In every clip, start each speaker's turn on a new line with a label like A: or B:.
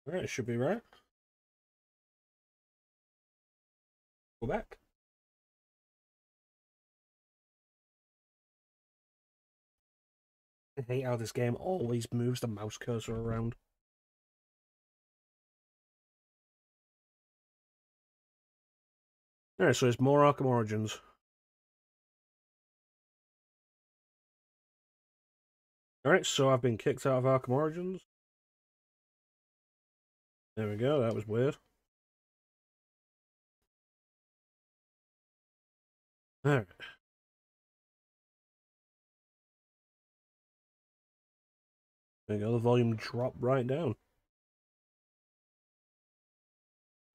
A: Alright, it should be right. Go back. I hate how this game always moves the mouse cursor around. Alright, so it's more Arkham Origins. Alright, so I've been kicked out of Arkham Origins. There we go, that was weird. Alright. There you go, the volume dropped right down.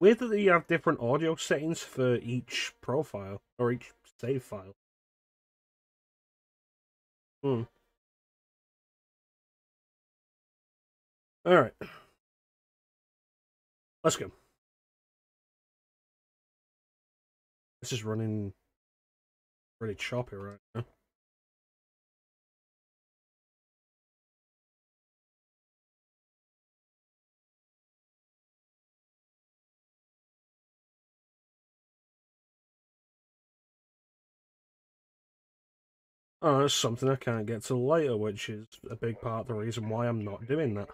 A: Weird that you have different audio settings for each profile, or each save file. Hmm. Alright. Let's go. This is running pretty choppy right now. Oh, that's something I can't get to later, which is a big part of the reason why I'm not doing that.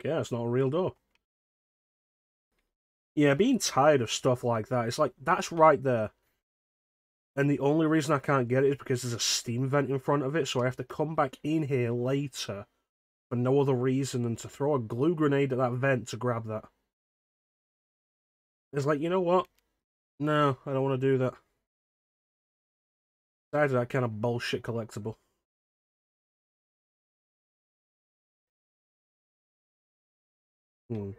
A: Okay, that's not a real door. Yeah, being tired of stuff like that, it's like, that's right there. And the only reason I can't get it is because there's a steam vent in front of it, so I have to come back in here later for no other reason than to throw a glue grenade at that vent to grab that. It's like, you know what? No, I don't want to do that. Tired of that kind of bullshit collectible. Hmm.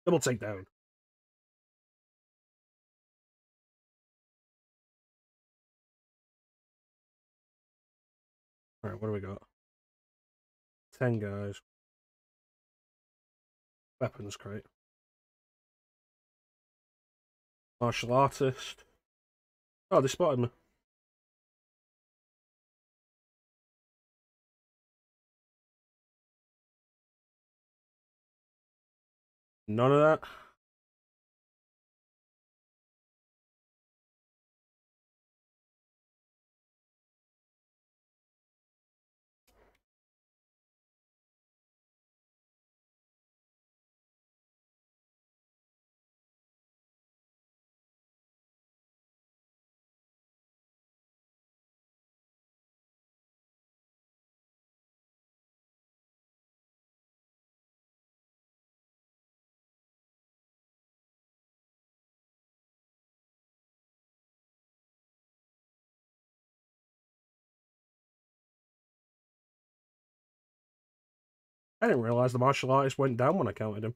A: Double takedown. Alright, what do we got? 10 guys. Weapons crate. Martial artist. Oh, they spotted me. None of that. I didn't realise the martial artist went down when I counted him.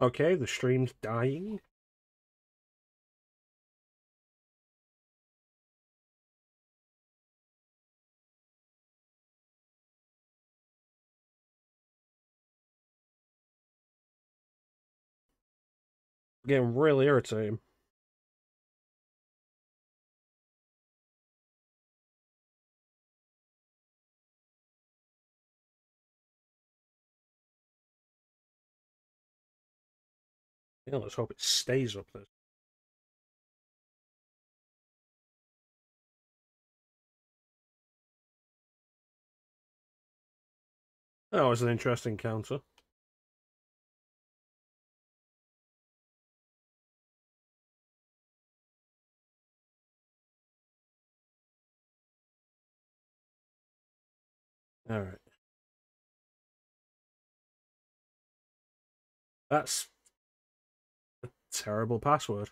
A: Okay, the stream's dying. Getting really irritating. Yeah, let's hope it stays up there. That was an interesting counter. Alright. That's a terrible password.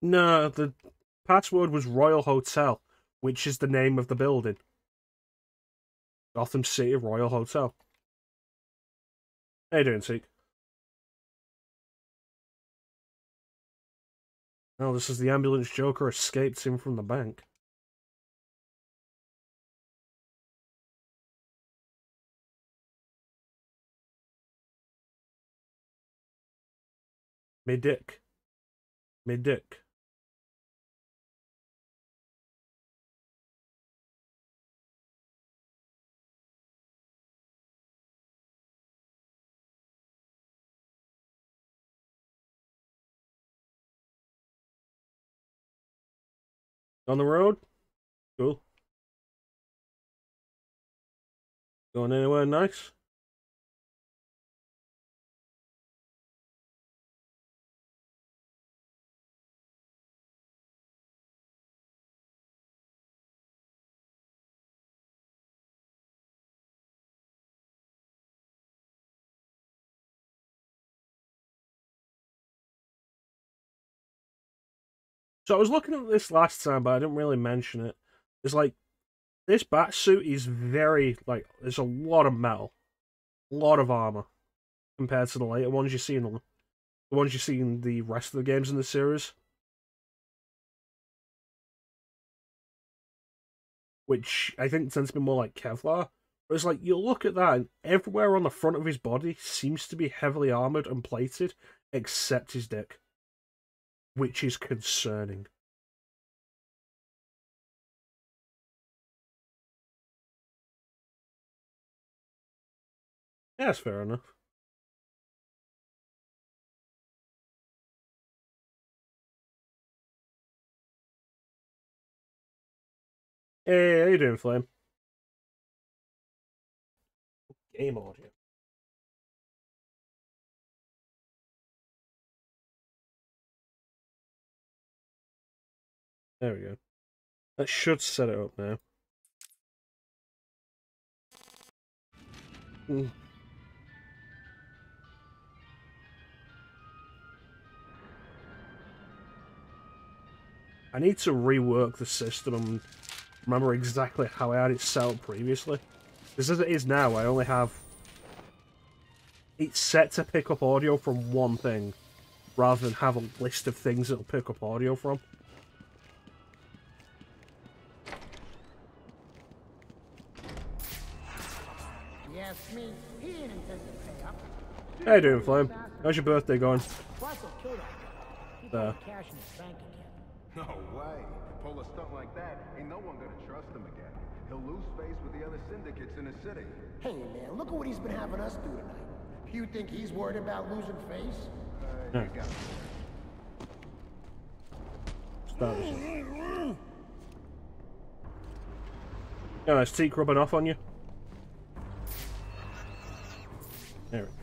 A: No, the password was Royal Hotel, which is the name of the building. Gotham City Royal Hotel. How you doing, Seek? Oh, this is the ambulance Joker escaped him from the bank. Me dick. Me dick. On the road? Cool. Going anywhere nice? So I was looking at this last time, but I didn't really mention it. It's like, this bat suit is very, like, there's a lot of metal. A lot of armor. Compared to the later ones you see in the ones you see in the rest of the games in the series. Which I think tends to be more like Kevlar. But it's like, you look at that, and everywhere on the front of his body seems to be heavily armored and plated, except his dick. Which is concerning. Yeah, that's fair enough. Hey, how you doing, Flame? Game audio. There we go. That should set it up now. Mm. I need to rework the system and remember exactly how I had it set up previously. Because as it is now, I only have... It's set to pick up audio from one thing, rather than have a list of things it'll pick up audio from.
B: Yes, me. He didn't intend to pay up.
A: How you doing, Flame? How's your birthday going? There.
B: Cash in his bank again.
C: No way. Pull a stunt like that, ain't no one gonna trust him again. He'll lose face with the other syndicates in the city.
B: Hey, man, look at what he's been having us do tonight. You think he's worried about losing face?
C: You got
A: Start this. Yeah, is teak rubbing off on you? There we go.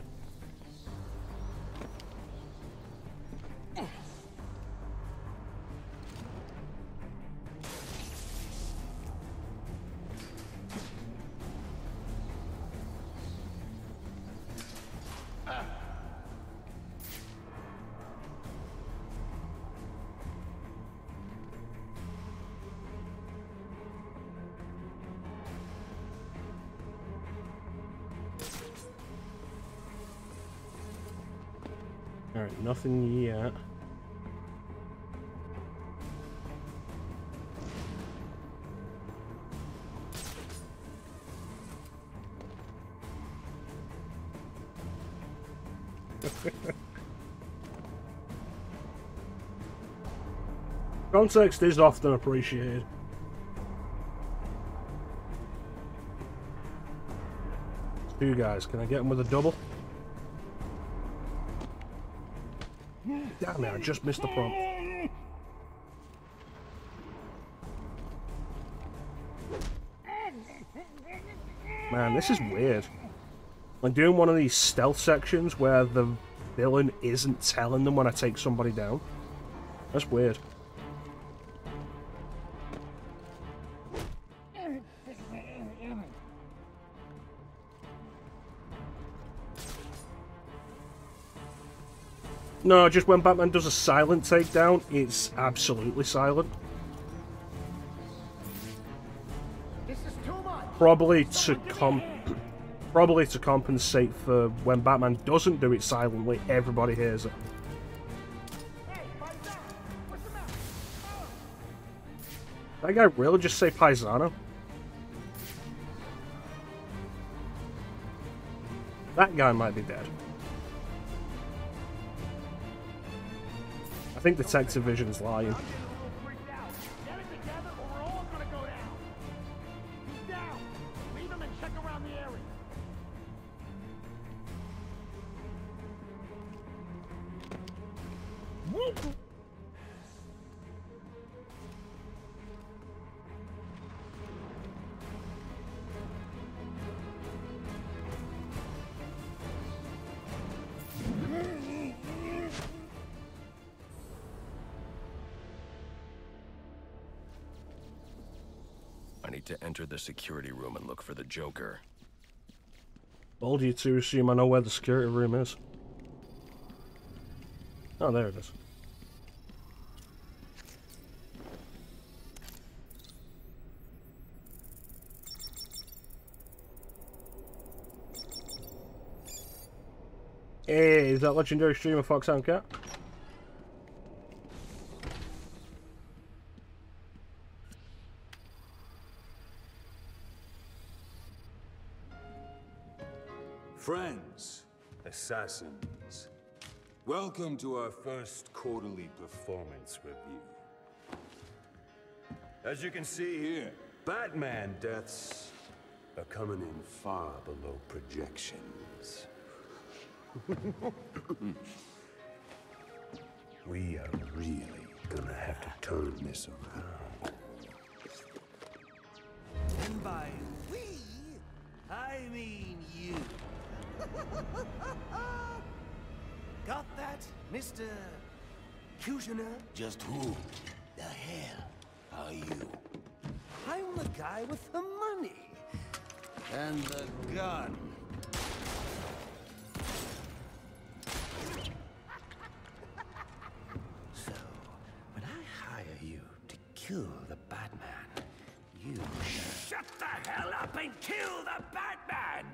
A: Alright, nothing yet. Context is often appreciated. Two guys, can I get them with a double? Damn it, I just missed the prompt. Man, this is weird. I'm doing one of these stealth sections where the villain isn't telling them when I take somebody down. That's weird. No, just when Batman does a silent takedown, it's absolutely silent.
B: This is too much.
A: Probably to compensate for when Batman doesn't do it silently, everybody hears it.
B: Hey, Paisano, what's the matter?
A: That guy really just say Paisano? That guy might be dead. I think Detective Vision's lying.
B: I'm getting a little freaked out. Get it together or we're all gonna go down. He's down. Leave him and check around the area.
D: I need to enter the security room and look for the Joker.
A: Bold you to assume I know where the security room is. Oh, there it is. Hey, is that legendary streamer Foxhound Cat?
E: Friends, assassins, welcome to our first quarterly performance review. As you can see here, Batman deaths are coming in far below projections. We are really gonna have to turn this around.
F: And by we, I mean you. Got that, Mr. Cushioner?
E: Just who the hell are you?
F: I'm the guy with the money. And the gun. So, when I hire you to kill the Batman, you shut the hell up and kill the Batman!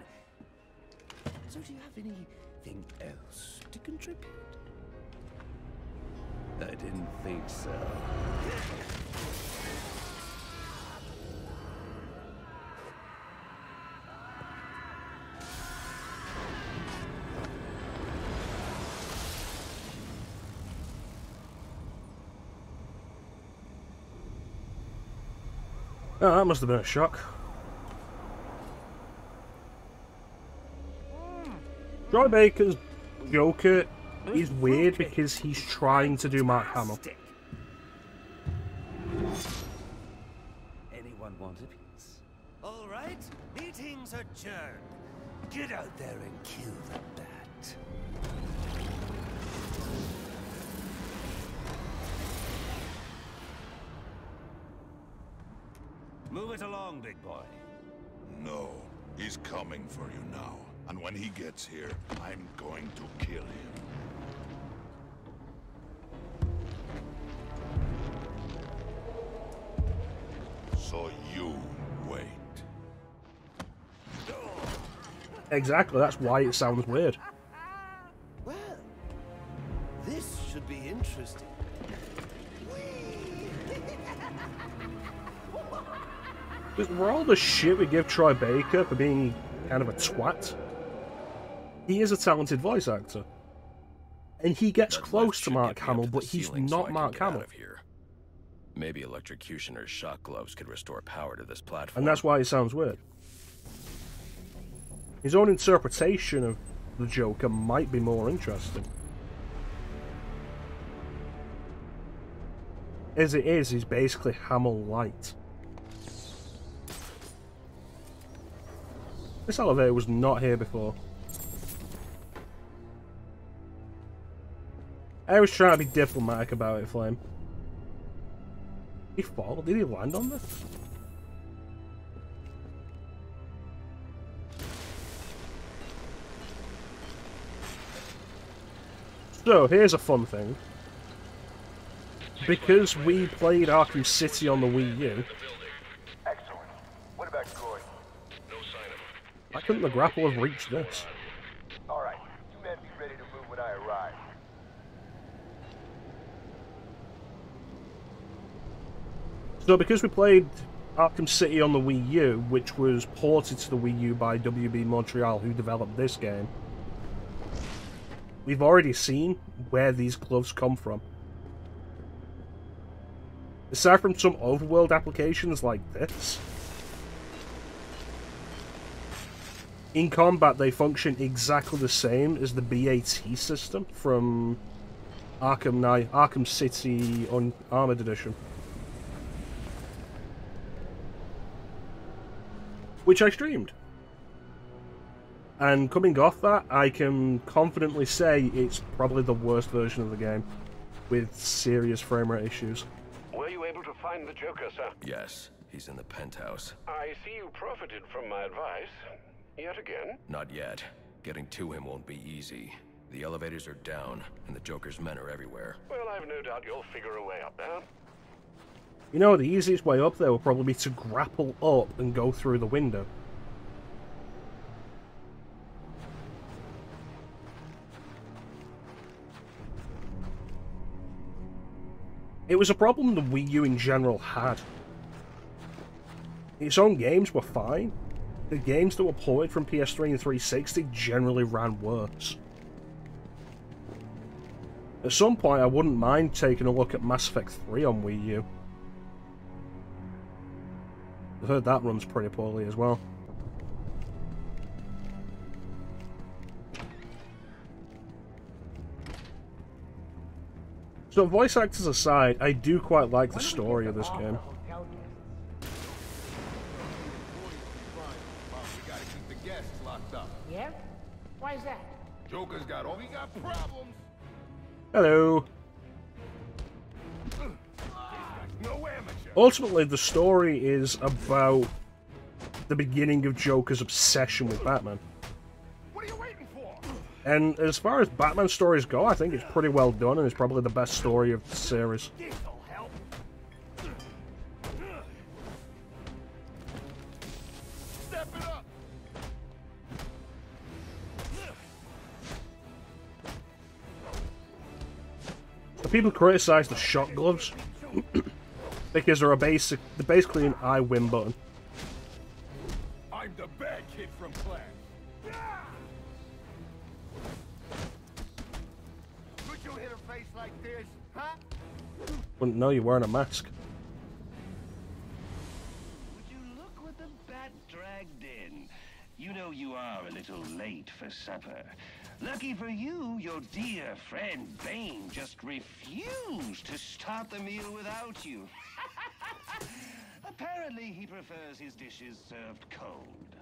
F: So do you have anything else to contribute?
E: I didn't think so.
A: Oh, that must have been a shock. Troy Baker's Joker is weird because he's trying to do Mark Hamill.
F: Anyone want a piece? All right, meeting's adjourned. Get out there and kill the bat. Move it along, big boy.
G: No, he's coming for you now. And when he gets here, I'm going to kill him. So you wait.
A: Exactly, that's why it sounds weird.
F: Well, this should be interesting.
A: Because for all the shit we give Troy Baker for being kind of a twat, he is a talented voice actor. And he gets
D: That
A: close
D: lift
A: to
D: should
A: Mark
D: get me up
A: Hamill,
D: to the
A: but he's
D: ceiling so I
A: not
D: can
A: Mark
D: get out
A: Hamill.
D: of here. Maybe electrocutioner's shock gloves could restore power to this platform.
A: And that's why it sounds weird. His own interpretation of the Joker might be more interesting. As it is, he's basically Hamill light. This elevator was not here before. I was trying to be diplomatic about it, Flame. Did he fall? Did he land on this? So, here's a fun thing. Because we played Arkham City on the Wii U,
B: Excellent. What about Gordon?
A: why couldn't the grapple have reached this?
B: All right. You men be ready to move when I arrive.
A: So, because we played Arkham City on the Wii U, which was ported to the Wii U by WB Montreal, who developed this game, we've already seen where these gloves come from. Aside from some overworld applications like this, in combat they function exactly the same as the BAT system from Arkham City on Armored Edition. Which I streamed. And coming off that, I can confidently say it's probably the worst version of the game, with serious frame rate issues.
H: Were you able to find the Joker, sir?
D: Yes, he's in the penthouse.
H: I see you profited from my advice. Yet again?
D: Not yet. Getting to him won't be easy. The elevators are down, and the Joker's men are everywhere.
H: Well, I've no doubt you'll figure a way up there.
A: You know, the easiest way up there would probably be to grapple up and go through the window. It was a problem the Wii U in general had. Its own games were fine. The games that were ported from PS3 and 360 generally ran worse. At some point, I wouldn't mind taking a look at Mass Effect 3 on Wii U. I've heard that runs pretty poorly as well. So, voice actors aside, I do quite like the story of this game.
C: Well, we gotta keep the guests locked up.
B: Yeah? Why is that?
C: Joker's got all. We got problems.
A: Hello.
C: No amateur.
A: Ultimately, the story is about the beginning of Joker's obsession with Batman.
C: What are you waiting for?
A: And as far as Batman stories go, I think it's pretty well done, and it's probably the best story of the series.
B: This'll help.
C: Step it up.
A: The people criticize the shot gloves because they're basically an I win button.
C: I'm the bad kid from class. Could you hit a face like this, huh?
A: Wouldn't know you're wearing a mask.
F: Would you look what the bat dragged in? You know you are a little late for supper. Lucky for you, your dear friend Bane just refused to start the meal without you. Apparently, he prefers his dishes served cold.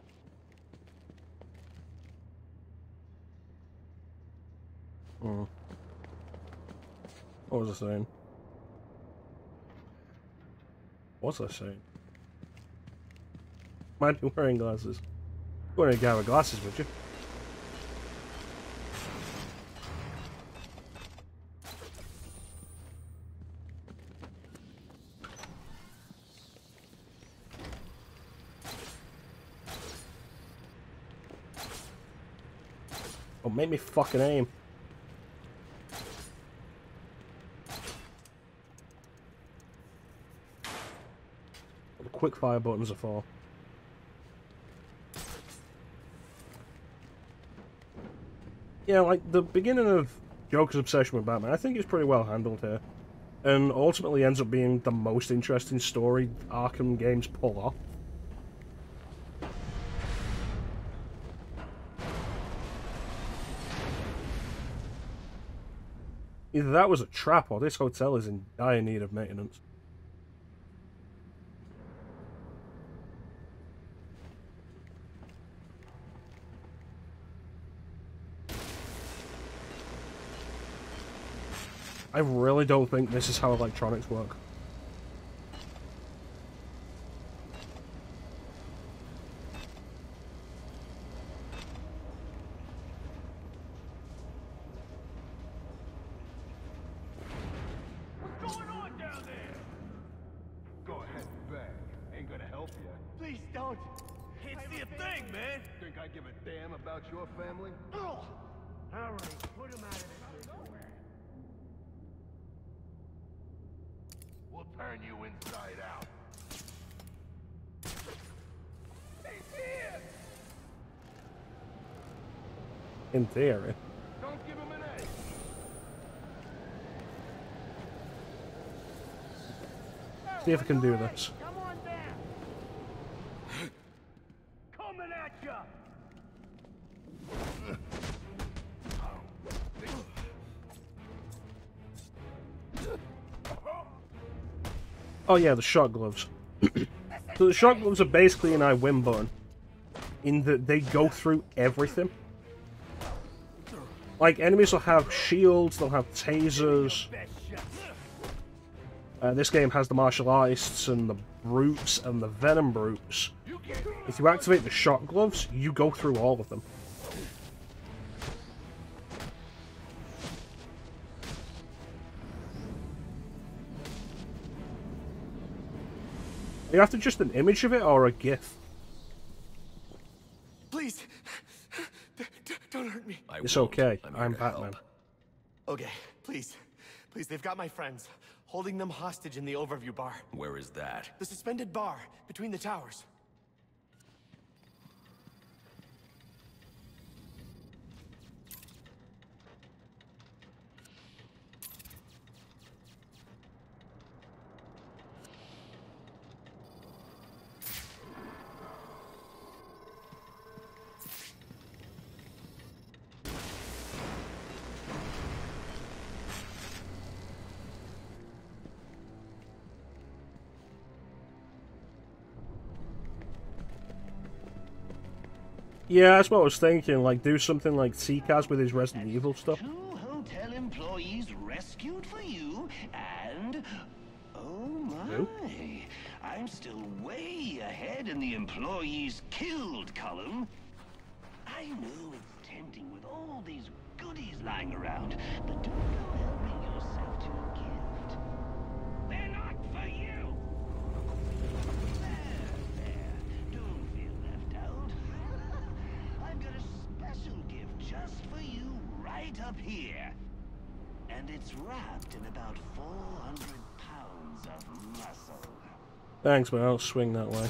A: Oh. What was I saying? What was I saying? Might be wearing glasses. You wearing a guy with glasses, would you? Oh, make me fucking aim. What the quick fire buttons are for. Yeah, like, the beginning of Joker's obsession with Batman, I think it's pretty well handled here. And ultimately ends up being the most interesting story Arkham games pull off. Either that was a trap, or this hotel is in dire need of maintenance. I really don't think this is how electronics work.
C: I give a damn about your family?
B: All right, put him out of his misery.
G: We'll turn you inside out.
B: He's here!
A: In theory.
C: Don't give him an A.
A: See if I can do this.
B: Come on down. Coming at ya.
A: Oh yeah, the shock gloves. So the shock gloves are basically an I win button, in that they go through everything. Like, enemies will have shields, they'll have tasers. This game has the martial artists and the brutes and the venom brutes. If you activate the shock gloves, you go through all of them. Are you after just an image of it or a GIF?
F: Please, don't hurt me.
A: It's okay. I'm Batman.
F: Okay, please. Please, they've got my friends. Holding them hostage in the overview bar.
D: Where is that?
F: The suspended bar between the towers.
A: Yeah, that's what I was thinking. Like, do something like T-Kaz with his Resident Evil stuff.
I: 2 hotel employees rescued for you, and... oh my...
A: Nope.
I: I'm still way ahead in the employees killed column. I know it's tempting with all these goodies lying around, but don't go helping yourself to a gift. They're not for you! There. Don't feel left out. I've got a special gift just for you right up here. And it's wrapped in about 400 pounds of muscle.
A: Thanks, but I don't swing that way.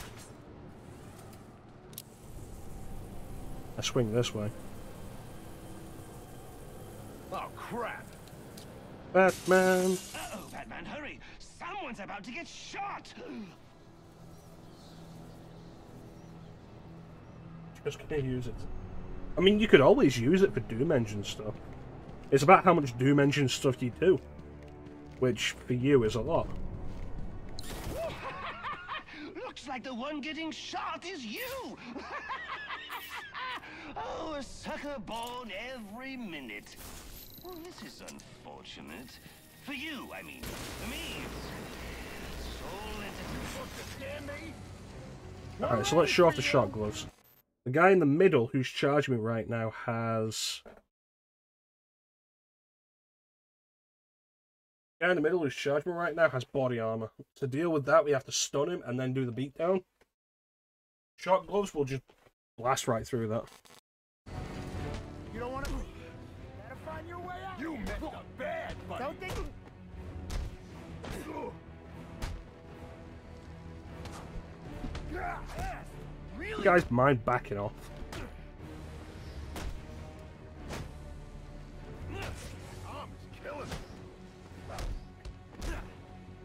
A: I swing this way.
C: Oh, crap!
A: Batman!
I: Uh-oh, Batman, hurry! Someone's about to get shot!
A: Just gonna use it. I mean, you could always use it for Doom Engine stuff. It's about how much Doom Engine stuff you do. Which, for you, is a lot.
I: Looks like the one getting shot is you! Oh, a sucker born every minute. Well, this is unfortunate. For you, I mean. For me, it's all
A: Alright, so let's show off the shock gloves. The guy in the middle who's charging me right now has... The guy in the middle who's charging me right now has body armor. To deal with that, we have to stun him and then do the beatdown. Shock gloves will just blast right through that.
B: You don't want to... Gotta find your way out.
C: You messed up bad, buddy.
B: Don't think...
A: You guys mind backing off?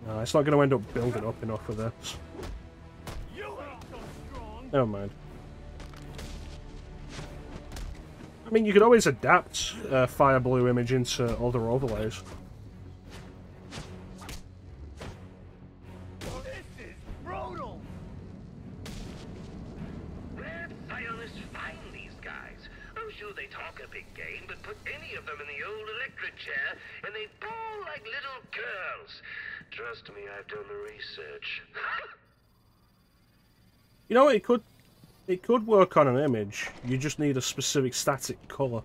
A: No, it's not going to end up building up enough for this. Never mind. I mean, you could always adapt Fire Blue Image into other overlays.
B: This is brutal!
I: Red Zionists find these guys. I'm sure they talk a big game, but put any of them in the old electric chair, and they bawl like little girls. Trust me, I've done the research.
A: You know, it could work on an image. You just need a specific static color.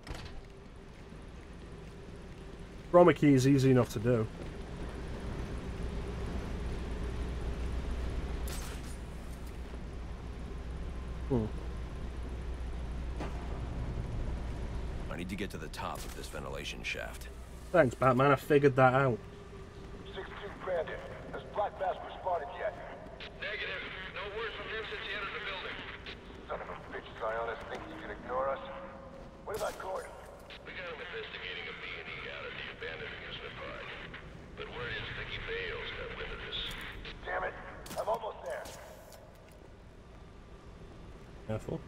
A: Chroma key is easy enough to do.
D: get to the top of this ventilation shaft.
A: Thanks, Batman. I figured that out.
B: 16 Brandon. Has Black Mask responded yet?
H: Negative. No word from him since he entered the building.
B: Son of a bitch, Zionis thinks he can ignore us. What about Gordon?
H: We got him investigating a B&E out at the abandoned amusement park. But word is Vicky Bale's got wind of this.
B: Damn it. I'm almost there.
A: Careful.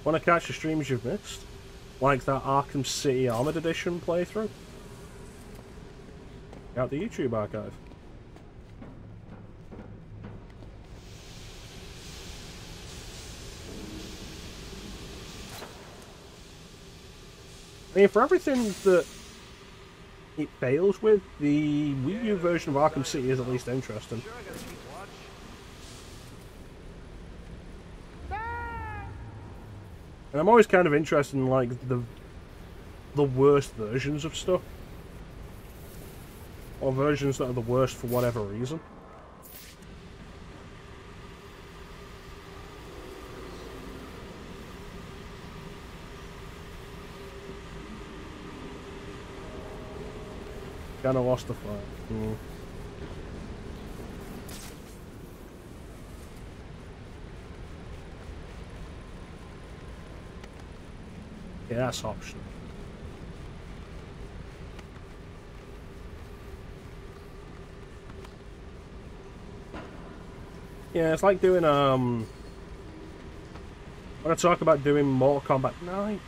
A: Want to catch the streams you've missed? Like that Arkham City Armored Edition playthrough? Check out the YouTube archive. I mean, for everything that it fails with, the Wii U version of Arkham City is at least interesting. And I'm always kind of interested in, like, the worst versions of stuff. Or versions that are the worst for whatever reason. Kinda lost the fight. Yeah, that's optional. Yeah, it's like doing, when I talk about doing Mortal Kombat 9,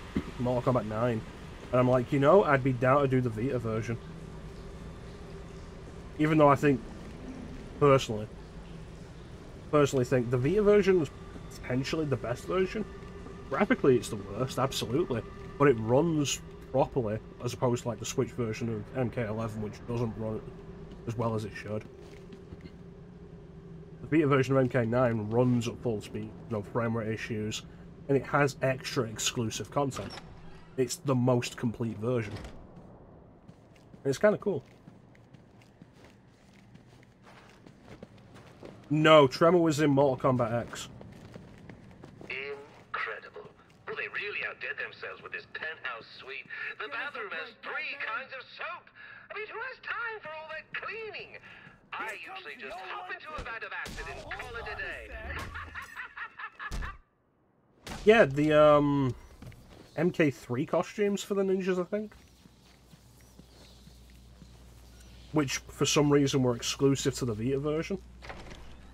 A: and I'm like, you know, I'd be down to do the Vita version. Even though I think, personally think the Vita version is potentially the best version. Graphically, it's the worst, absolutely, but it runs properly, as opposed to like the Switch version of MK11, which doesn't run as well as it should. The Vita version of MK9 runs at full speed, no frame rate issues, and it has extra exclusive content. It's the most complete version. And it's kind of cool. No, Tremor was in Mortal Kombat X.
H: Incredible. Well, they really outdid themselves with this penthouse suite. The bathroom has 3 kinds of soap. I mean, who has time for all that cleaning? I usually just hop into a vat of acid and call it a day.
A: Yeah, the MK3 costumes for the ninjas, I think. Which, for some reason, were exclusive to the Vita version.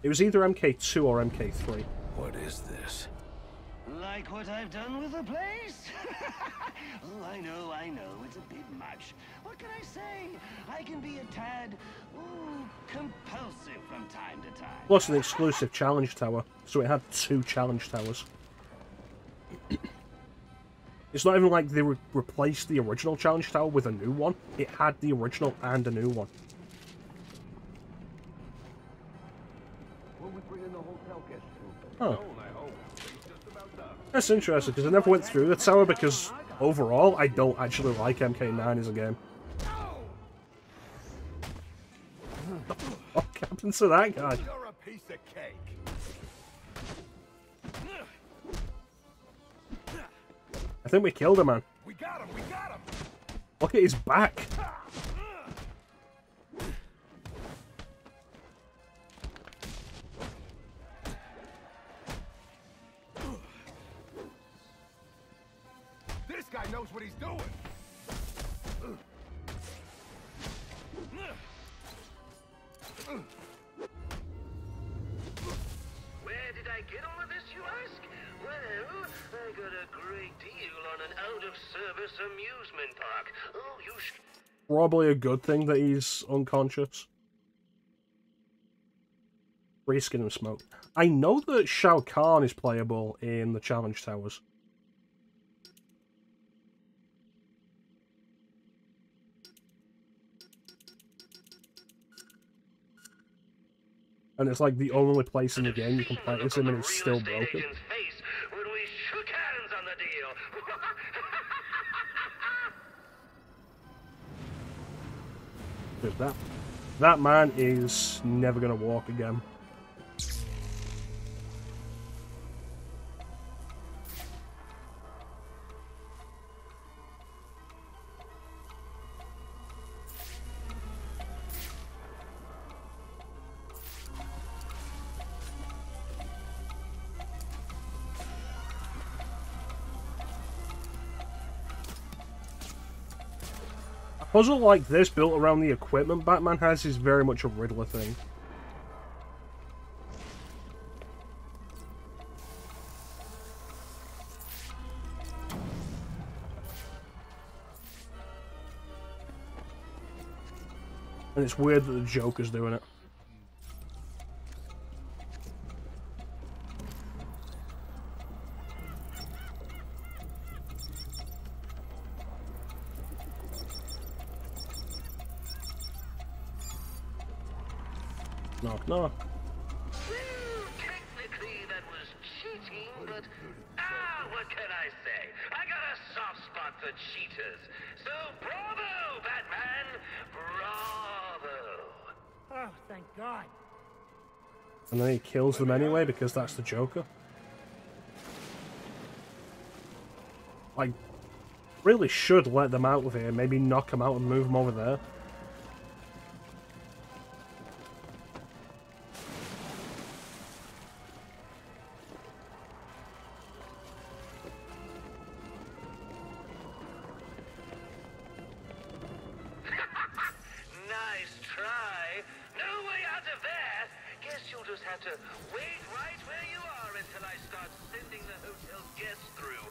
A: It was either MK2 or MK3.
D: What is this?
I: Like what I've done with the place? Oh, I know, it's a bit much. What can I say? I can be a tad, compulsive from time to time.
A: Plus an exclusive challenge tower, so it had 2 challenge towers. It's not even like they replaced the original challenge tower with a new one. It had the original and a new one. Oh. That's interesting, because I never went through the tower, because overall, I don't actually like MK9 as a game. What happened to that guy?
C: You're a piece of cake.
A: I think we killed him, man.
C: We got him,
A: Look at his back.
C: This guy knows what he's doing.
H: Where did I get all of this, you ask? Well, I got a great deal on an out-of-service amusement park. Oh, you should...
A: Probably a good thing that he's unconscious. Reskin and smoke. I know that Shao Kahn is playable in the challenge towers. And it's like the only place in the game you can play as him and it's still broken.
H: When we shook hands on the deal.
A: Because that man is never gonna walk again. puzzle like this, built around the equipment Batman has, is very much a Riddler thing. And it's weird that the Joker's doing it. No.
H: Technically, that was cheating, but what can I say? I got a soft spot for cheaters. So bravo, Batman! Bravo!
B: Oh, thank God.
A: And then he kills them anyway because that's the Joker. Like, really should let them out of here. Maybe knock them out and move them over there.
H: Nice try. No way out of there. Guess you'll just have to wait right where you are until I start sending the hotel guests through.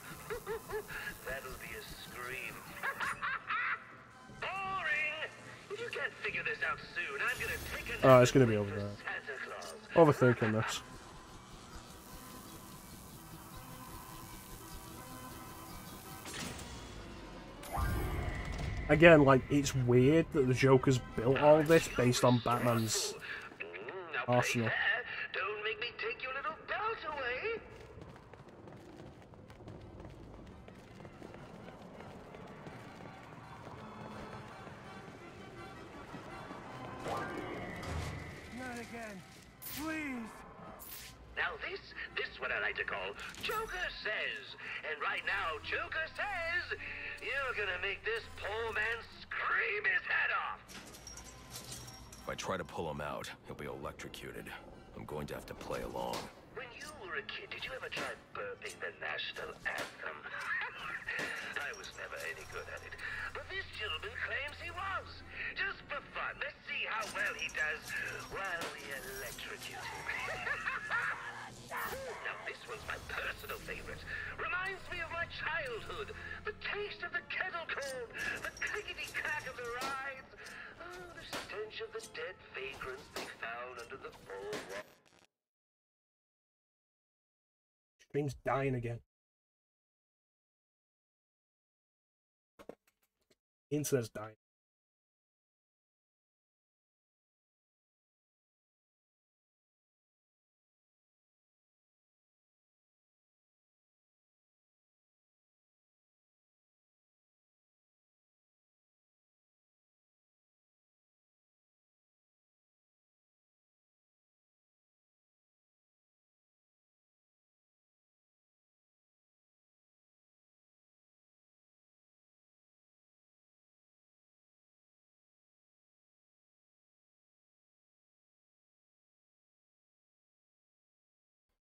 H: That'll be a scream. Boring. If you can't figure this out soon, I'm gonna take a
A: Oh, it's gonna be over there.
H: Santa Claus.
A: Overthinking this. Again, like, it's weird that the Joker's built all this based on Batman's
H: Now play
A: arsenal.
H: fair. Don't make me take your little belt away.
B: Not again. Please.
H: Now this what I like to call Joker Says. And right now, Joker says, you're gonna make this poor man scream his head off.
D: If I try to pull him out, he'll be electrocuted. I'm going to have to play along.
H: When you were a kid, did you ever try burping the national anthem? I was never any good at it. But this gentleman claims he was. Just for fun. Let's see how well he does while we electrocute him. Now, this one's my personal favorite. Reminds me of my childhood. The taste of the kettle corn. The clickety-clack of the rides. Oh, the stench of the dead vagrants they found under the fall wall.
A: Stream's dying again. Internet's dying.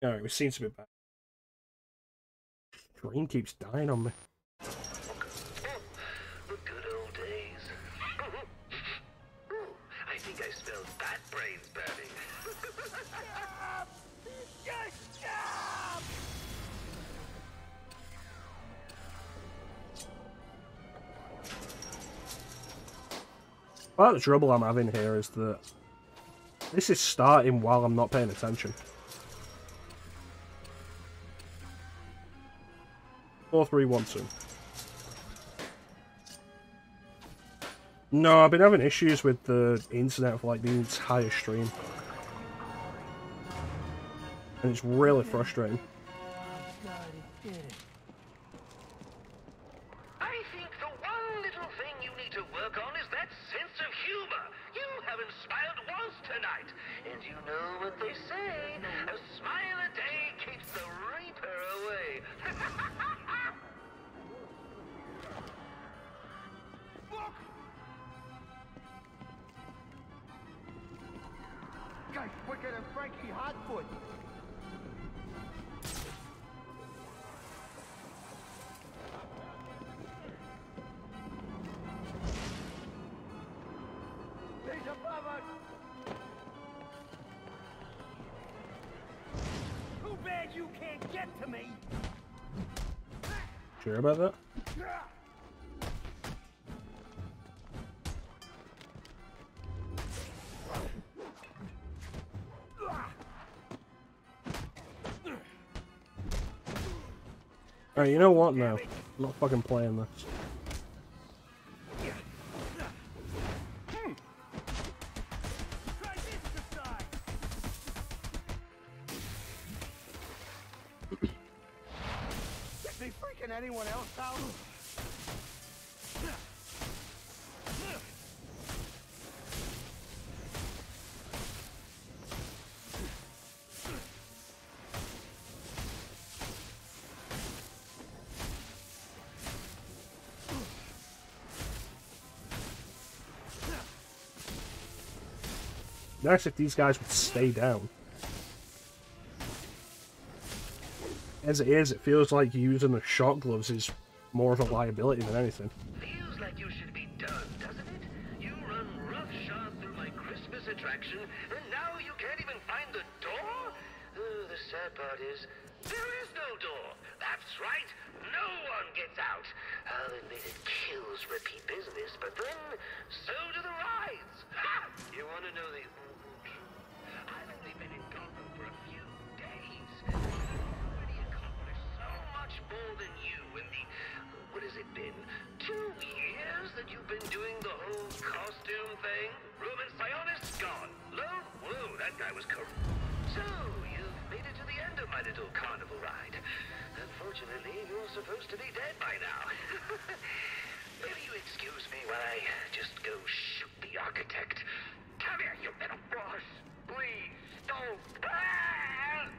A: Alright, we seem to be back. Stream keeps dying on me.
H: The good old days. I think I smelled bat brains burning.
B: Just stop!
A: Well, the trouble I'm having here is that this is starting while I'm not paying attention. 4, 3, 1, 2. No, I've been having issues with the internet for like the entire stream. And it's really frustrating.
B: God, it did it.
H: I think the one little thing you need to work on is that sense of humor. You haven't smiled once tonight. And you know what they say, a smile a day keeps the reaper away.
B: Guy's quicker than Frankie Hotfoot. you can't get to me.
A: Sure about that? Alright, you know what now? I'm not fucking playing this.
B: Try this side. They freaking anyone else out?
A: Nice if these guys would stay down. As it is, it feels like using the shock gloves is more of a liability than anything.
H: Feels like you should be done, doesn't it? You run roughshod through my Christmas attraction, and now you can't even find the door? The sad part is, there is no door. That's right, no one gets out. I'll admit it kills repeat business, but then, so do the rides. Ha! You want to know the truth? I've only been in Gotham for a few days. I've already accomplished so much more than you in the, what has it been, 2 years that you've been doing the whole costume thing? Roman Sionist's gone. Whoa, that guy was corrupt. So, you've made it to the end of my little carnival ride. Unfortunately, you're supposed to be dead by now. Maybe you excuse me while I just go shoot the architect. Come here, you little boss. Please, don't. Ah!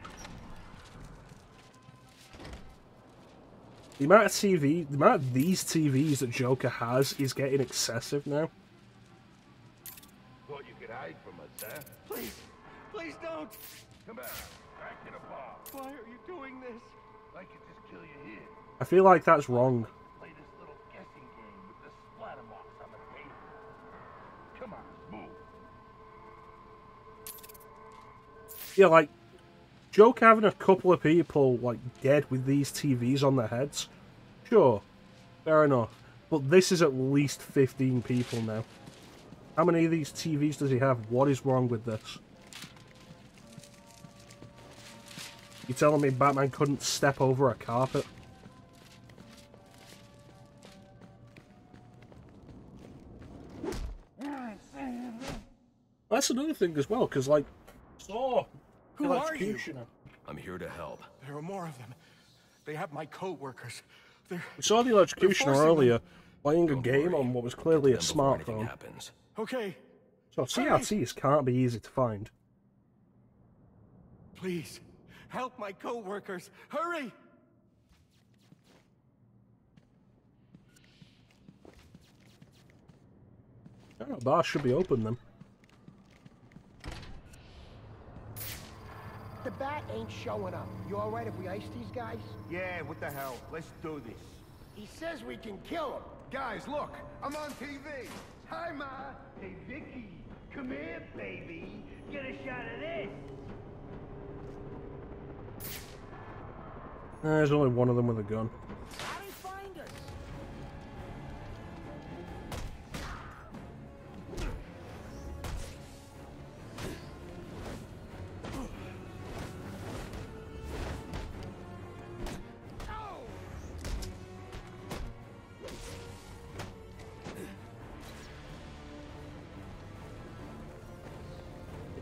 A: The amount of these TVs that Joker has is getting excessive now.
C: Thought you could hide from us, huh?
B: Please don't.
C: Come back to the bar.
B: Why are you doing this?
C: I could just kill you here.
A: I feel like that's wrong.
C: Play this little guessing game with the splatter marks on the table. Come on, move.
A: Yeah, like, Joker having a couple of people, like, dead with these TVs on their heads. Sure, fair enough. But this is at least 15 people now. How many of these TVs does he have? What is wrong with this? You telling me Batman couldn't step over a carpet? That's another thing as well, because, like, Saw,
B: Who are you?
A: Electrocutioner.
D: I'm here to help.
B: There are more of them. They have my co-workers. They're...
A: We saw the Electrocutioner
B: forcing
A: earlier, playing a
D: Don't
A: game
D: worry.
A: on what was clearly a
D: Get to them before anything
A: smartphone.
D: happens.
B: Okay,
A: So CRTs can't be easy to find.
B: please, help my co-workers. Hurry!
A: Oh, bar should be open then.
J: The bat ain't showing up. You all right if we ice these guys?
C: Yeah, what the hell? Let's do this.
J: He says we can kill him.
C: Guys, look! I'm on TV! Hi, Ma! Hey, Vicky! Come here, baby! Get a shot of this!
A: There's only one of them with a gun.
J: How did he find us?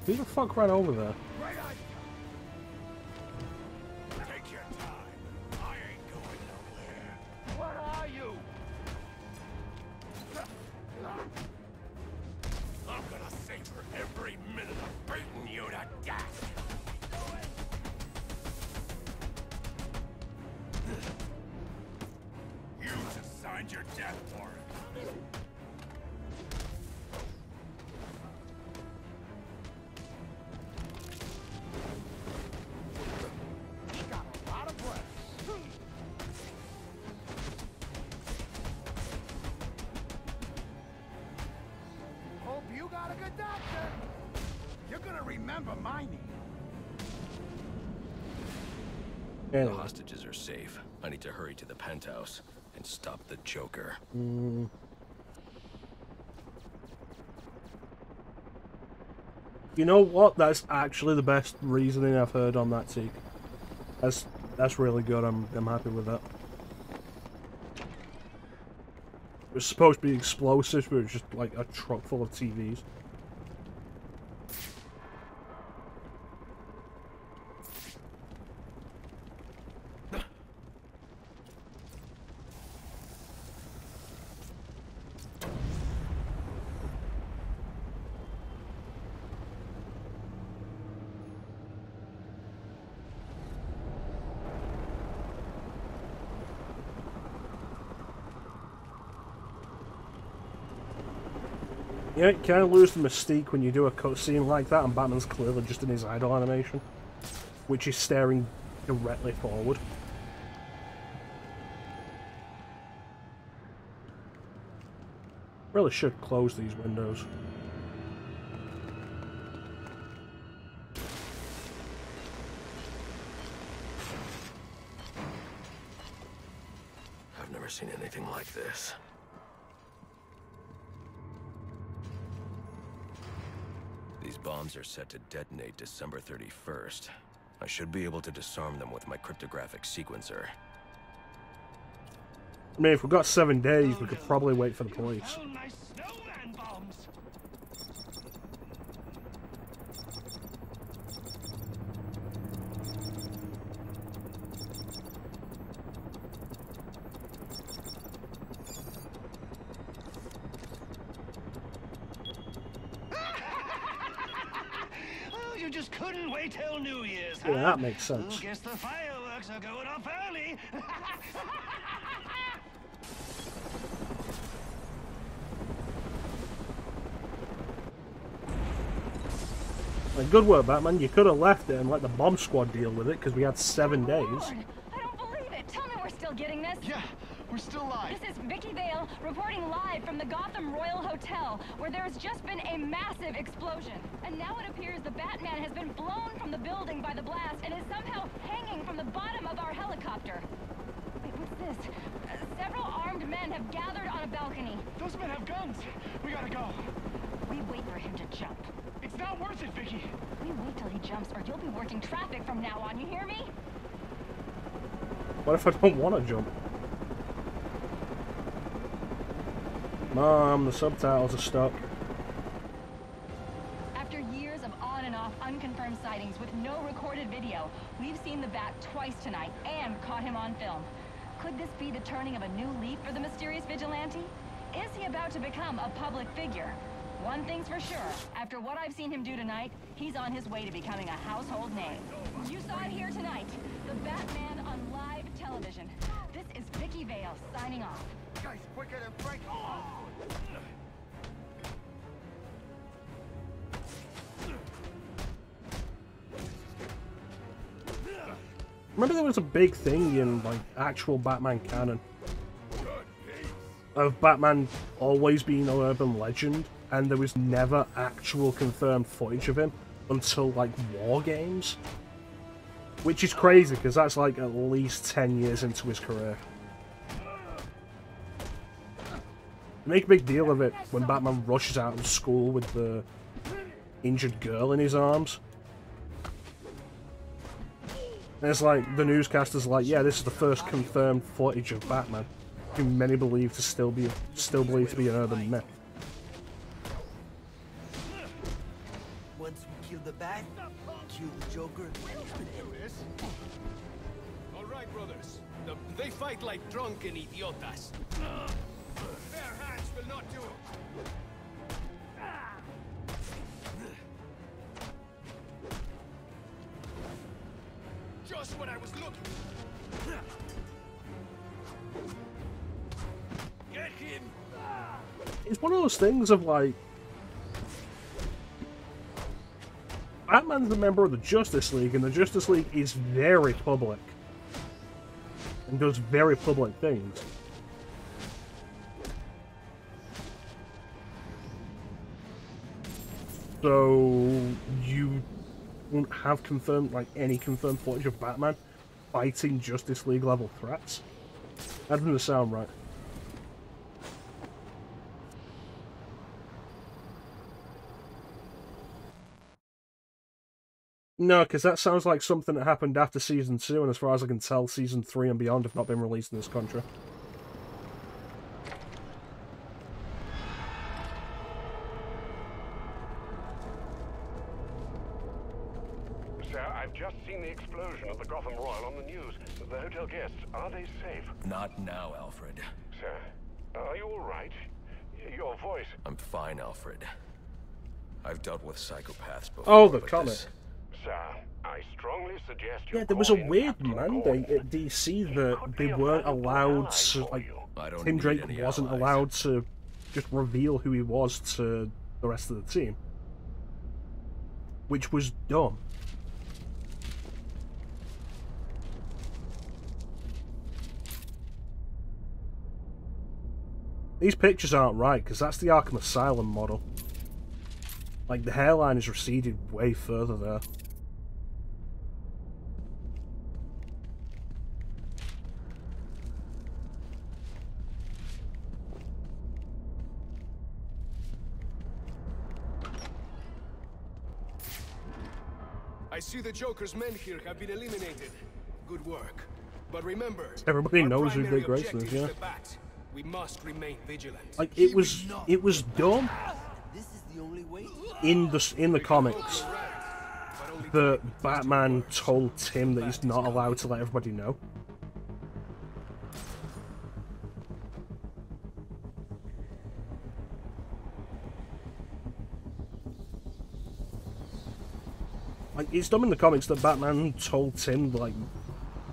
A: Who the fuck ran over there?
C: Right on! Take your time. I ain't going nowhere.
B: What are you?
C: I'm gonna savor every minute of beating you to death! You just signed your death warrant.
J: He got a lot of breath.
B: Hope you got a good doctor. You're gonna remember my name.
D: The
A: Anyway.
D: hostages are safe. I need to hurry to the penthouse and stop the Joker.
A: You know what? That's actually the best reasoning I've heard on that take. That's really good. I'm happy with that. It was supposed to be explosives, but it was just like a truck full of TVs. Yeah, you kind of lose the mystique when you do a cutscene like that and Batman's clearly just in his idle animation, which is staring directly forward. Really should close these windows.
D: I've never seen anything like this. These bombs are set to detonate December 31st. I should be able to disarm them with my cryptographic sequencer.
A: I mean, if we've got 7 days, we could probably wait for the police.
I: You just couldn't wait till New Year's,
A: Yeah, that makes sense.
I: Guess the fireworks are going off early.
A: Like, good work, Batman. You could have left it and let the bomb squad deal with it, because we had 7 days.
K: I don't believe it. Tell me we're still getting this.
C: Yeah, we're still live.
K: This is Vicky Vale reporting live from the Gotham Royal Hotel, where there has just been a massive explosion. And now it appears the Batman has been blown from the building by the blast and is somehow hanging from the bottom of our helicopter. Wait, what's this? Several armed men have gathered on a balcony.
B: Those men have guns. We gotta go.
K: We wait for him to jump.
B: It's not worth it, Vicky.
K: We wait till he jumps or you'll be working traffic from now on, you hear me?
A: What if I don't want to jump? Mom, the subtitles are stuck.
K: After years of on and off unconfirmed sightings with no recorded video, we've seen the Bat twice tonight and caught him on film. Could this be the turning of a new leaf for the mysterious vigilante? Is he about to become a public figure? One thing's for sure, after what I've seen him do tonight, he's on his way to becoming a household name. You saw it here tonight, the Batman on live television. This is Vicky Vale signing off.
J: Guy's quicker than Frank. Oh!
A: Remember there was a big thing in, like, actual Batman canon of Batman always being an urban legend, and there was never actual confirmed footage of him until, like, War Games. Which is crazy, because that's, like, at least 10 years into his career. They make a big deal of it when Batman rushes out of school with the injured girl in his arms. And it's like, the newscaster's like, yeah, this is the first confirmed footage of Batman, who many believe to still believe to be an urban myth.
F: Once we kill the Bat, kill the Joker.
L: All right, brothers. They fight like drunken idiotas. Bare hands will not do it. Just what I was looking. Get him.
A: It's one of those things of, like, Batman's a member of the Justice League, and the Justice League is very public and does very public things. So you won't have confirmed, like, any confirmed footage of Batman fighting Justice League level threats. That doesn't sound right. No, because that sounds like something that happened after Season 2, and as far as I can tell, Season 3 and beyond have not been released in this country.
M: Sir, I've just seen the explosion of the Gotham Royal on the news. The hotel guests, are they safe?
D: Not now, Alfred.
M: Sir, are you all right? Your voice...
D: I'm fine, Alfred. I've dealt with psychopaths before.
A: Oh, the comic.
M: Sir, I strongly suggest you
A: Yeah, there was a weird mandate at DC that they weren't allowed to, like, Tim Drake wasn't allowed to just reveal who he was to the rest of the team. Which was dumb. These pictures aren't right, because that's the Arkham Asylum model. Like, the hairline is receded way further there.
L: I see the Joker's men here have been eliminated. Good work. But remember,
A: everybody knows who Dick Grayson is, yeah.
L: We must remain vigilant.
A: Like, it was dumb in the comics that Batman told Tim that he's not allowed to let everybody know. Like, it's dumb in the comics that Batman told Tim, like,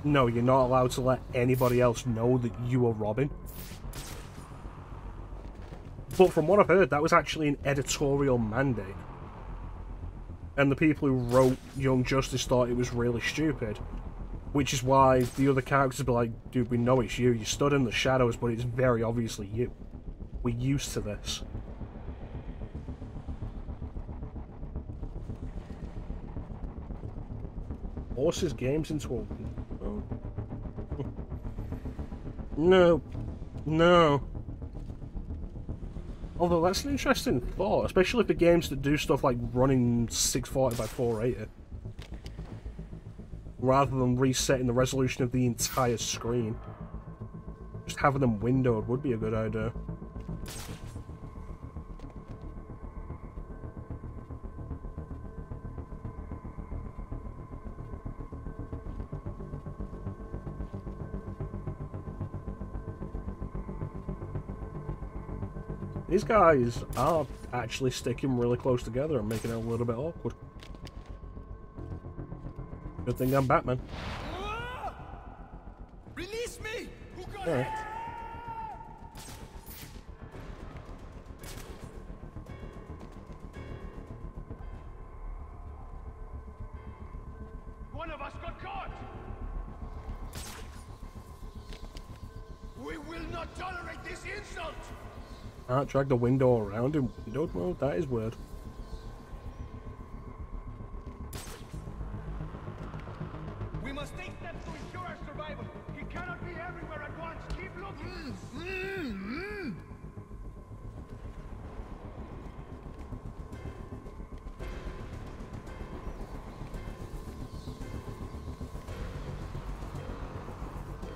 A: no, you're not allowed to let anybody else know that you are Robin. But from what I've heard, that was actually an editorial mandate. And the people who wrote Young Justice thought it was really stupid. Which is why the other characters would be like, dude, we know it's you. You stood in the shadows, but it's very obviously you. We're used to this. Forces games into a... Oh. No. No. Although that's an interesting thought, especially for games that do stuff like running 640 by 480. Rather than resetting the resolution of the entire screen. Just having them windowed would be a good idea. These guys are actually sticking really close together and making it a little bit awkward. Good thing I'm Batman.
L: Release me! Who got
A: Yeah.
L: it?
B: One of us got caught!
L: We will not tolerate this insult!
A: Can't drag the window around in windowed mode? That is weird.
B: We must take steps to ensure our survival. He cannot be everywhere at once. Keep looking.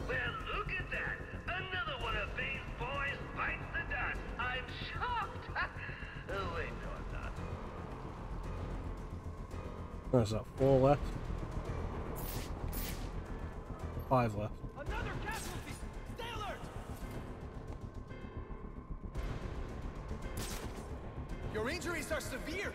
H: Well, look at that. Another one of these boys bites the dust. I'm shocked. Oh, wait, no, I'm not.
A: There's that 4 left. 5 left.
B: Another casualty. Stay alert.
L: Your injuries are severe.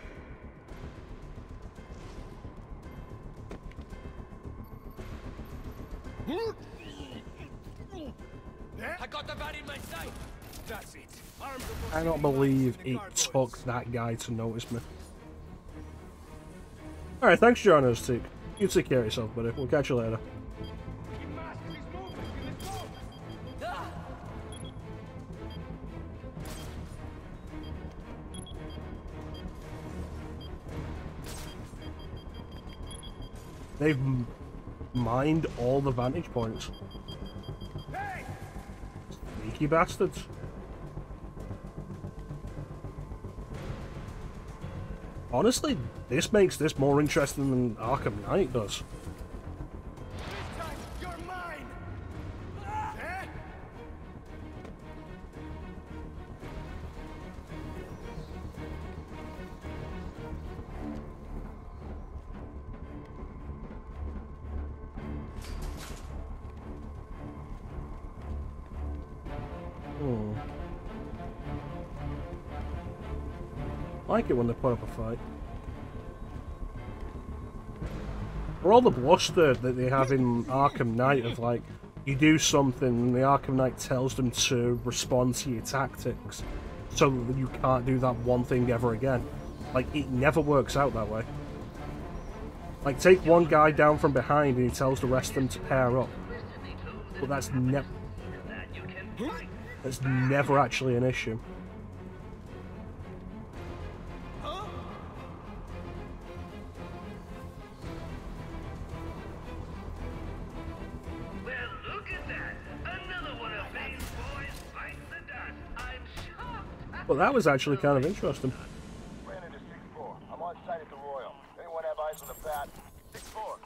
L: I got the bat in my sight. That's it. Arms
A: I cannot believe it took that guy to notice me. Alright, thanks for joining us, Teak. You take care of yourself, buddy. We'll catch you later. mined all the vantage points. Sneaky bastards. Honestly, this makes this more interesting than Arkham Knight does. I like it when they put up a fight. For all the bluster that they have in Arkham Knight of like, you do something and the Arkham Knight tells them to respond to your tactics so that you can't do that one thing ever again. Like, it never works out that way. Like, take one guy down from behind and he tells the rest of them to pair up. But that's never actually an issue. But that was actually kind of interesting.
B: Ran into 6-4. I'm on site at the Royal. Anyone have eyes on the bat? 6-4.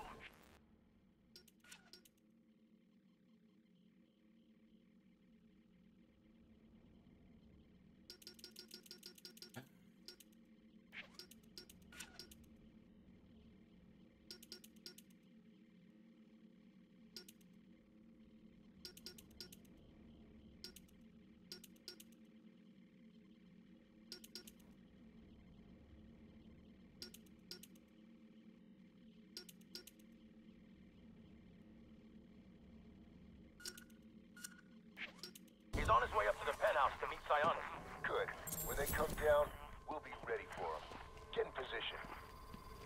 B: He's on his way up to the penthouse to meet Sionis. Good. When they come down, we'll be ready for him. Get in position.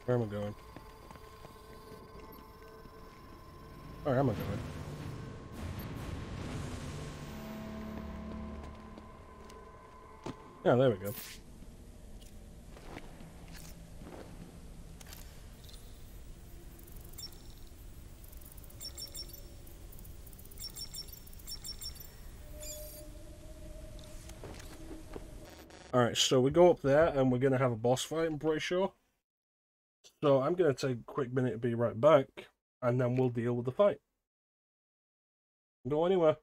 A: Where am I going? Where am I going? Yeah, there we go. Alright, so we go up there and we're going to have a boss fight, I'm pretty sure. So I'm going to take a quick minute to be right back, and then we'll deal with the fight. Don't go anywhere.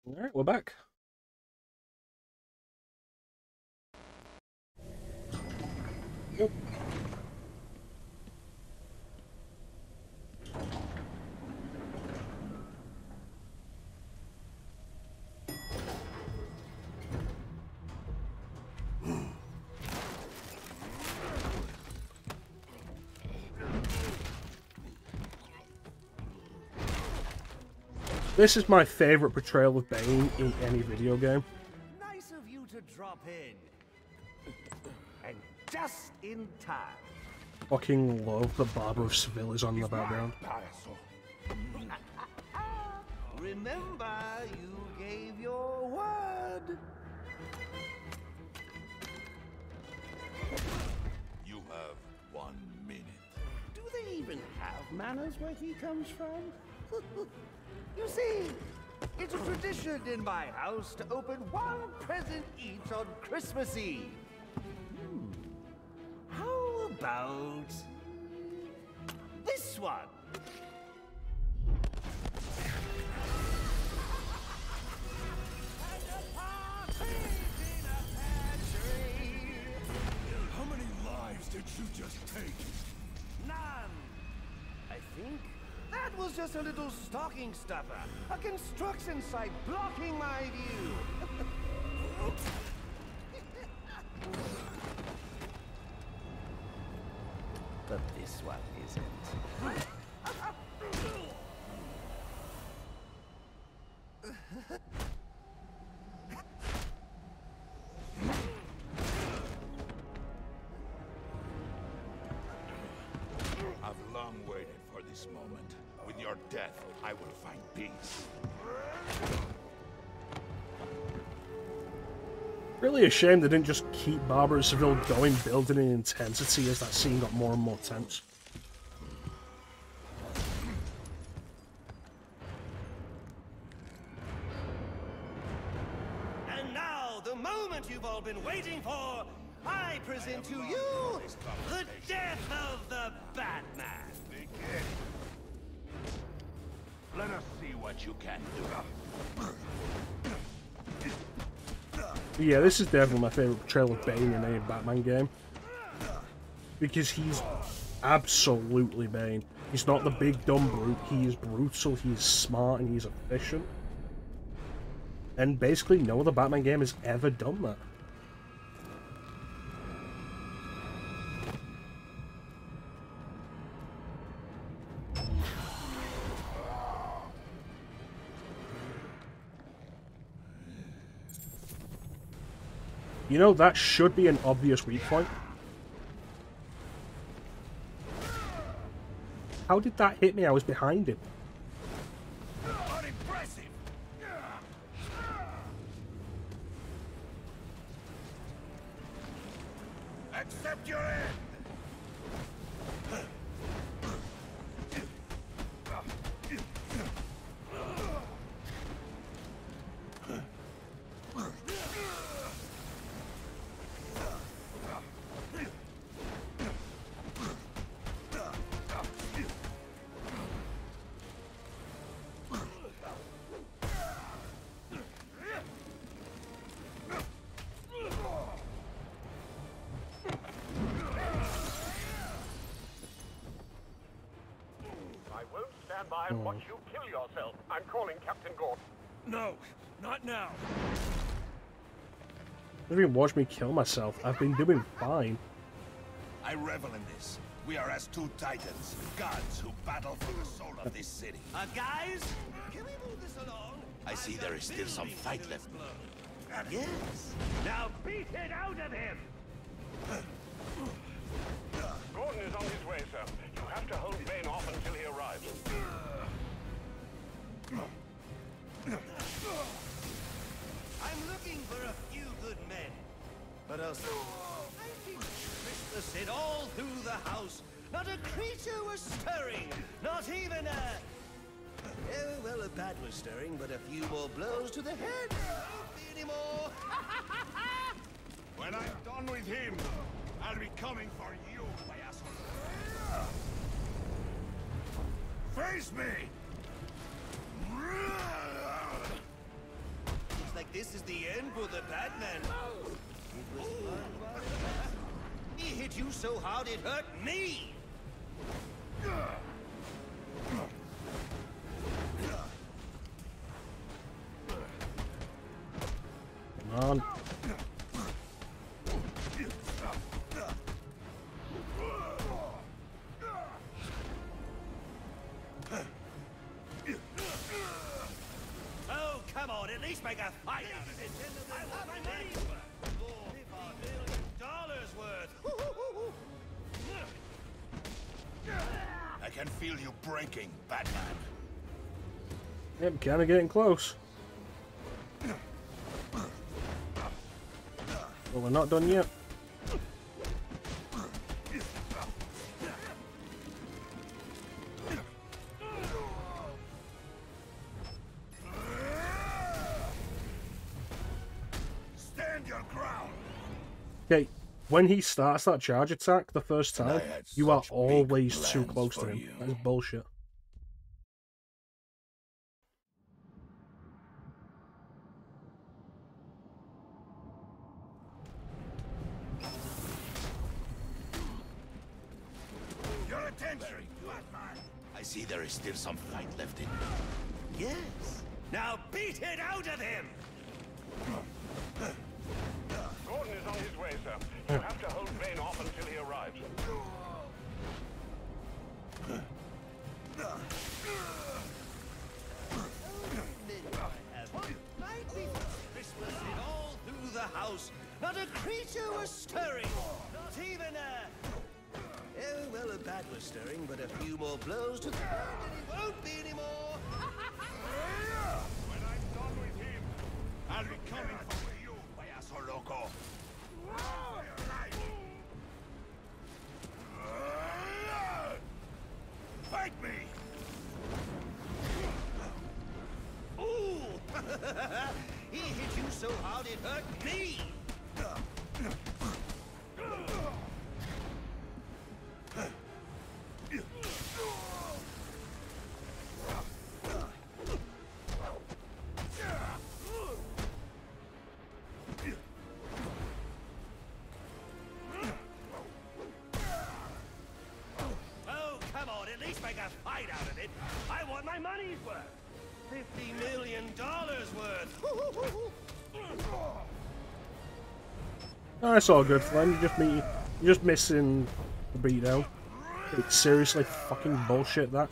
A: Alright, we're back. Yep. This is my favorite portrayal of Bane in any video game.
F: Nice of you to drop in. And just in time.
A: Fucking love the Barber of Seville is on the background.
F: Remember, you gave your word.
G: You have 1 minute.
F: Do they even have manners where he comes from? You see, it's a tradition in my house to open one present each on Christmas Eve. How about this one?
G: How many lives did you just take?
F: None. I think that was just a little stocking stuffer. A construction site blocking my view. But this one isn't.
G: I've long waited for this moment. With your death, I will find peace.
A: Really a shame they didn't just keep Barber of Seville going, building in intensity as that scene got more and more tense.
F: And now, the moment you've all been waiting for, I present to you the death of the Batman.
G: Let us see what you can do.
A: Yeah, this is definitely my favourite portrayal of Bane in any Batman game. Because he's absolutely Bane. He's not the big dumb brute, he is brutal, he's smart, and he's efficient. And basically no other Batman game has ever done that. You know, that should be an obvious weak point. How did that hit me? I was behind him.
G: Unimpressive! Accept your end!
M: Stand by and watch you kill yourself. I'm calling Captain Gordon.
L: No, not now.
A: Don't even watch me kill myself. I've been doing fine.
G: I revel in this. We are as two titans, gods who battle for the soul of this city.
F: Guys, can we move this along?
G: I see there is still some fight left.
F: Yes. Now beat it out of him!
M: Gordon is on his way, sir. You have to hold Bane off until he arrives.
F: I'm looking for a few good men. But also, I think Christmas hit all through the house. Not a creature was stirring. Not even a... Oh, well, a bat was stirring, but a few more blows to the head. Won't be any more.
G: When I'm done with him, I'll be coming for you, my asshole. Face me!
F: Looks like this is the end for the Batman. It was fun, wasn't it? He hit you so hard it hurt me!
A: Come on.
F: Oh, come on, at least make a fight out of it. I want my money's worth. $50 million worth.
G: I can feel you breaking, Batman.
A: Yep, kind of getting close. But we're not done yet.
G: Stand your ground.
A: Okay, when he starts that charge attack the first time, you are always too close to him. That is bullshit.
G: Your attention, Batman. I see there is still some fight left in you.
F: Yes. Now beat it out of him!
M: Gordon is on his way, sir. You have to hold Bane off until he arrives.
F: Night before Christmas, and all through the house, not a creature was stirring. Not even a... Oh, well, a bat was stirring, but a few more blows to the ground and he won't be anymore.
G: When I'm done with him, I'll be coming for you, payaso loco. Fight me!
F: Ooh! He hit you so hard it hurt me! Oh, come on, at least make a fight out of it. I want my money's worth. $50 million worth.
A: Oh, it's all good, Flynn. You're just missing the beatdown. It's seriously fucking bullshit, that.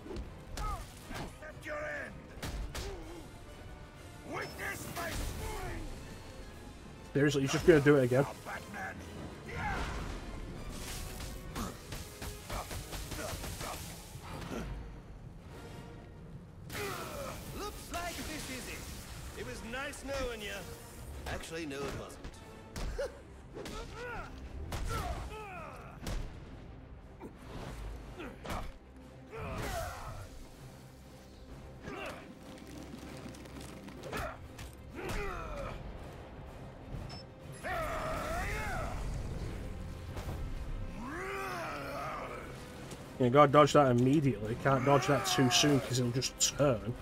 A: Seriously, he's just gonna do it again.
F: Looks like this is it. It was nice knowing you. Actually, no, it wasn't.
A: You gotta dodge that immediately. Can't dodge that too soon because it'll just turn.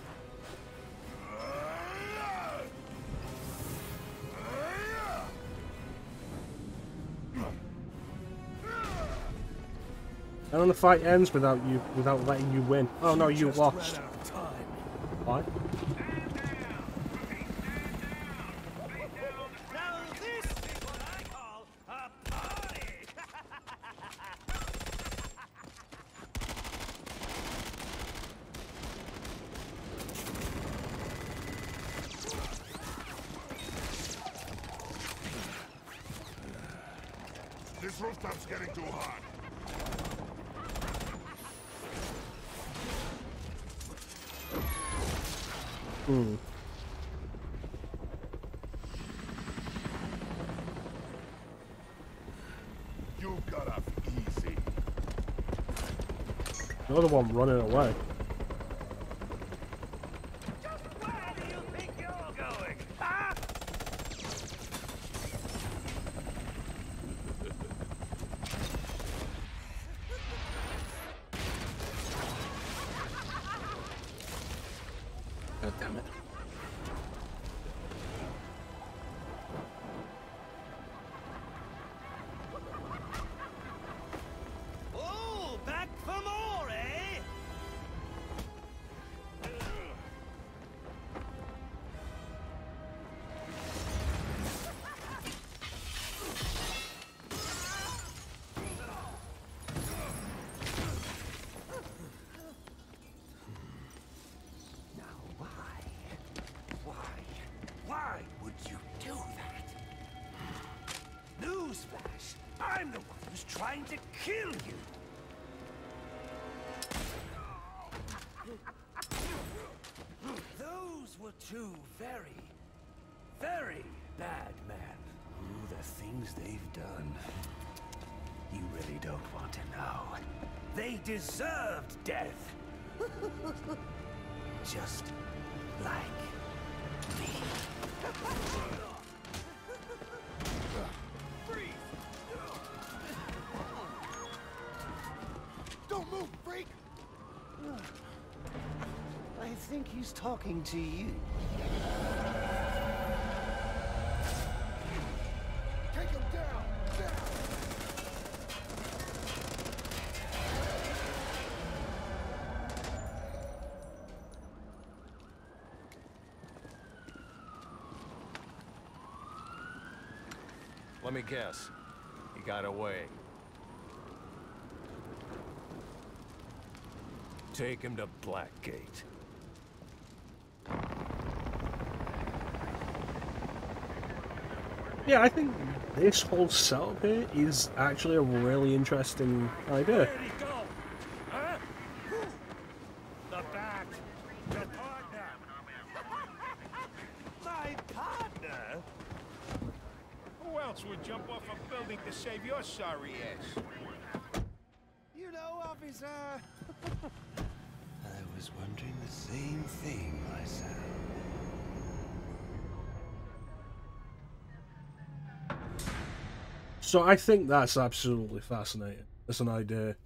A: And then the fight ends without letting you win. Oh no, you lost. What?
F: Now this is what I call a party.
G: This rooftop's getting too hot. You got off easy.
A: You're the one running away.
F: Just where do you think you're going? Huh?
A: God damn it.
F: trying to kill you. Those were two very, very bad men. Oh, the things they've done. You really don't want to know. They deserved death. Just like me.
J: Don't move, freak!
F: I think he's talking to you.
J: Take him down!
D: Let me guess. He got away. Take him to Blackgate.
A: Yeah, I think this whole setup here is actually a really interesting idea.
F: Where'd he go? Huh? The bat. Your partner. My partner?
L: Who else would jump off a building to save your sorry ass?
F: You know, officer. I was wondering the same thing myself.
A: So I think that's absolutely fascinating as an idea.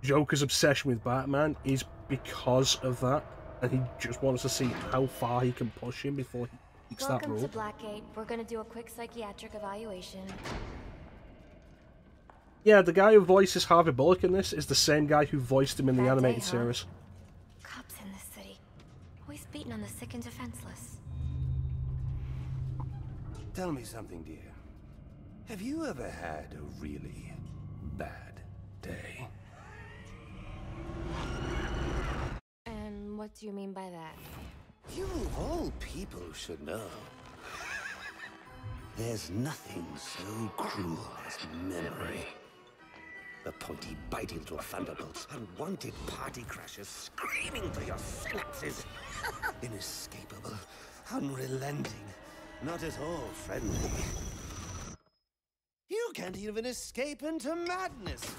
A: Joker's obsession with Batman is because of that, and he just wants to see how far he can push him before he takes that role.
N: Welcome to Blackgate. We're gonna do a quick psychiatric evaluation.
A: Yeah, the guy who voices Harvey Bullock in this is the same guy who voiced him in the
N: Bad
A: animated
N: day, huh?
A: series.
N: Cops in this city. Always beating on the sick and defenseless.
F: Tell me something, dear. Have you ever had a really bad day?
N: And what do you mean by that?
F: You of all people should know. There's nothing so cruel as memory. The pointy, bitey little thunderbolts, unwanted party crashers screaming through your synapses. Inescapable, unrelenting, not at all friendly. You can't even escape into madness.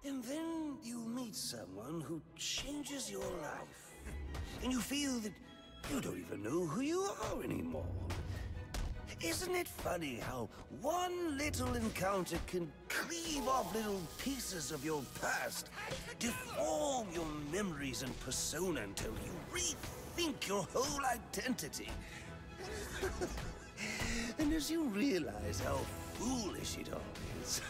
F: And then you meet someone who changes your life. And you feel that you don't even know who you are anymore. Isn't it funny how one little encounter can cleave off little pieces of your past, deform your memories and persona until you rethink your whole identity? And as you realize how foolish it all is,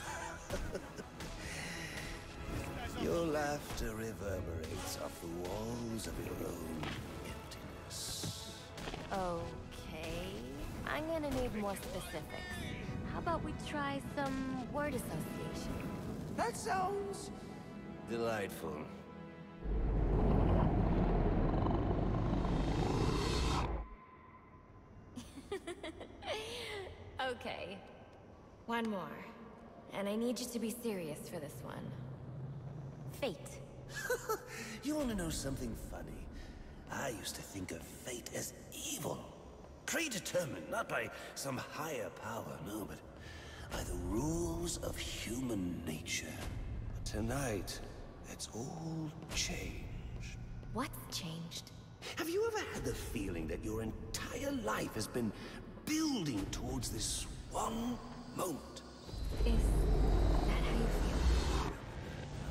F: your laughter reverberates off the walls of your own emptiness.
N: Okay. I'm gonna need more specifics. How about we try some word association?
F: That sounds delightful.
N: Okay. One more. And I need you to be serious for this one. Fate.
F: You want to know something funny? I used to think of fate as evil. Predetermined, not by some higher power, no, but by the rules of human nature. But tonight, that's all changed.
N: What's changed?
F: Have you ever had the feeling that your entire life has been building towards this one moment?
N: Is that how you feel?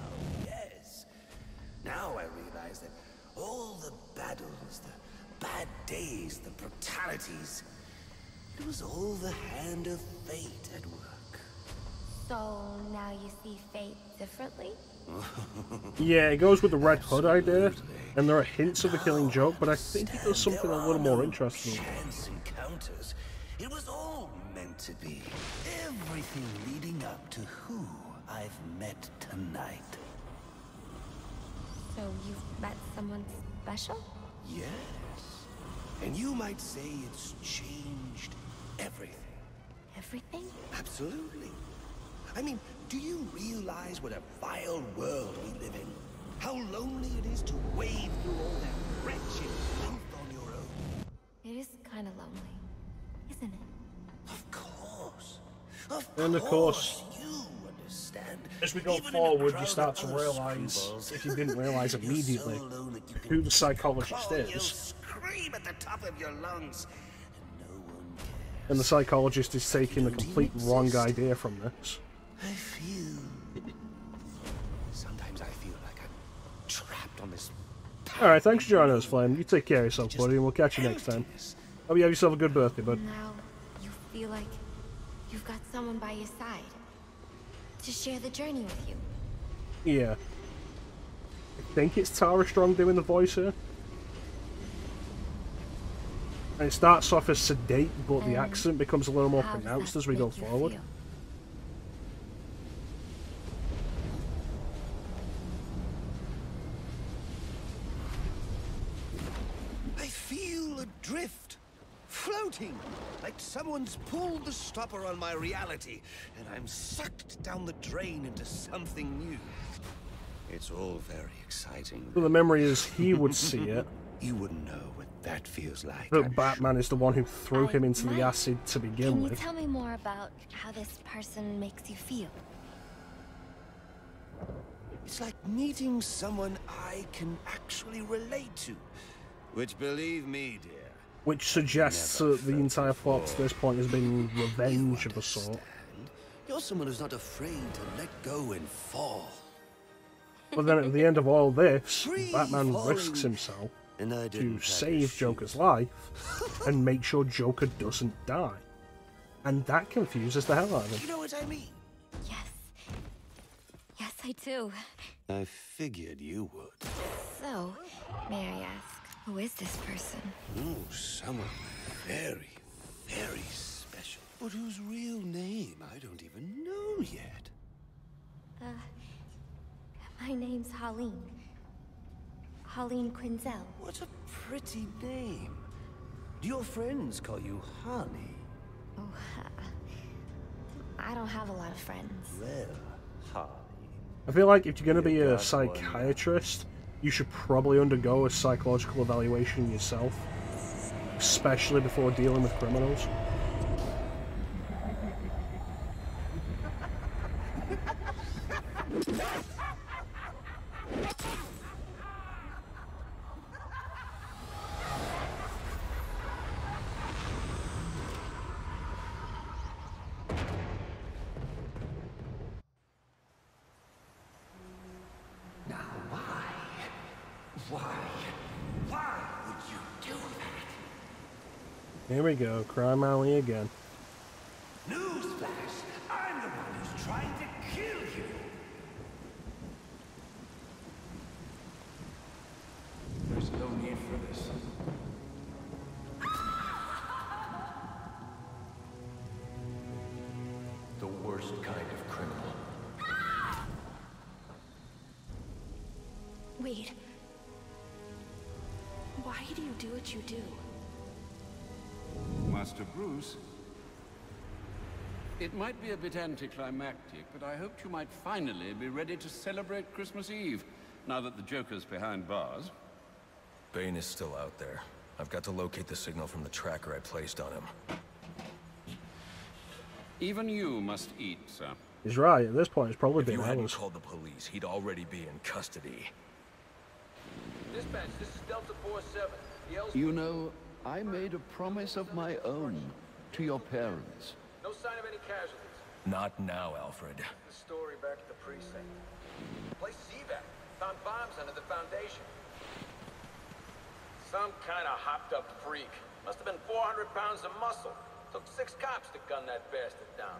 F: Oh, yes. Now I realize that all the battles, the bad days, the brutalities, it was all the hand of fate at work.
N: So now you see fate differently?
A: Yeah, it goes with the Red Hood idea, and there are hints of the Killing Joke, but I think he does something a little more interesting.
F: Chance encounters. It was all meant to be. Everything leading up to who I've met tonight.
N: So you've met someone special?
F: Yes. And you might say it's changed everything.
N: Everything?
F: Absolutely. I mean, do you realize what a vile world we live in? How lonely it is to wade through all that wretched filth on your own?
N: It is kind of lonely, isn't it?
F: Of course.
A: And of course,
F: you understand.
A: as we go forward, you start to realise, if you didn't realise immediately, who the psychologist is.
F: Scream at the top of your lungs.
A: And the psychologist is taking the complete wrong idea from this.
F: I feel... Sometimes I feel like I'm trapped on this...
A: Alright, thanks for joining us, Flame. You take care of yourself, buddy, and we'll catch you next time. Hope you have yourself a good birthday, bud.
N: Now, you feel like you've got someone by your side to share the journey with you.
A: Yeah. I think it's Tara Strong doing the voice here. And it starts off as sedate, but the accent becomes a little more pronounced as we go forward.
F: I feel adrift, floating, like someone's pulled the stopper on my reality, and I'm sucked down the drain into something new. It's all very exciting.
A: So the memory is he would see it.
F: You wouldn't know what that feels like.
A: But Batman is the one who threw him into the acid to begin
N: Can
A: with.
N: you tell me more about how this person makes you feel?
F: It's like meeting someone I can actually relate to. Which, believe me, dear...
A: Which suggests that the entire plot to this point has been revenge of a sort.
F: You're someone who's not afraid to let go and fall.
A: But then at the end of all this, Batman risks himself to save Joker's life and make sure Joker doesn't die. And that confuses the hell out of him.
F: You know what I mean?
N: Yes. Yes, I do.
F: I figured you would.
N: So, may I ask, who is this person?
F: Oh, someone very, very special. But whose real name I don't even know yet.
N: My name's Holleen. Holleen Quinzel.
F: What a pretty name. Do your friends call you Honey?
N: Oh, I don't have a lot of friends.
F: Well, Honey.
A: I feel like if you're going to be a psychiatrist, you should probably undergo a psychological evaluation yourself. Especially before dealing with criminals.
F: Why would you do that?
A: Here we go, Crime Alley again.
F: Newsflash! I'm the one who's trying to kill you!
B: There's no need for this. The worst kind of criminal.
O: Wait. Why do you do what you do?
P: Master Bruce, it might be a bit anticlimactic, but I hoped you might finally be ready to celebrate Christmas Eve, now that the Joker's behind bars.
D: Bane is still out there. I've got to locate the signal from the tracker I placed on him.
P: Even you must eat, sir.
A: He's right, at this point it's probably been
D: If you hadn't
A: hours.
D: called the police, he'd already be in custody.
B: Dispatch, this is Delta 47.
P: You know, I made a promise of my own to your parents.
B: No sign of any casualties.
D: Not now, Alfred.
B: The story back at the precinct. Place CVAC. Found bombs under the foundation. Some kind of hopped-up freak. Must have been 400 pounds of muscle. Took 6 cops to gun that bastard down.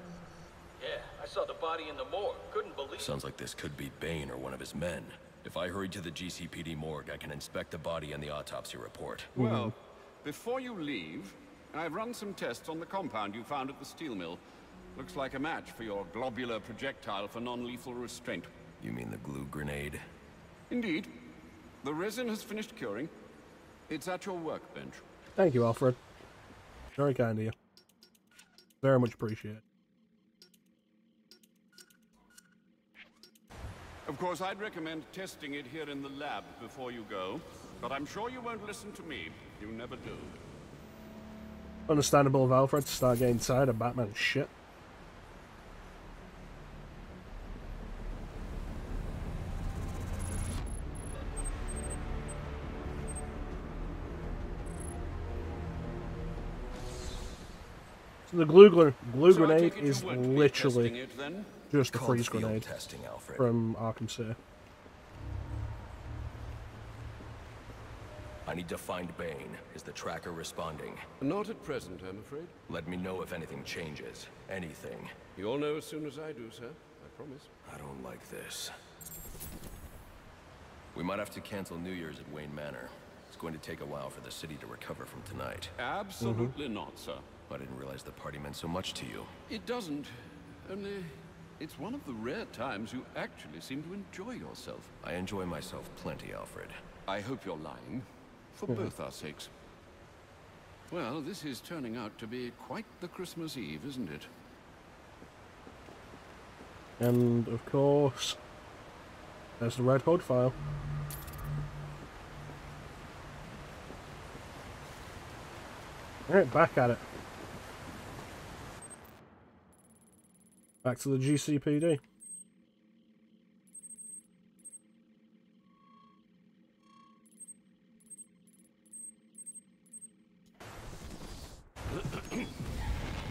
B: Yeah, I saw the body in the morgue. Couldn't believe it.
D: Sounds like this could be Bane or one of his men. If I hurry to the GCPD morgue, I can inspect the body and the autopsy report.
P: Well, before you leave, I've run some tests on the compound you found at the steel mill. Looks like a match for your globular projectile for non-lethal restraint.
D: You mean the glue grenade?
P: Indeed. The resin has finished curing. It's at your workbench.
A: Thank you, Alfred. Very kind of you. Very much appreciated.
P: Of course, I'd recommend testing it here in the lab before you go, but I'm sure you won't listen to me. You never do.
A: Understandable of Alfred to start getting tired of Batman's shit. So the glue grenade is literally just a freeze grenade from Arkham City.
D: I need to find Bane. Is the tracker responding?
M: Not at present, I'm afraid.
D: Let me know if anything changes. Anything.
M: You'll know as soon as I do, sir. I promise.
D: I don't like this. We might have to cancel New Year's at Wayne Manor. It's going to take a while for the city to recover from tonight.
P: Absolutely not, sir.
D: I didn't realize the party meant so much to you.
P: It doesn't. Only, it's one of the rare times you actually seem to enjoy yourself.
D: I enjoy myself plenty, Alfred.
P: I hope you're lying. For both our sakes. Well, this is turning out to be quite the Christmas Eve, isn't it?
A: And, of course, there's the Red Hood file. Alright, back at it. Back to the GCPD.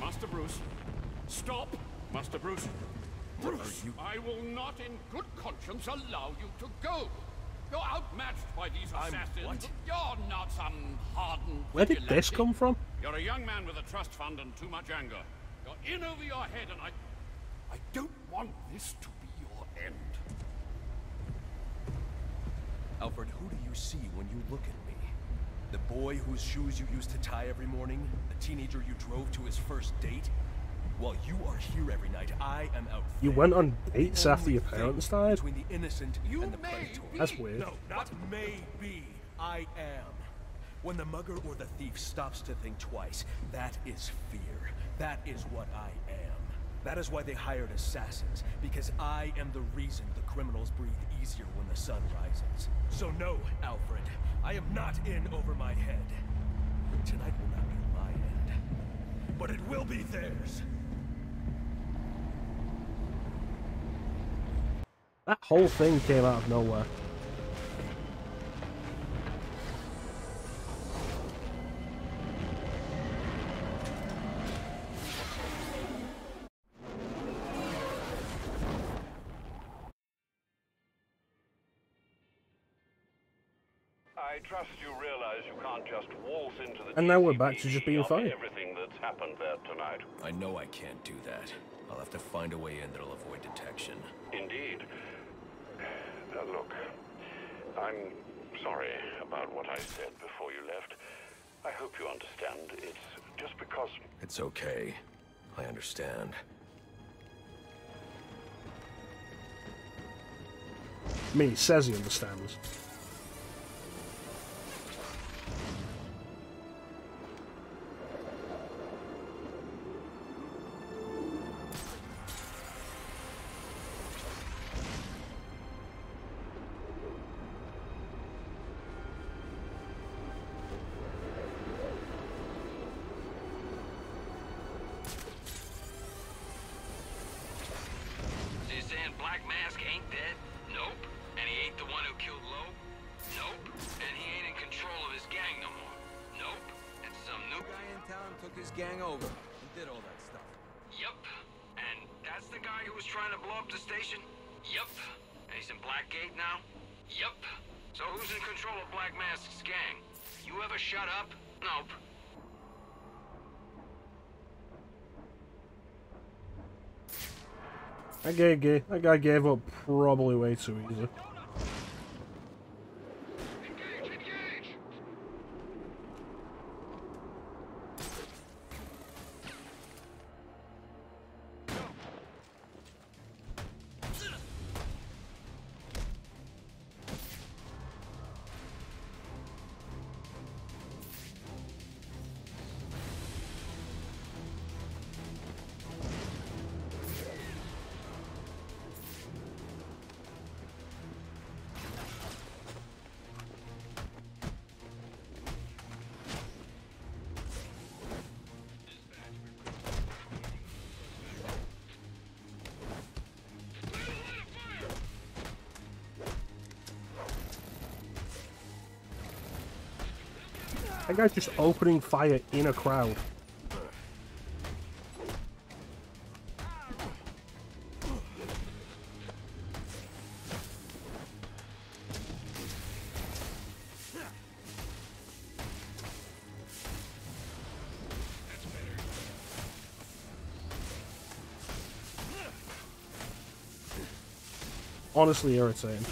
P: Master Bruce, stop! Master Bruce! Bruce, I will not in good conscience allow you to go. You're outmatched by these assassins.
D: What?
P: You're not some hardened
A: Where did
P: vigilante.
A: this come from?
P: You're a young man with a trust fund and too much anger. You're in over your head, and I don't want this to be your end.
D: Alfred, who do you see when you look at me? The boy whose shoes you used to tie every morning? The teenager you drove to his first date? While you are here every night, I am out there.
A: You went on dates after your parents died?
D: Between the innocent and the predator.
A: That's weird.
D: No, not maybe. I am. When the mugger or the thief stops to think twice, that is fear. That is what I am. That is why they hired assassins, because I am the reason the criminals breathe easier when the sun rises. So no, Alfred, I am not in over my head. Tonight will not be my end, but it will be theirs.
A: That whole thing came out of nowhere.
M: I trust you realize you can't just waltz into the
A: And now we're back to just being fine.
M: everything that's happened there tonight.
D: I know I can't do that. I'll have to find a way in that'll avoid detection.
M: Indeed. Look, I'm sorry about what I said before you left. I hope you understand. It's just because...
D: It's okay. I understand.
A: I mean, he says he understands.
B: Gang over. He did all that stuff.
H: Yup. And that's the guy who was trying to blow up the station? Yup. And he's in Blackgate now? Yup. So who's in control of Black Mask's gang? You ever shut up? Nope.
A: That guy gave up probably way too easy. That guy's just opening fire in a crowd. Honestly irritating.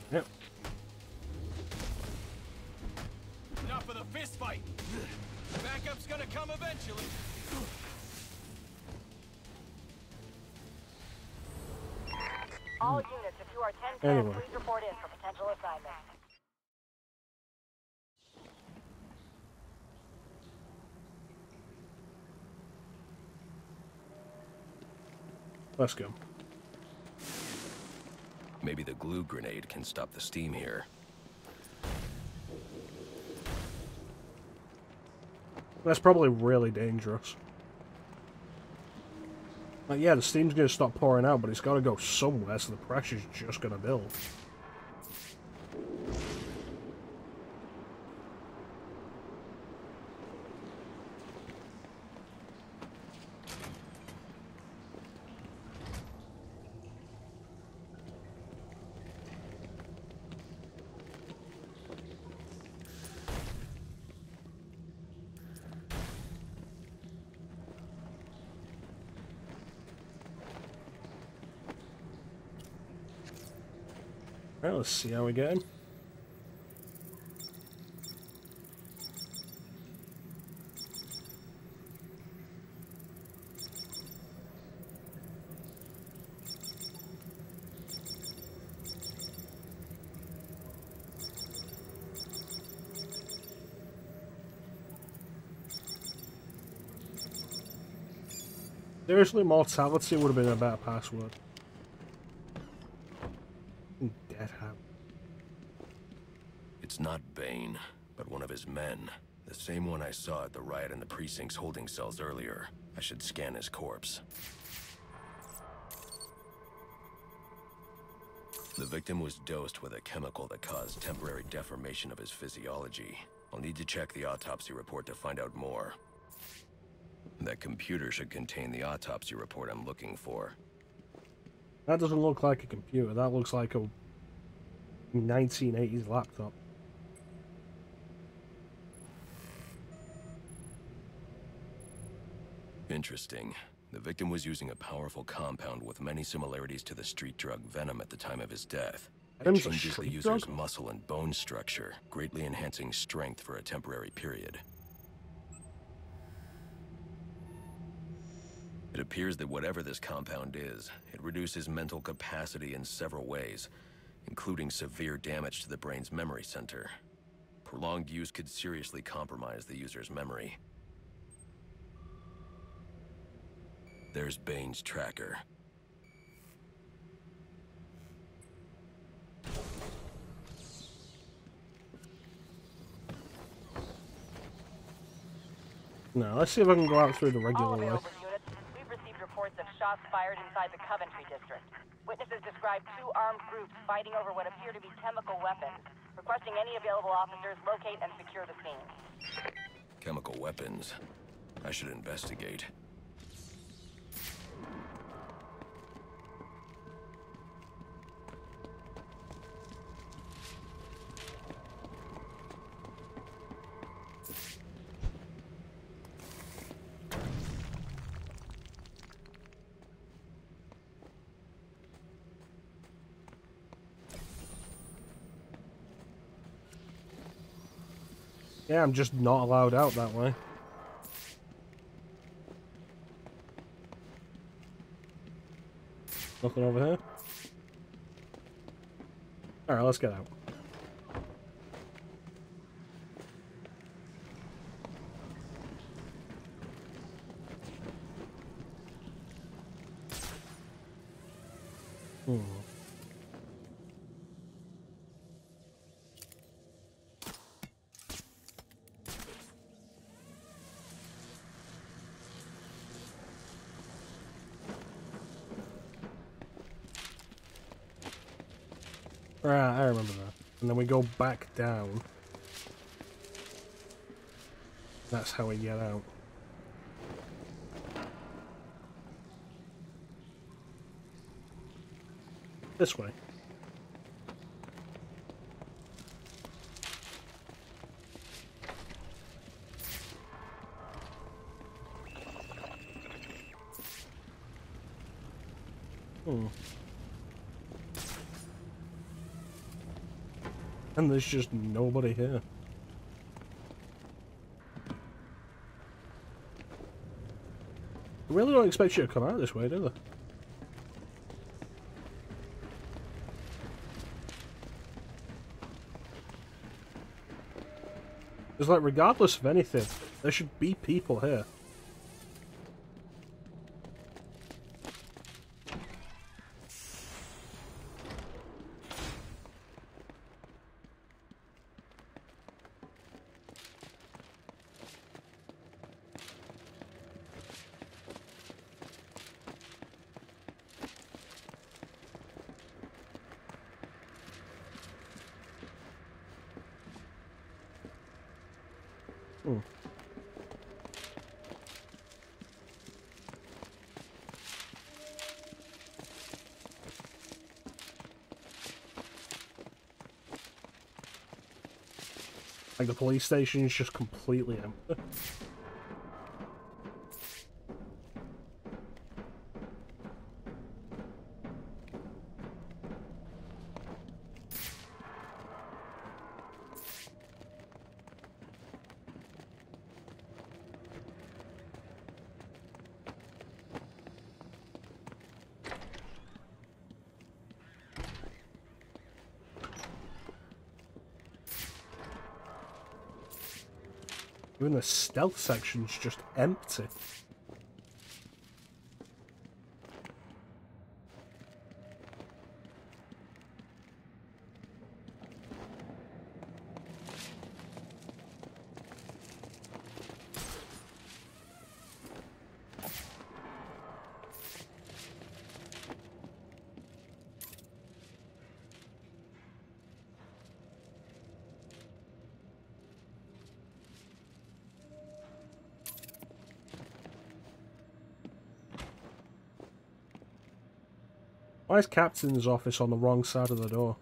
A: Yep.
L: Enough of the fist fight. Backup's gonna come eventually.
K: All units, if you are 10-10,
A: Anyway.
K: please report in for potential assignment.
A: Let's go.
Q: Maybe the glue grenade can stop the steam here.
A: That's probably really dangerous. Like, yeah, the steam's gonna stop pouring out, but it's gotta go somewhere, so the pressure's just gonna build. Alright, let's see how we get in. Seriously, mortality would have been a better password. Dead hat.
Q: It's not Bane, but one of his men. The same one I saw at the riot in the precinct's holding cells earlier. I should scan his corpse. The victim was dosed with a chemical that caused temporary deformation of his physiology. I'll need to check the autopsy report to find out more. That computer should contain the autopsy report I'm looking for.
A: That doesn't look like a computer. That looks like a 1980s laptop.
Q: Interesting. The victim was using a powerful compound with many similarities to the street drug Venom at the time of his death. It changes the user's muscle and bone structure, greatly enhancing strength for a temporary period. It appears that whatever this compound is, it reduces mental capacity in several ways, including severe damage to the brain's memory center. Prolonged use could seriously compromise the user's memory. There's Bane's tracker.
A: No, let's see if I can go out through the regular way.
K: Units, we've received reports of shots fired inside the Coventry district. Witnesses describe two armed groups fighting over what appear to be chemical weapons. Requesting any available officers locate and secure the scene.
Q: Chemical weapons. I should investigate.
A: Yeah, I'm just not allowed out that way. Nothing over here. Alright, let's get out. Right, I remember that. And then we go back down. That's how we get out. This way. And there's just nobody here. I really don't expect you to come out this way, do they? It's like, regardless of anything, there should be people here. Like, the police station is just completely empty. Even the stealth section's just empty. Why is Captain's office on the wrong side of the door?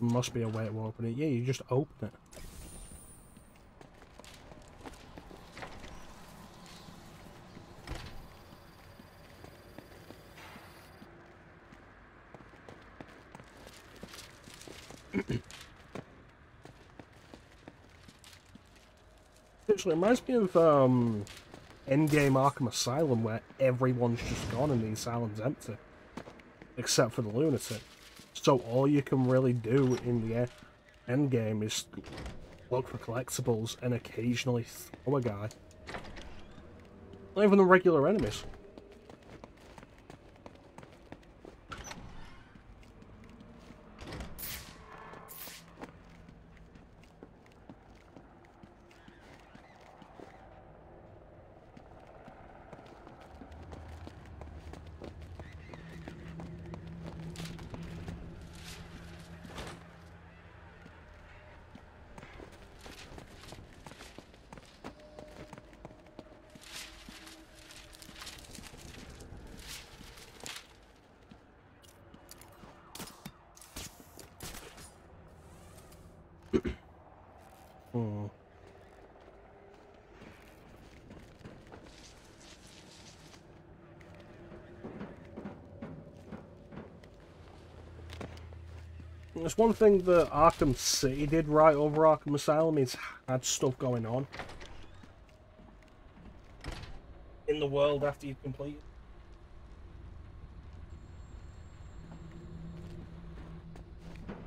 A: Must be a way to open it. Yeah, you just open it. Actually, it reminds me of Endgame Arkham Asylum, where everyone's just gone and the asylum's empty. Except for the lunatic. So all you can really do in the endgame is look for collectibles and occasionally throw a guy. Not even the regular enemies. There's one thing that Arkham City did right over Arkham Asylum, is had stuff going on in the world after you complete it.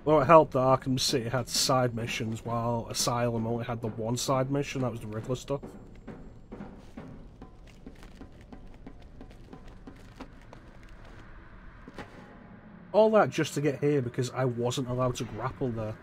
A: Well, it helped that Arkham City had side missions, while Asylum only had the one side mission, that was the Riddler stuff. All that just to get here because I wasn't allowed to grapple there.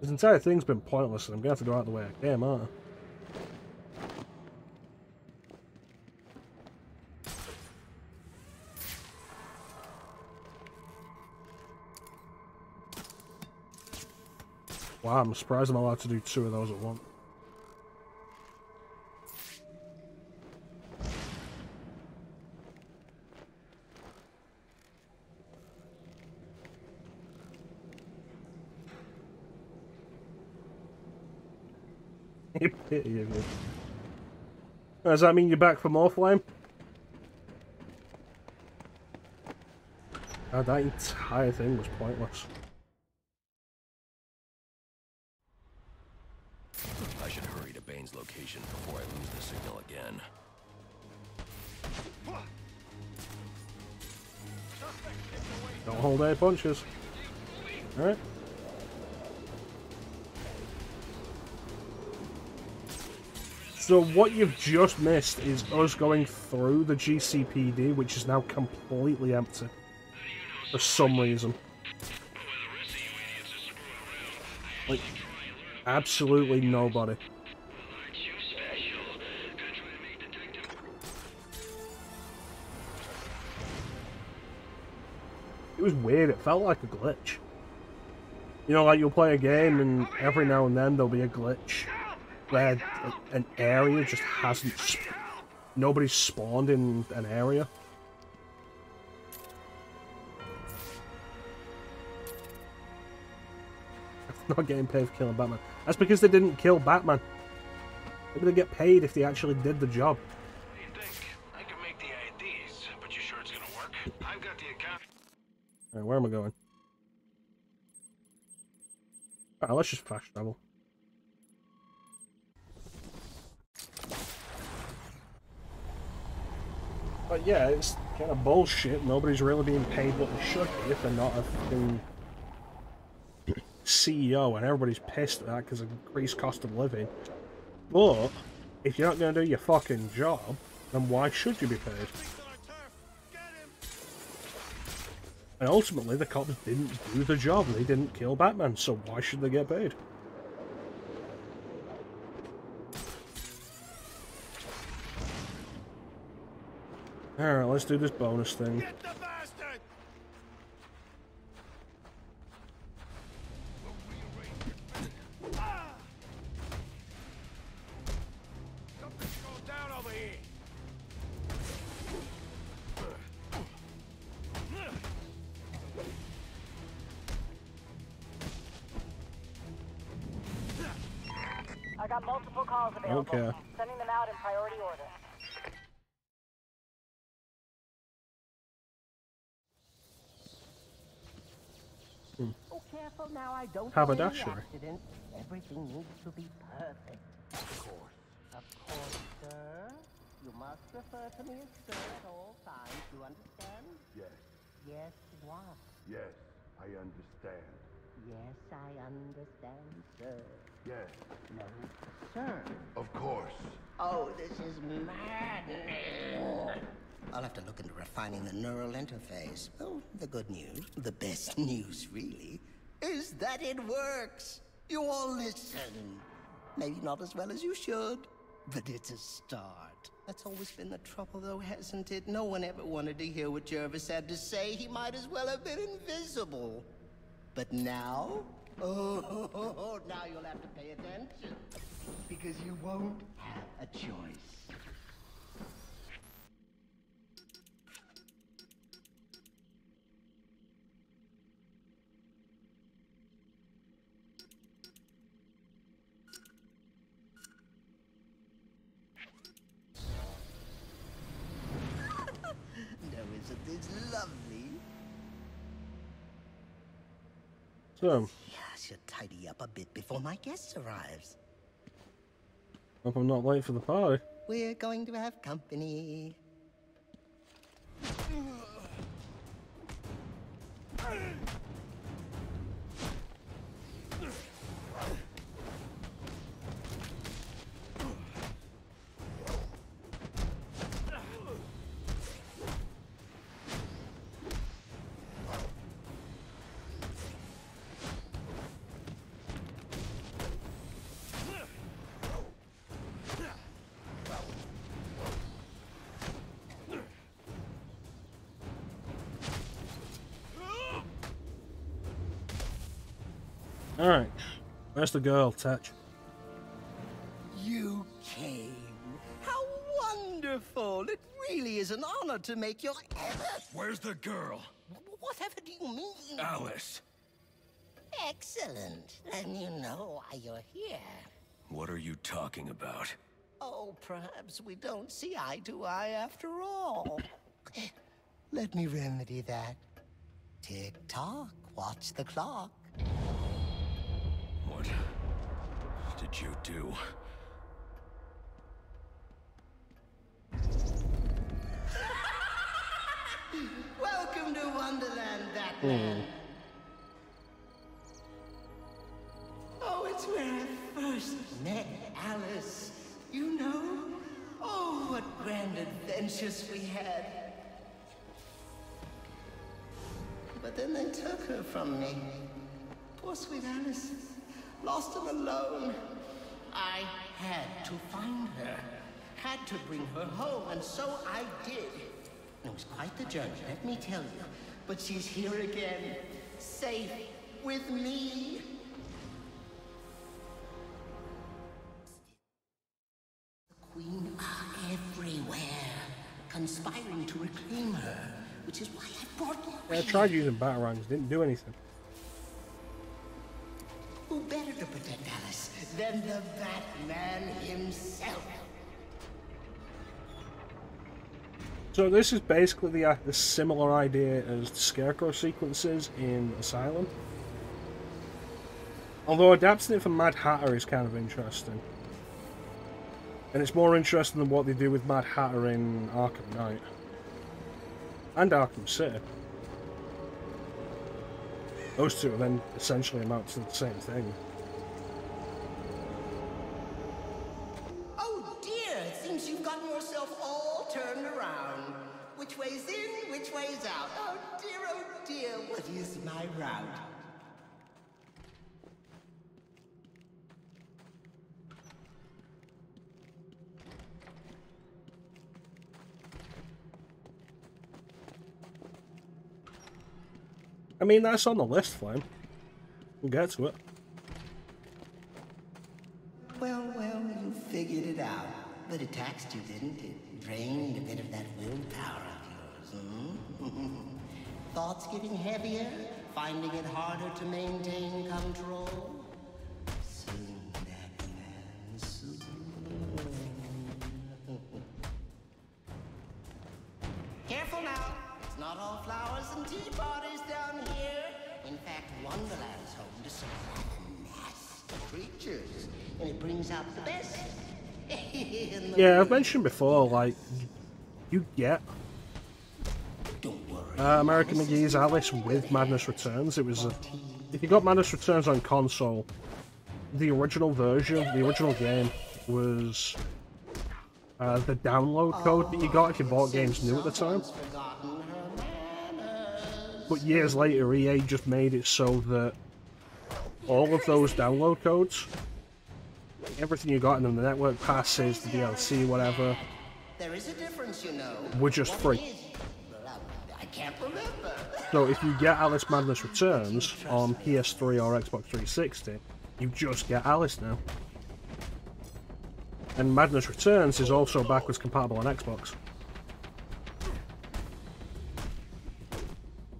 A: This entire thing's been pointless and I'm going to have to go out the way I came, aren't I? Wow, I'm surprised I'm allowed to do 2 of those at once. Does that mean you're back for more flame? God, that entire thing was pointless.
Q: I should hurry to Bane's location before I lose the signal again.
A: Don't hold any punches. Alright. So what you've just missed is us going through the GCPD, which is now completely empty. For some reason. Like, absolutely nobody. It was weird, it felt like a glitch. You know, like you'll play a game and every now and then there'll be a glitch where an area just hasn't... Nobody's spawned in an area. Not getting paid for killing Batman. That's because they didn't kill Batman. Maybe they get paid if they actually did the job.
H: What do you think? I can make the IDs, but you sure it's gonna work? I've got the account.
A: Alright, where am I going? Alright, let's just fast travel. But yeah, it's kind of bullshit. Nobody's really being paid what they should be if they're not a fucking CEO, and everybody's pissed at that because of increased cost of living. But if you're not going to do your fucking job, then why should you be paid? And ultimately, the cops didn't do the job. They didn't kill Batman, so why should they get paid? Alright, let's do this bonus thing.
K: I got multiple calls available.
A: Okay.
K: Sending them out in priority order.
R: Oh, careful now, I don't
A: Haberdashery.
R: want any accidents. Everything needs to be perfect. Of course, sir. You must refer to me as sir at all times, you understand?
C: Yes.
R: Yes, what?
C: Yes, I understand.
R: Yes, I understand, sir.
C: Yes.
R: No, sir.
C: Of course.
R: Oh, this is maddening.
F: I'll have to look into refining the neural interface. Oh, the good news, the best news really, is that it works. You all listen. Maybe not as well as you should, but it's a start. That's always been the trouble though, hasn't it? No one ever wanted to hear what Jervis had to say. He might as well have been invisible. But now? Oh, now you'll have to pay attention. Because you won't have a choice.
A: So,
R: Yeah, I should tidy up a bit before my guest arrives.
A: hope I'm not late for the party.
R: We're going to have company.
A: Alright. Where's the girl, Tetch?
R: You came. How wonderful! It really is an honor to make your...
D: Where's the girl?
R: Whatever do you mean?
D: Alice.
R: Excellent. Then you know why you're here.
Q: What are you talking about?
R: Oh, perhaps we don't see eye to eye after all. Let me remedy that. Tick-tock, watch the clock.
Q: What did you do?
R: Welcome to Wonderland, Batman. Oh, it's where I first met Alice. You know? Oh, what grand adventures we had. But then they took her from me. Poor sweet Alice. Lost and alone. I had to find her. Had to bring her home, and so I did. It was quite the journey, let me tell you. But she's here again. Safe with me. The Queen are everywhere. Conspiring to reclaim her. Which is why I brought you.
A: I tried using batarangs, didn't do anything.
R: Who better to protect Alice than the Batman himself?
A: So this is basically the similar idea as the Scarecrow sequences in Asylum. Although adapting it for Mad Hatter is kind of interesting. And it's more interesting than what they do with Mad Hatter in Arkham Knight. And Arkham City. Those two then essentially amount to the same thing.
R: Oh dear, it seems you've gotten yourself all turned around. Which way's in, which way's out? Oh dear, what is my route?
A: I mean, that's on the list, Flame. We'll get to it.
R: Well, you figured it out. But it taxed you, didn't it? Drained a bit of that willpower of yours, Thoughts getting heavier? Finding it harder to maintain control? Soon, Batman, soon. Careful now. It's not all flowers and tea parties down here. In fact, Wonderland's home to some rather nasty creatures. And it brings out the best.
A: Yeah, I've mentioned before, like, you get American McGee's Alice with Madness Returns. It was if you got Madness Returns on console, the original version, the original game, was the download code that you got if you bought games new at the time. But years later, EA just made it so that all of those download codes, everything you got in them, the network passes, the DLC, whatever,
R: There is a difference, you know.
A: were just free.
R: I can't remember.
A: So if you get Alice Madness Returns on PS3 or Xbox 360, you just get Alice now. And Madness Returns is also backwards compatible on Xbox.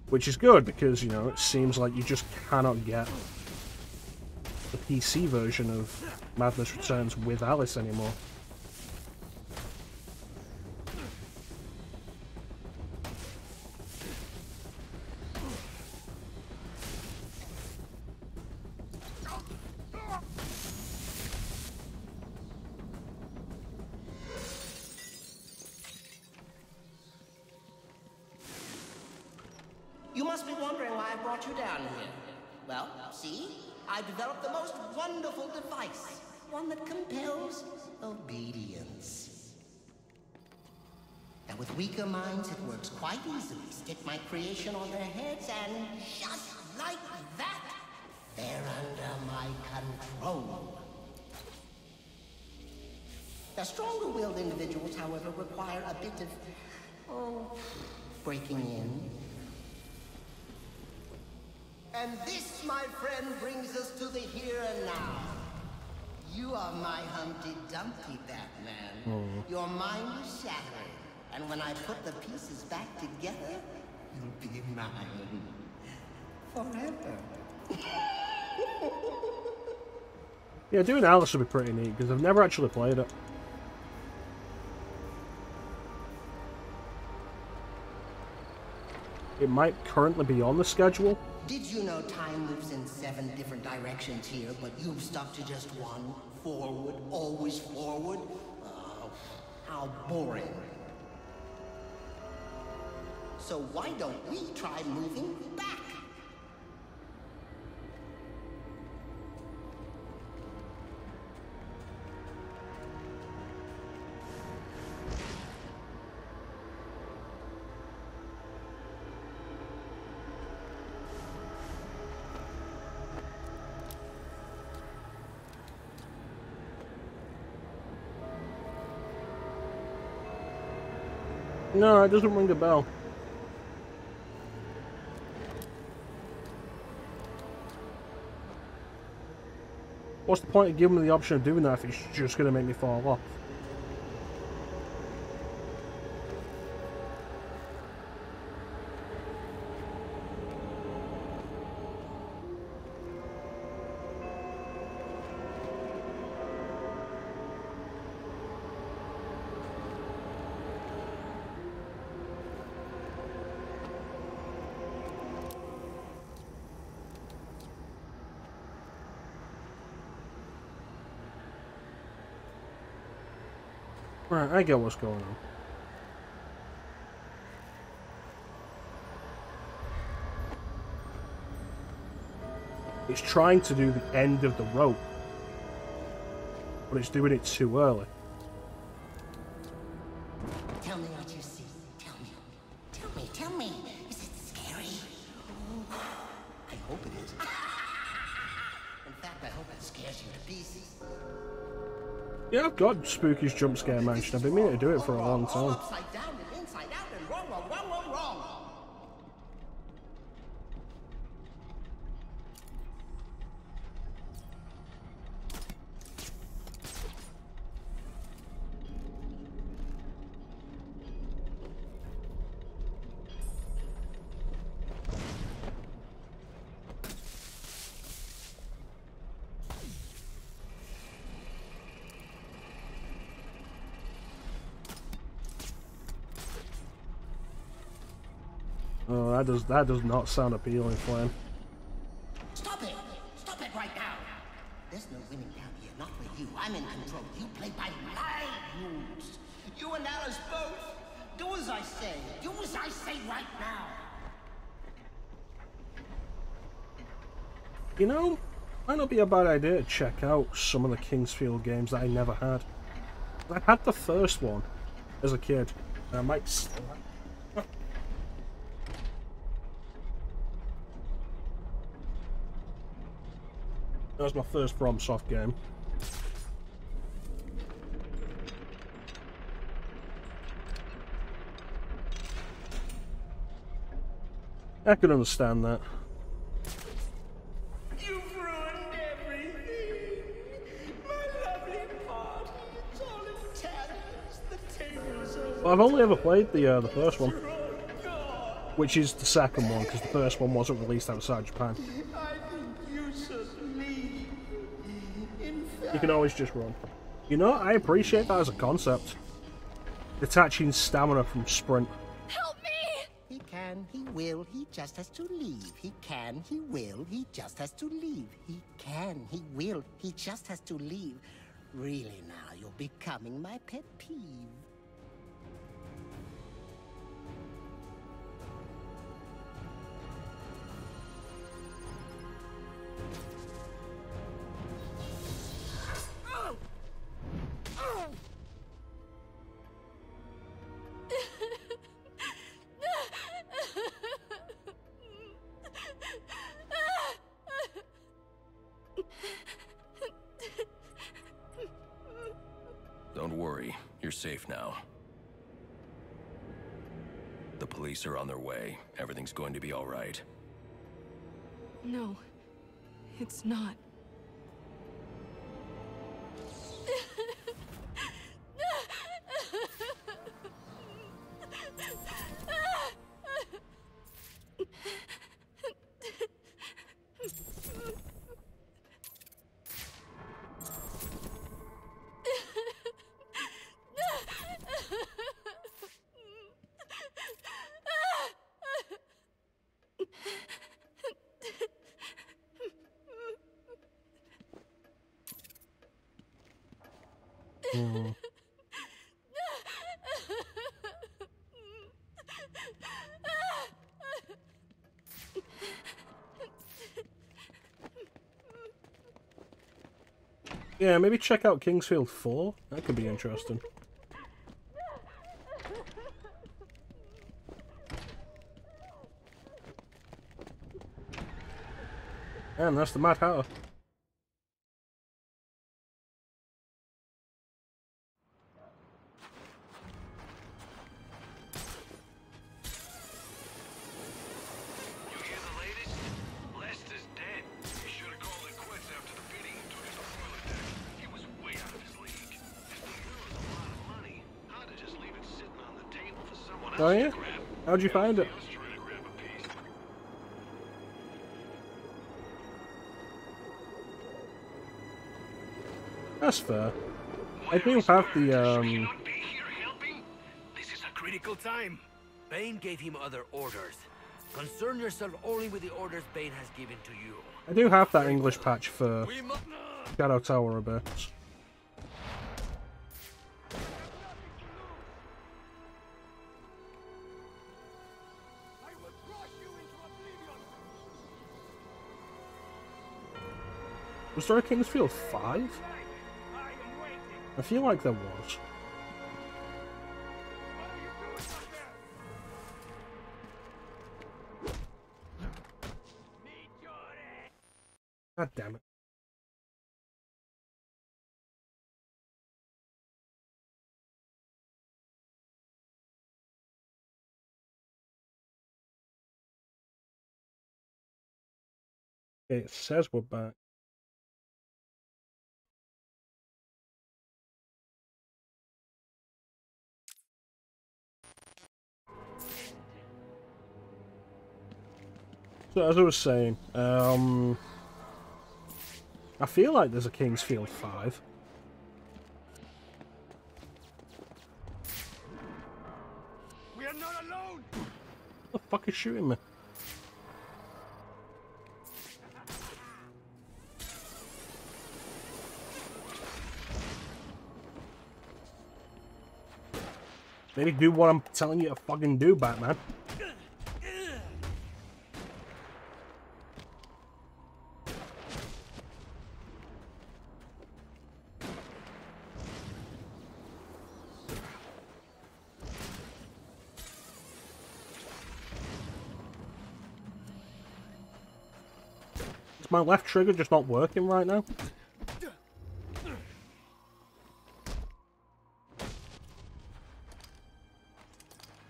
A: Which is good because, you know, it seems like you just cannot get the PC version of Madness Returns with Alice anymore.
R: must be wondering why I brought you down here. Well, see? I've developed the most wonderful device. One that compels obedience. Now, with weaker minds, it works quite easily. Stick my creation on their heads, and just like that, they're under my control. The stronger-willed individuals, however, require a bit of, breaking in. And this, my friend, brings us to the here and now. You are my Humpty Dumpty, Batman. Your mind is shattered. And when I put the pieces back together, you'll be mine. Forever.
A: Yeah, doing Alice would be pretty neat, because I've never actually played it. It might currently be on the schedule.
R: Did you know time moves in 7 different directions here, but you've stuck to just one? Forward, always forward? Oh, how boring. So why don't we try moving back?
A: No, it doesn't ring a bell. What's the point of giving me the option of doing that if it's just going to make me fall off? Right, I get what's going on. It's trying to do the end of the rope, but it's doing it too early.
R: Tell me what you see. Tell me. Tell me. Tell me. Is it scary? I hope it is. In fact, I hope it scares you to pieces.
A: Yeah, I've got Spooky's jump scare mansion. I've been meaning to do it for a long time.
R: Upside down and inside out and wrong, wrong, wrong, wrong, wrong.
A: Oh, that does not sound appealing, Flame.
R: Stop it! Stop it right now! There's no winning down here, not with you. I'm in control. You play by my rules. You and Alice both. Do as I say. Do as I say right now.
A: You know, might not be a bad idea to check out some of the Kingsfield games that I never had. I had the first one as a kid, and I might still have. That was my first FromSoft game. I can understand that.
R: You've ruined everything. My lovely party, it's all in tatters. The tables are...
A: Well, I've only ever played the first one, which is the second one, because the first one wasn't released outside Japan. You can always just run. You know, I appreciate that as a concept. Detaching stamina from sprint.
R: Help me! He can, he will, he just has to leave. He can, he will, he just has to leave. He can, he will, he just has to leave. Really now, you're becoming my pet peeve.
Q: Don't worry, you're safe now. The police are on their way. Everything's going to be all right.
O: No, it's not.
A: Yeah, maybe check out Kingsfield 4. That could be interesting. And that's the Mad Hatter. Oh yeah? How'd you find it? That's fair. I do have the,
F: This is a critical time. Bane gave him other orders. Concern yourself only with the orders Bane has given to you.
A: I do have that English patch for Shadow Tower Abyss. Was there a Kingsfield 5? I feel like there was. God damn it. Okay, it says we're back. So as I was saying, I feel like there's a Kingsfield 5.
L: We are not alone.
A: What the fuck is shooting me? Maybe do what I'm telling you to fucking do, Batman. Is my left trigger just not working right now?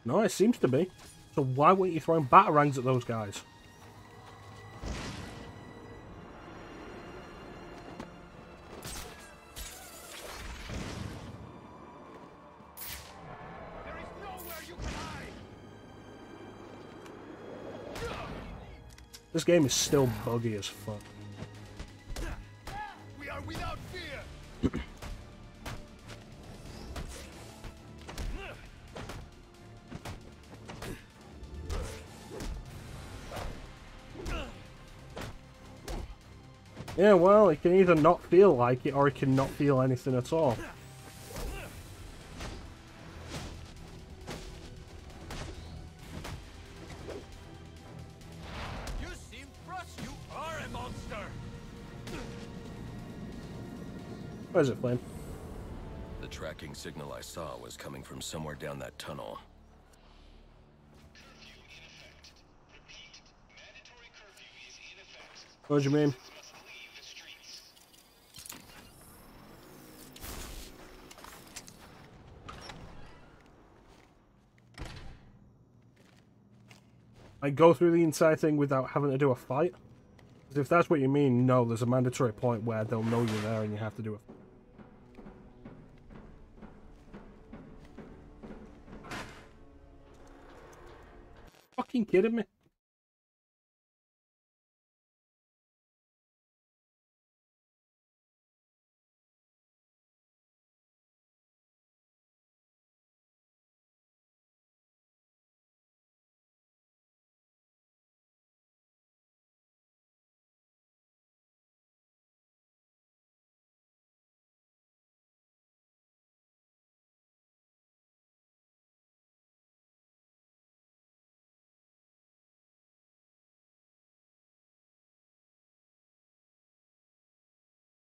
A: No, it seems to be. So why weren't you throwing batarangs at those guys? This game is still buggy as fuck.
L: We are without fear.
A: Yeah, well, it can either not feel like it or it can not feel anything at all.
L: You seem thrust. You are a monster.
A: Where is it, Flame?
Q: The tracking signal I saw was coming from somewhere down that tunnel.
A: What do you mean? Like, go through the entire thing without having to do a fight? 'Cause if that's what you mean, no, there's a mandatory point where they'll know you're there and you have to do a fight. Fucking kidding me?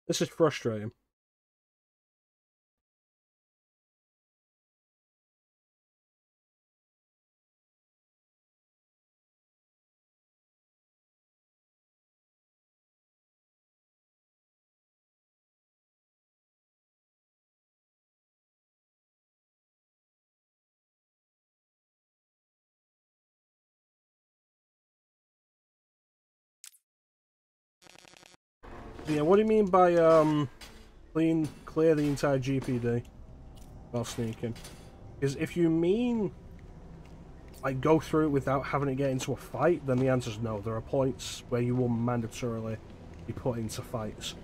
A: This is frustrating. Yeah, what do you mean by clear the entire GPD while sneaking? Because if you mean like go through it without having to get into a fight, then the answer is no. There are points where you will mandatorily be put into fights,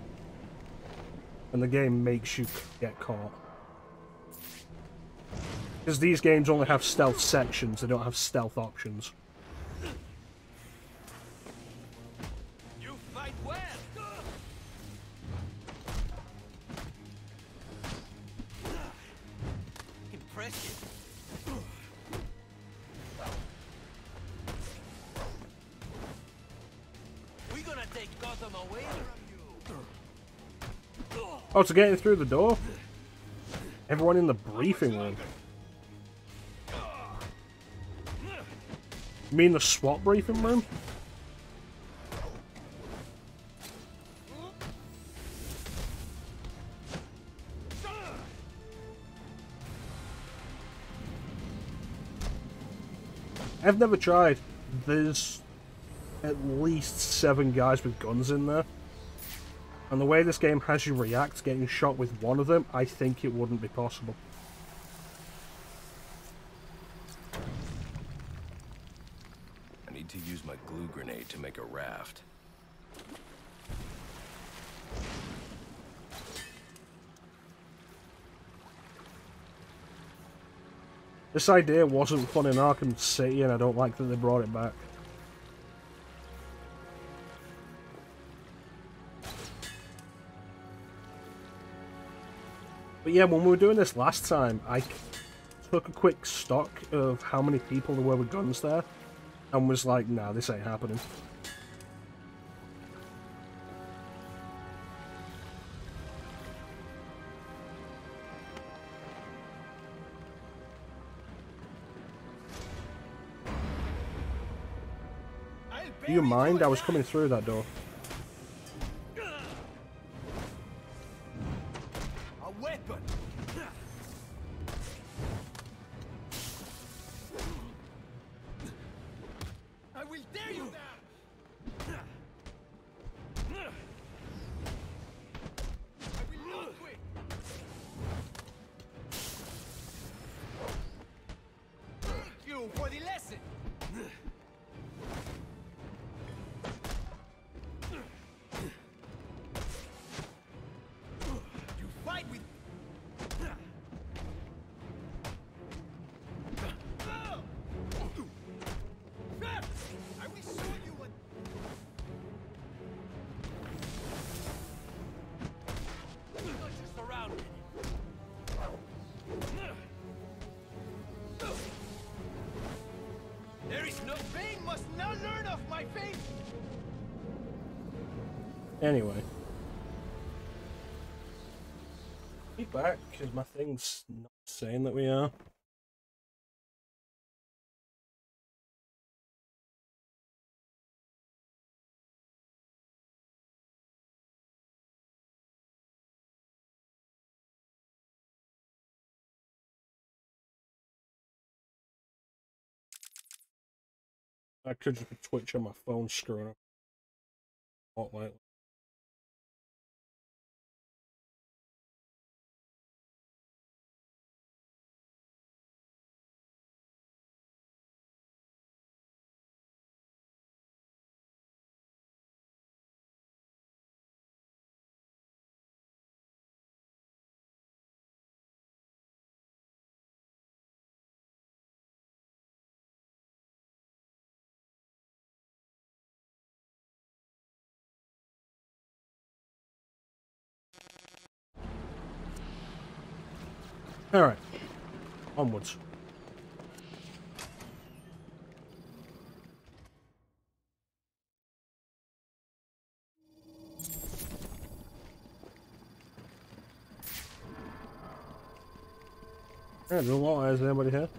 A: and the game makes you get caught. Because these games only have stealth sections; they don't have stealth options.
L: You fight well. Impressive. We're gonna take Gotham away from you.
A: Oh, to get in through the door? Everyone in the briefing room. You mean the SWAT briefing room? I've never tried. There's at least 7 guys with guns in there. And the way this game has you react getting shot with one of them, I think it wouldn't be possible.
Q: I need to use my glue grenade to make a raft.
A: This idea wasn't fun in Arkham City, and I don't like that they brought it back. But yeah, when we were doing this last time, I took a quick stock of how many people there were with guns there, and was like, nah, this ain't happening. Do you mind? I was coming through that door.
L: A weapon. I will tear you down. I will not quit. Thank you for the lesson. You fight with. I will show you what. You're not just surrounded. There is no pain must not learn of my faith.
A: Anyway. Be back, because my thing's not saying that we are. I could just be Twitch on my phone screwing up. Not like. Alright. Onwards. Yeah, there's a lot. Is anybody here?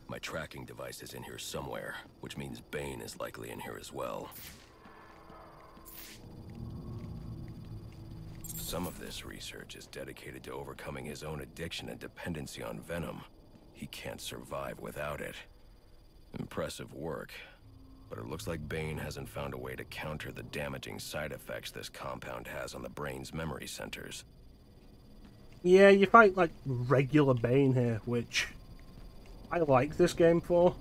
Q: My tracking device is in here somewhere, which means Bane is likely in here as well. Some of this research is dedicated to overcoming his own addiction and dependency on venom. He can't survive without it. Impressive work, but it looks like Bane hasn't found a way to counter the damaging side effects this compound has on the brain's memory centers.
A: Yeah, you fight like regular Bane here, which I like this game for.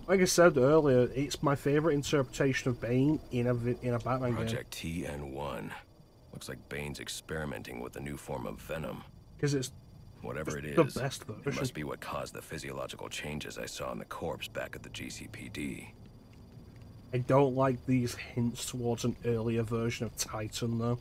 A: Like I said earlier, it's my favorite interpretation of Bane in a Batman game.
Q: Project TN1. Looks like Bane's experimenting with a new form of venom.
A: Because it's
Q: whatever it is,
A: the best version.
Q: It must be what caused the physiological changes I saw in the corpse back at the GCPD.
A: I don't like these hints towards an earlier version of Titan, though.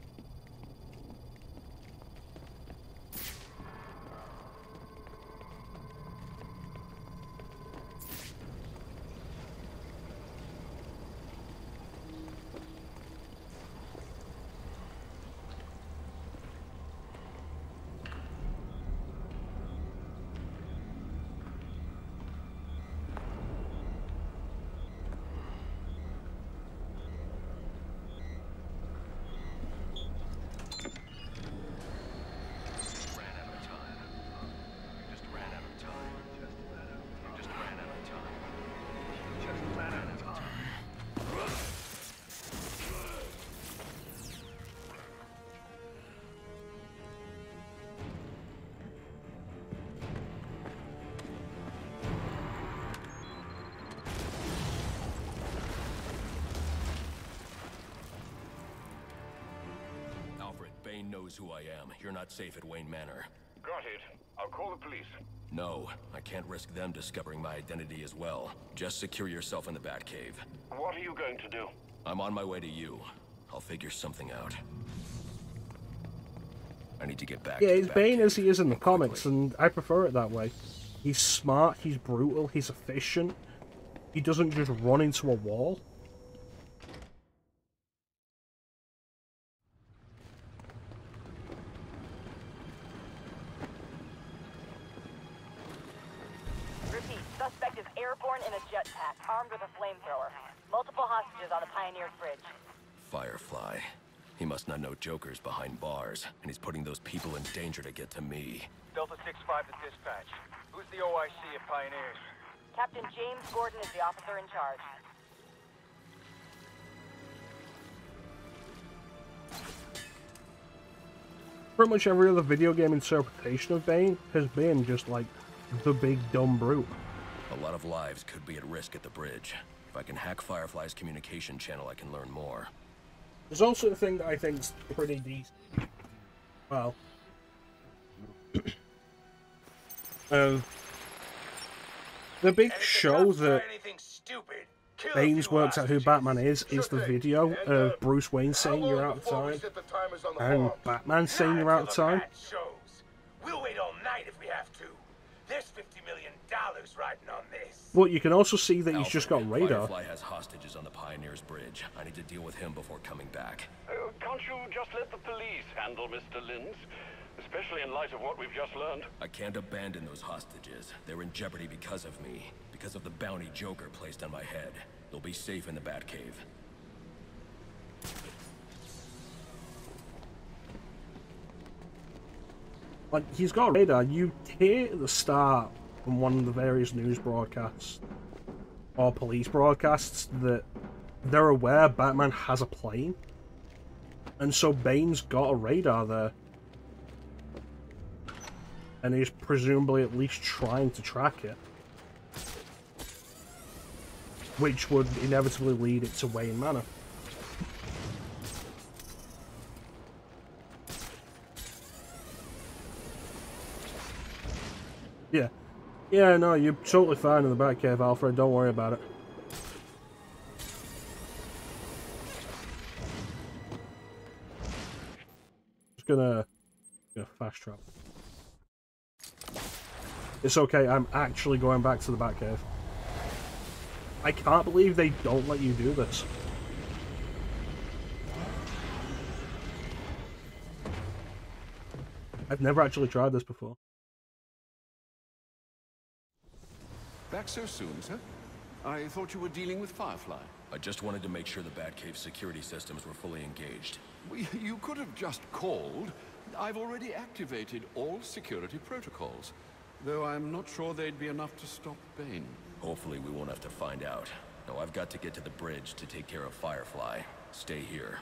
Q: Bane knows who I am. You're not safe at Wayne Manor.
M: Got it. I'll call the police.
Q: No, I can't risk them discovering my identity as well. Just secure yourself in the Batcave.
M: What are you going to do?
Q: I'm on my way to you. I'll figure something out. I need to get back
A: Yeah,
Q: to
A: he's Bane as he is in the comics, and I prefer it that way. He's smart, he's brutal, he's efficient. He doesn't just run into a wall.
S: Repeat, suspect is airborne in a jetpack, armed with a flamethrower. Multiple hostages on the Pioneers Bridge.
Q: Firefly. He must not know Joker's behind bars, and he's putting those people in danger to get to me.
T: Delta 6-5 to dispatch. Who's the OIC at Pioneers?
S: Captain James Gordon is the officer in charge.
A: Pretty much every other video game interpretation of Bane has been just like the big dumb brute.
Q: A lot of lives could be at risk at the bridge. If I can hack Firefly's communication channel, I can learn more.
A: There's also a thing that I think's pretty decent. Well, the big show that Bane's worked out who Batman is the video of Bruce Wayne saying you're out of time and Batman saying you're out of time.
F: We'll wait all night if we have to. There's $50 million riding on this.
A: But you can also see that he's just got radar.
Q: Firefly has hostages on the Pioneers Bridge. I need to deal with him before coming back.
M: Can't you just let the police handle Mr. Linz? Especially in light of what we've just learned.
Q: I can't abandon those hostages. They're in jeopardy because of me. Because of the bounty Joker placed on my head. They'll be safe in the Batcave.
A: Like, he's got a radar. You hear at the start from one of the various news broadcasts or police broadcasts that they're aware Batman has a plane. And so Bane's got a radar there. And he's presumably at least trying to track it. Which would inevitably lead it to Wayne Manor. Yeah. Yeah, no, you're totally fine in the Batcave, Alfred. Don't worry about it. Just gonna fast travel. It's okay, I'm actually going back to the Batcave. I can't believe they don't let you do this. I've never actually tried this before.
E: Back so soon, sir? I thought you were dealing with Firefly.
Q: I just wanted to make sure the Batcave security systems were fully engaged.
E: Well, you could have just called. I've already activated all security protocols. Though I'm not sure they'd be enough to stop Bane.
Q: Hopefully we won't have to find out. Now I've got to get to the bridge to take care of Firefly. Stay here.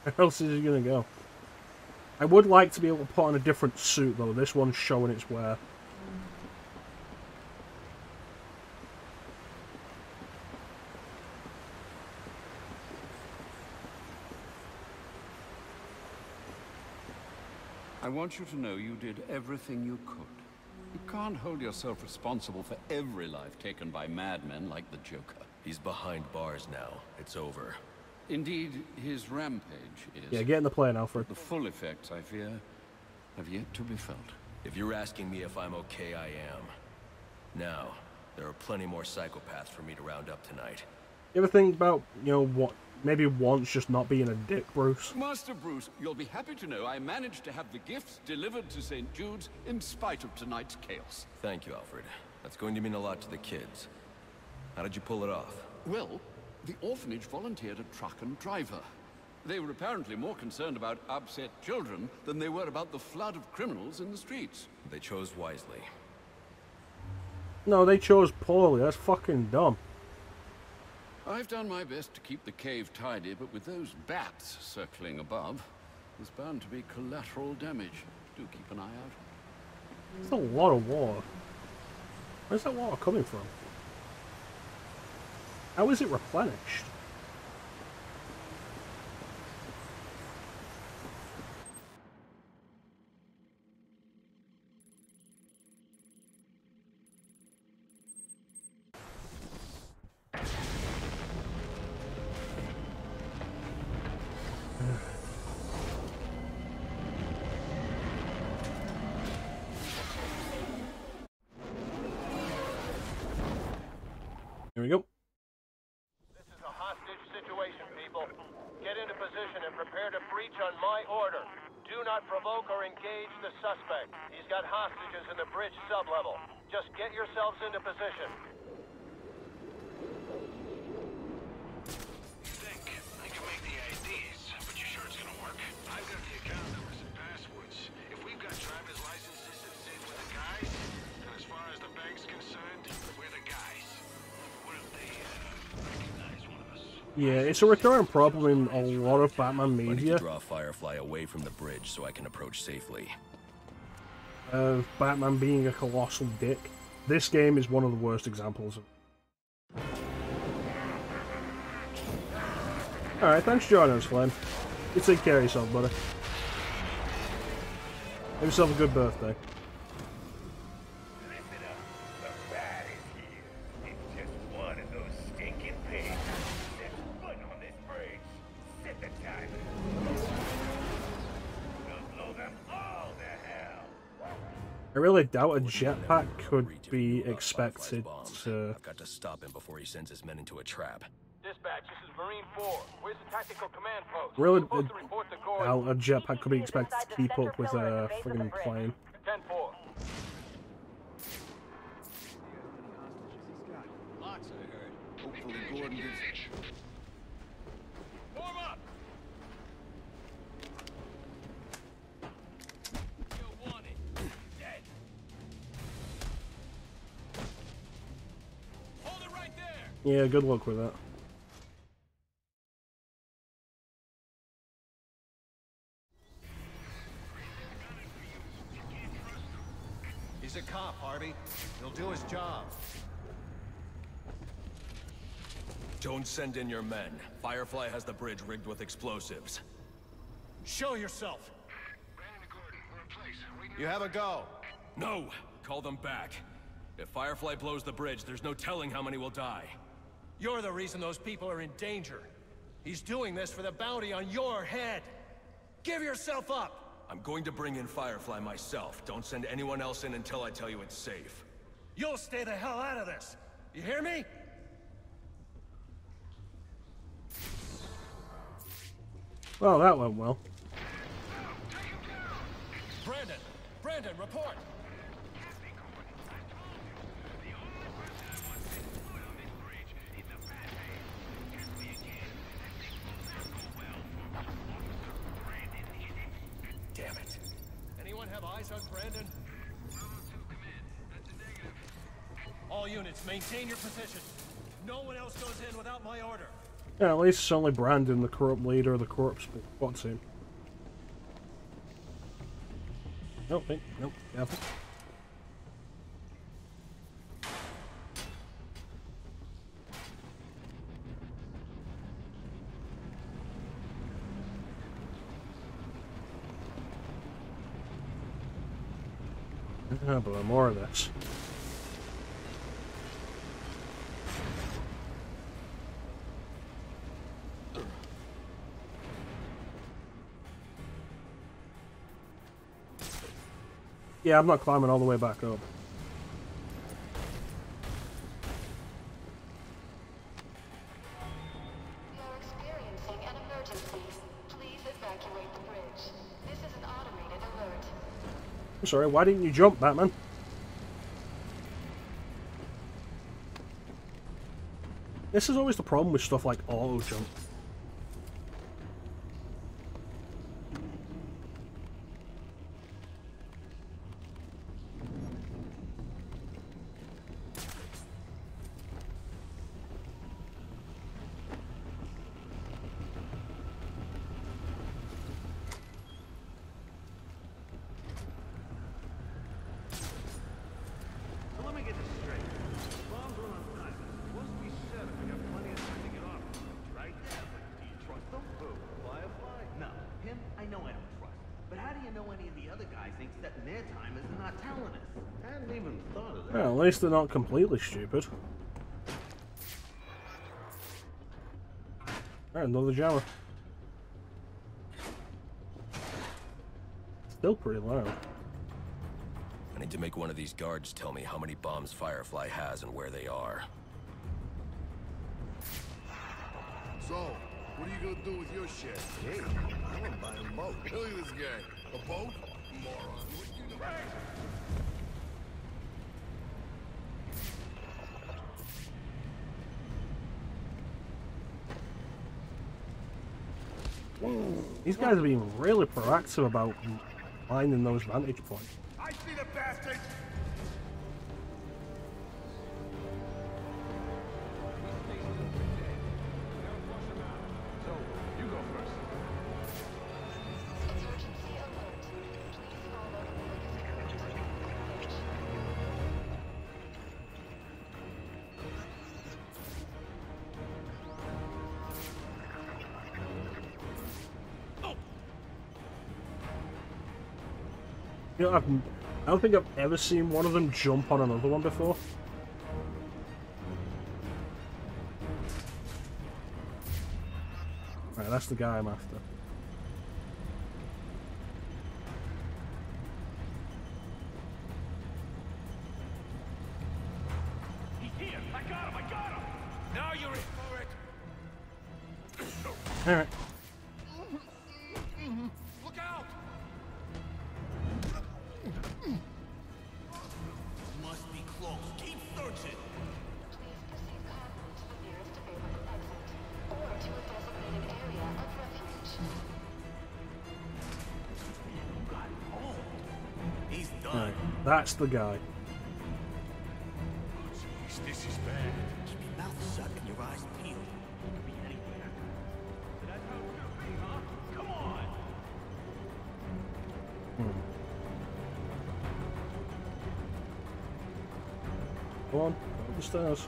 A: Where else is he gonna go? I would like to be able to put on a different suit though. This one's showing its wear.
E: I want you to know you did everything you could. You can't hold yourself responsible for every life taken by madmen like the Joker.
Q: He's behind bars now. It's over.
E: Indeed, his rampage is.
A: Yeah, get in the plane, Alfred.
E: The full effects, I fear, have yet to be felt.
Q: If you're asking me if I'm okay, I am. Now, there are plenty more psychopaths for me to round up tonight.
A: You ever think about, what, maybe once just not being a dick, Bruce?
E: Master Bruce, you'll be happy to know I managed to have the gifts delivered to St. Jude's in spite of tonight's chaos.
Q: Thank you, Alfred. That's going to mean a lot to the kids. How did you pull it off?
E: Well, the orphanage volunteered a truck and driver. They were apparently more concerned about upset children than they were about the flood of criminals in the streets.
Q: They chose wisely.
A: No, they chose poorly. That's fucking dumb.
E: I've done my best to keep the cave tidy, but with those bats circling above, there's bound to be collateral damage. Do keep an eye out.
A: There's a lot of water. Where's that water coming from? How is it replenished? Here we go.
T: This is a hostage situation, people. Get into position and prepare to breach on my order. Do not provoke or engage the suspect. He's got hostages in the bridge sublevel. Just get yourselves into position.
G: I can make the IDs, but you sure it's gonna work? I've got the account numbers and passwords. If we've got driver's licenses that say we're the guys, then as far as the bank's concerned, we're the guys. What if they recognize one of us?
A: Yeah, it's a recurring problem in a lot of Batman
Q: I need
A: media.
Q: to draw Firefly away from the bridge so I can approach safely.
A: Of Batman being a colossal dick. This game is one of the worst examples of. Alright, thanks for joining us, Flynn. You take care of yourself, buddy. Have yourself a good birthday.
F: Listen up. The rat is here. It's just one of those stinking pigs. Set foot on this bridge. Set the timer. We'll blow them all to hell.
A: I really doubt a jetpack could be expected to.
Q: I've got to stop him before he sends his men into a trap.
T: Dispatch, this is Marine 4. Where's the tactical command post?
A: Really
T: We're supposed to report the core.
A: doubt a jetpack could be expected to keep up with a friggin' plane.
T: 10-4.
L: Lots, I heard.
E: Hopefully Gordon gives...
L: Warm up!
A: Yeah, good luck with that.
T: He's a cop, Harvey. He'll do his job.
D: Don't send in your men. Firefly has the bridge rigged with explosives. Show yourself!
T: You have a go.
D: No! Call them back. If Firefly blows the bridge, there's no telling how many will die.
T: You're the reason those people are in danger. He's doing this for the bounty on your head. Give yourself up!
D: I'm going to bring in Firefly myself. Don't send anyone else in until I tell you it's safe.
T: You'll stay the hell out of this! You hear me?
A: Well, that went well.
T: Brandon! Brandon, report!
D: Damn it.
T: Anyone have eyes on Brandon? All units, maintain your position. No one else goes in without my order.
A: Yeah, at least it's only Brandon, the corrupt leader of the corrupt SWAT team. Nope, wait, nope, careful. But more of this. Yeah, I'm not climbing all the way back up.
U: You're experiencing an emergency. Please evacuate the bridge. This is an automated alert.
A: I'm sorry, why didn't you jump, Batman? This is always the problem with stuff like auto jump. Well, at least they're not completely stupid. Alright, another jammer. Still pretty loud.
Q: I need to make one of these guards tell me how many bombs Firefly has and where they are.
J: So, what are you gonna do with your shit? Hey, I wanna buy a boat. Look at this guy. A boat? Moron. What you doing?
A: These guys are being really proactive about finding those vantage points.
J: I see the bastards!
A: You know, I don't think I've ever seen one of them jump on another one before. Right, that's the guy I'm after.
T: He's here! I got him! I got him! Now you're in for it!
A: Alright.
T: Look out!
J: Must be close. Keep searching.
U: Please proceed calmly to the nearest available exit, or to a designated area of refuge.
J: He's done.
A: Alright, that's the guy.
J: Jeez, this is bad. Keep your mouth shut.
A: Come on, up the stairs.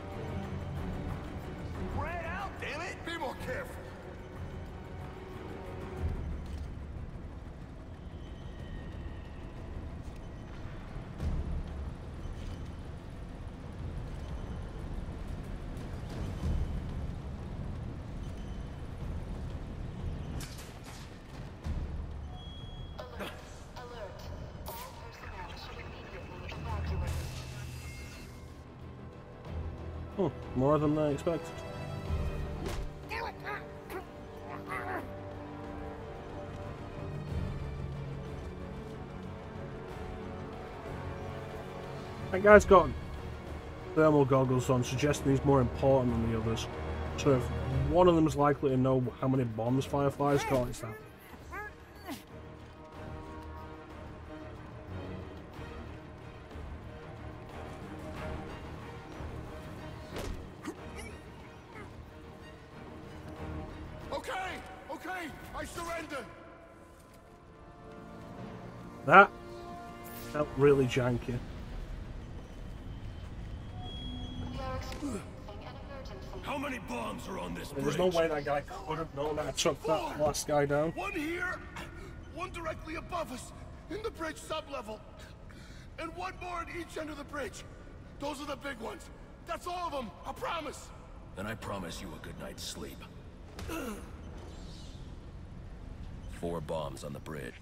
J: Spread out, damn it! Be more careful.
A: Oh, more than I expected. That guy's got thermal goggles on, suggesting he's more important than the others. So if one of them is likely to know how many bombs Firefly's got, it's that.
J: Okay, I surrender.
A: That felt really janky.
J: How many bombs are on this bridge?
A: There's no way that guy could have known that I took that last guy down.
J: One here, one directly above us, in the bridge sublevel, and one more at each end of the bridge. Those are the big ones. That's all of them, I promise.
Q: Then I promise you a good night's sleep. 4 bombs on the bridge.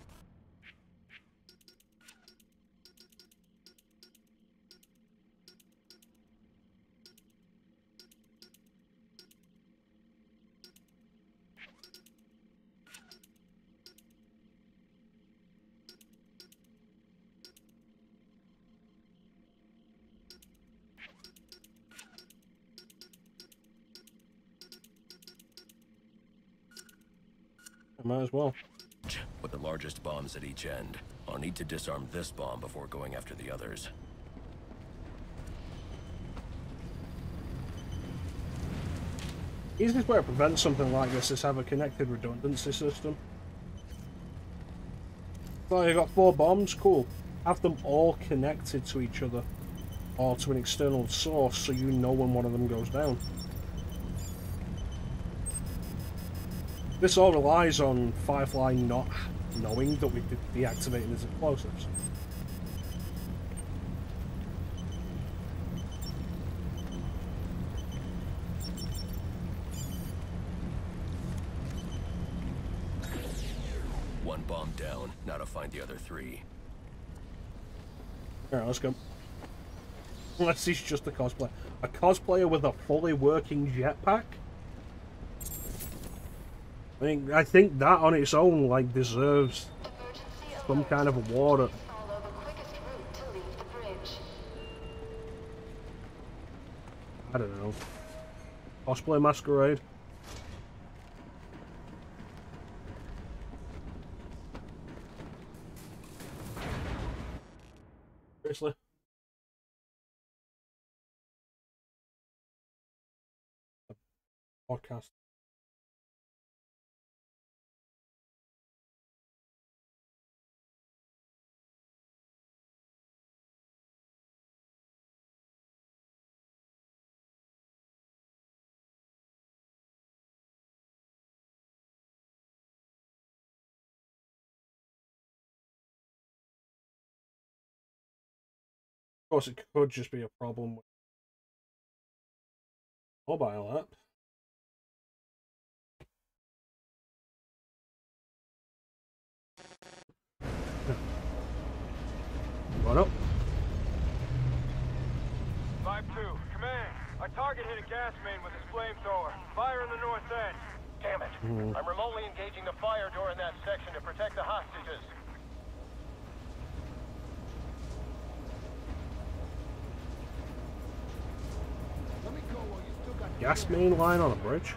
A: I might as well.
Q: With the largest bombs at each end. I'll need to disarm this bomb before going after the others.
A: Easiest way to prevent something like this is have a connected redundancy system. So you've got 4 bombs, cool. Have them all connected to each other or to an external source so you know when one of them goes down. This all relies on Firefly not knowing that we've been deactivating his explosives.
Q: One bomb down, now to find the other 3.
A: Alright, let's go. Unless he's just a cosplayer. A cosplayer with a fully working jetpack? I think that on its own, like, deserves some kind of award. I don't know. Cosplay masquerade? Seriously? Podcast. Of course, it could just be a problem with mobile app. What up?
T: 5-2, command. Our target hit a gas main with his flamethrower. Fire in the north end. Damn it. I'm remotely engaging the fire door in that section to protect the hostages.
A: Gas main line on a bridge?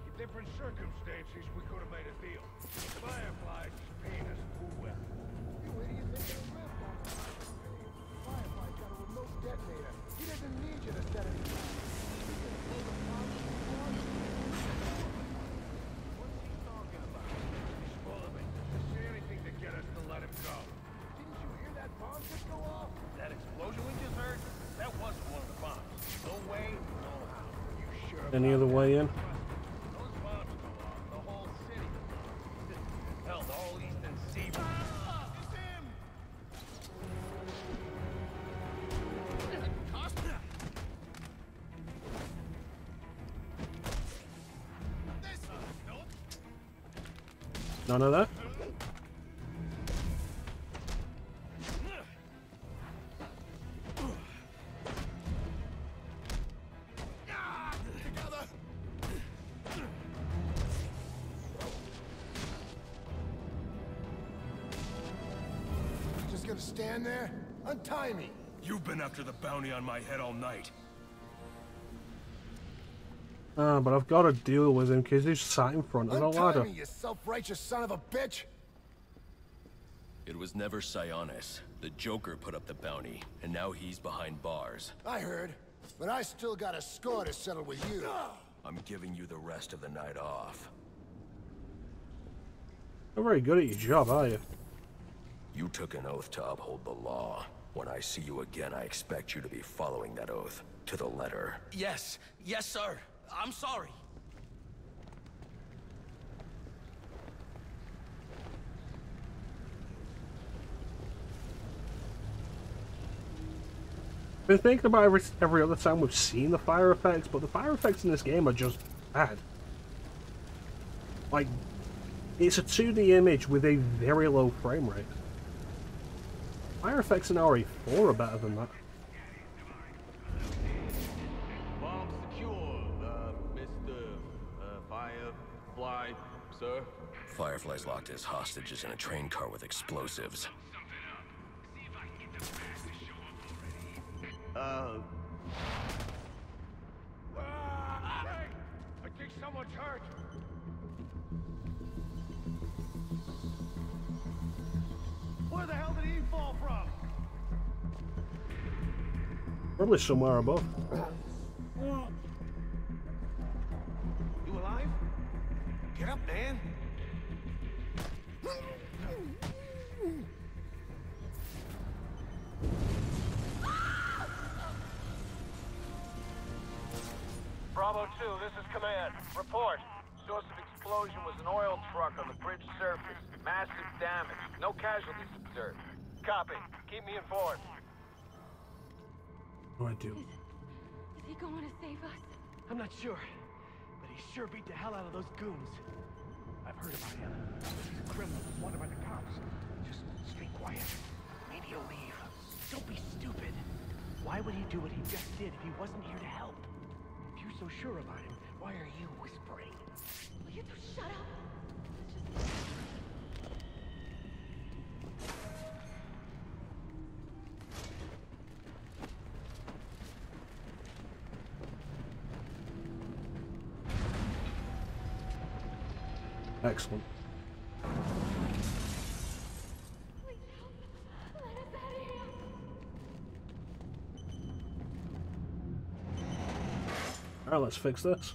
J: In different circumstances, we could have made a deal. Firefly's paying us too well. You idiots think they lived on Firefly's got a remote detonator. He doesn't need you to set it down. What's he talking about? He's full of it. To say anything to get us to
A: Any other way in?
J: Hell, the whole eastern seaboard.
A: None of that?
J: Just gonna stand there? Untie me!
D: You've been after the bounty on my head all night.
A: But I've got to deal with him because he's sat in front of the
J: Untie
A: ladder.
J: me, you self-righteous son of a bitch!
Q: It was never Sionis. The Joker put up the bounty, and now he's behind bars.
J: I heard, but I still got a score to settle with you.
Q: I'm giving you the rest of the night off.
A: Not very good at your job, are you?
Q: You took an oath to uphold the law. When I see you again, I expect you to be following that oath to the letter.
F: Yes. Yes, sir. I'm sorry.
A: Been thinking about every other time we've seen the fire effects, but the fire effects in this game are just bad. Like, it's a 2D image with a very low frame rate. Fire effects in RE4 are better than that.
I: Bomb secure, Mr. Firefly, sir.
Q: Firefly's locked as hostages in a train car with explosives.
J: I think someone's hurt. Where the hell did he fall from?
A: Probably somewhere above.
J: You alive? Get up, man.
T: Bravo 2, this is Command. Report.
B: Source of explosion was an oil truck on the bridge surface. Massive damage. No casualties observed.
T: Copy. Keep me informed.
A: What do I do?
O: Is he going to save us?
F: I'm not sure, but he sure beat the hell out of those goons.
J: I've heard about him. He's a criminal wanted by the cops. Just stay quiet. Maybe he'll leave.
F: Don't be stupid. Why would he do what he just did if he wasn't here to help?
J: If you're so sure about him, why are you whispering?
O: Will you two shut up?
A: Excellent. Alright, let's fix this.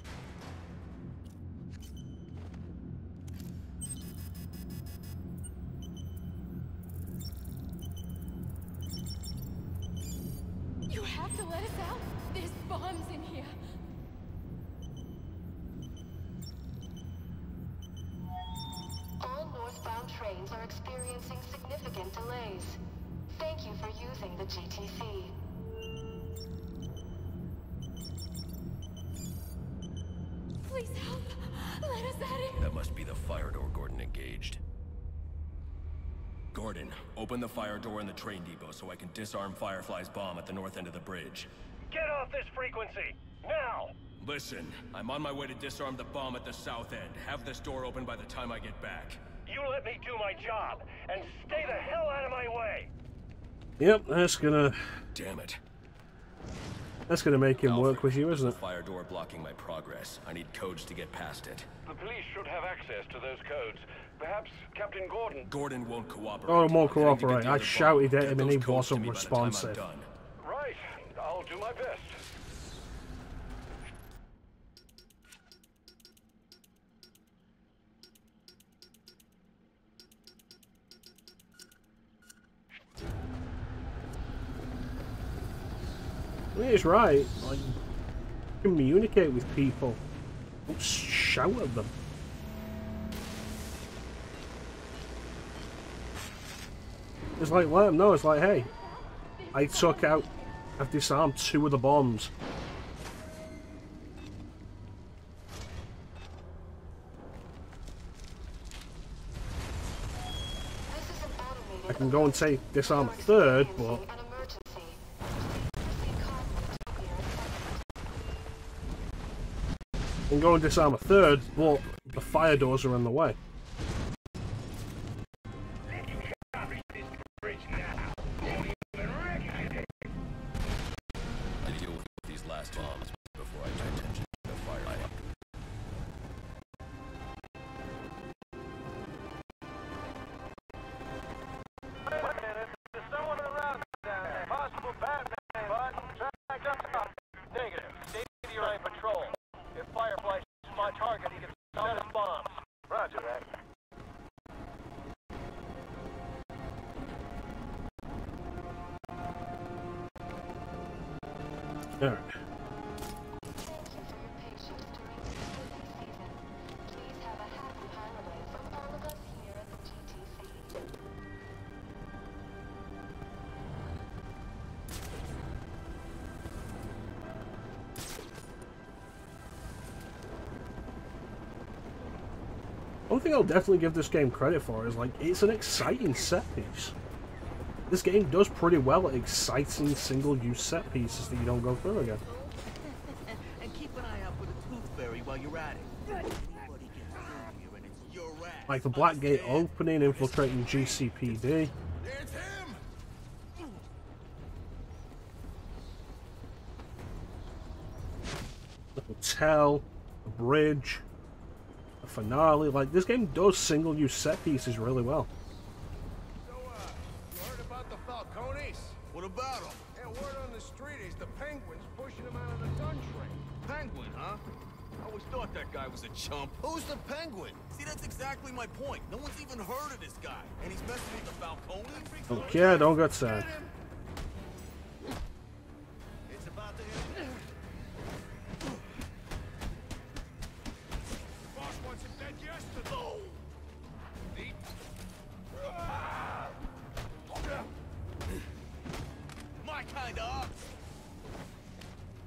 O: You have to let us out. There's bombs in here.
U: All northbound trains are experiencing significant delays. Thank you for using the GTC.
O: Please help. Let us out of here.
Q: That must be the fire door Gordon engaged. Gordon, open the fire door in the train depot so I can disarm Firefly's bomb at the north end of the bridge.
T: Get off this frequency! Now!
Q: Listen, I'm on my way to disarm the bomb at the south end. Have this door open by the time I get back.
T: You let me do my job, and stay the hell out of my way!
A: Yep, that's gonna...
Q: Damn it.
A: That's gonna make him work with you, isn't it?
Q: Fire door blocking my progress. I need codes to get past it.
M: The police should have access to those codes. Perhaps Captain Gordon...
Q: Gordon won't cooperate.
A: Oh, won't cooperate. I shouted at him and he wasn't responsive.
M: Right. I'll do my best.
A: I mean, he's right. Like, communicate with people. Don't shout at them. It's like, let them know, it's like, hey, I've disarmed 2 of the bombs. I can go and say disarm a 3rd, but I can go and disarm a 3rd, but the fire doors are in the way.
Q: Deal with these last bombs before I pay attention to the fire.
T: Wait a minute, there's someone around down there. Possible Batman, bud. Track up. Negative. Stay to your eye patrol. If Firefly is my target, he can set his bombs. Roger that.
A: Alright. One thing I'll definitely give this game credit for is, like, it's an exciting set piece. This game does pretty well at exciting single-use set pieces that you don't go through again.
F: And keep an eye out for the Tooth Fairy while you're at it. Anybody gets through here and it's your ass.
A: Like the Black Gate opening, infiltrating GCPD.
F: There's him!
A: The hotel, the bridge, the finale. Like, this game does single-use set pieces really well.
J: You heard about the Falcones? What about them? Yeah, word on the street is the Penguins pushing them out of the gun trade.
L: Penguin, huh? I always thought that guy was a chump.
J: Who's the Penguin? See, that's exactly my point. No one's even heard of this guy. And he's messing with the Falcones?
A: Okay, don't get sad.
J: It's about to hit. Boss wants him dead yesterday. Oh. My kind of ops.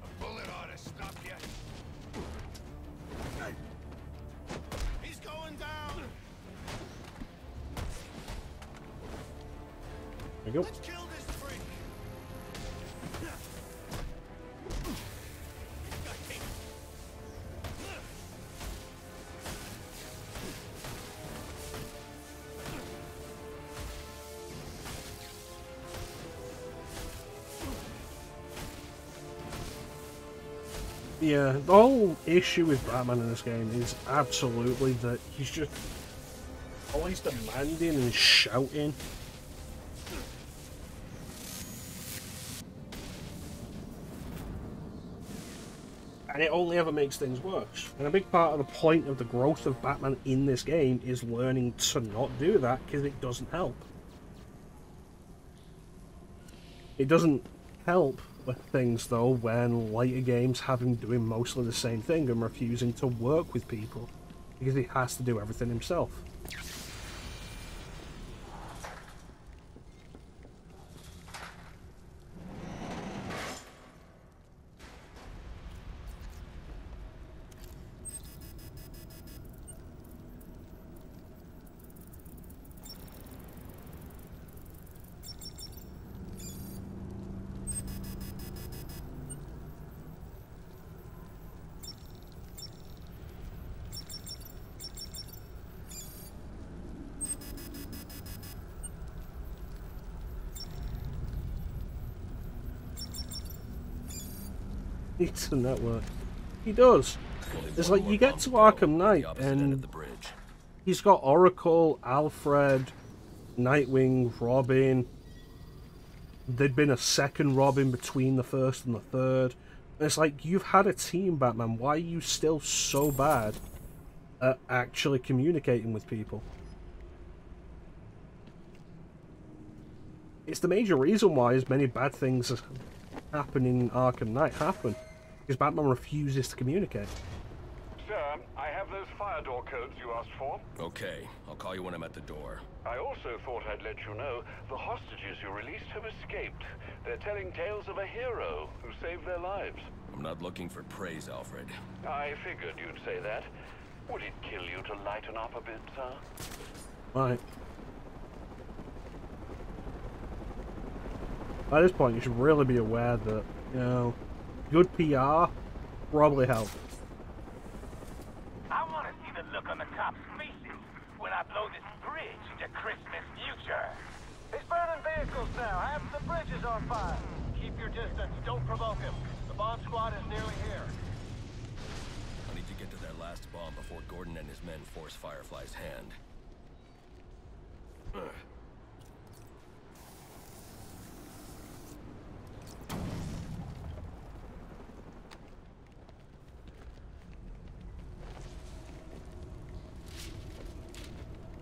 J: A bullet ought to stop you. He's going down.
A: There you go.
J: Let's kill this freak.
A: Yeah, the whole issue with Batman in this game is absolutely that he's just always demanding and shouting. And it only ever makes things worse. And a big part of the point of the growth of Batman in this game is learning to not do that, because it doesn't help. It doesn't help with things, though, when later games have him doing mostly the same thing and refusing to work with people, because he has to do everything himself. Needs a network. He does. It's like you get to Arkham Knight and he's got Oracle, Alfred, Nightwing, Robin. There'd been a second Robin between the first and the third. And it's like, you've had a team, Batman. Why are you still so bad at actually communicating with people? It's the major reason why as many bad things as happen in Arkham Knight happen. Because Batman refuses to communicate.
M: Sir, I have those fire door codes you asked for.
Q: Okay, I'll call you when I'm at the door.
M: I also thought I'd let you know the hostages you released have escaped. They're telling tales of a hero who saved their lives.
Q: I'm not looking for praise, Alfred.
M: I figured you'd say that. Would it kill you to lighten up a bit, sir?
A: Right. At this point, you should really be aware that, you know, good PR probably helps.
J: I want to see the look on the cops' faces when I blow this bridge into Christmas future.
T: He's burning vehicles now. Half the bridge is on fire. Keep your distance. Don't provoke him. The bomb squad is nearly here.
Q: I need to get to their last bomb before Gordon and his men force Firefly's hand.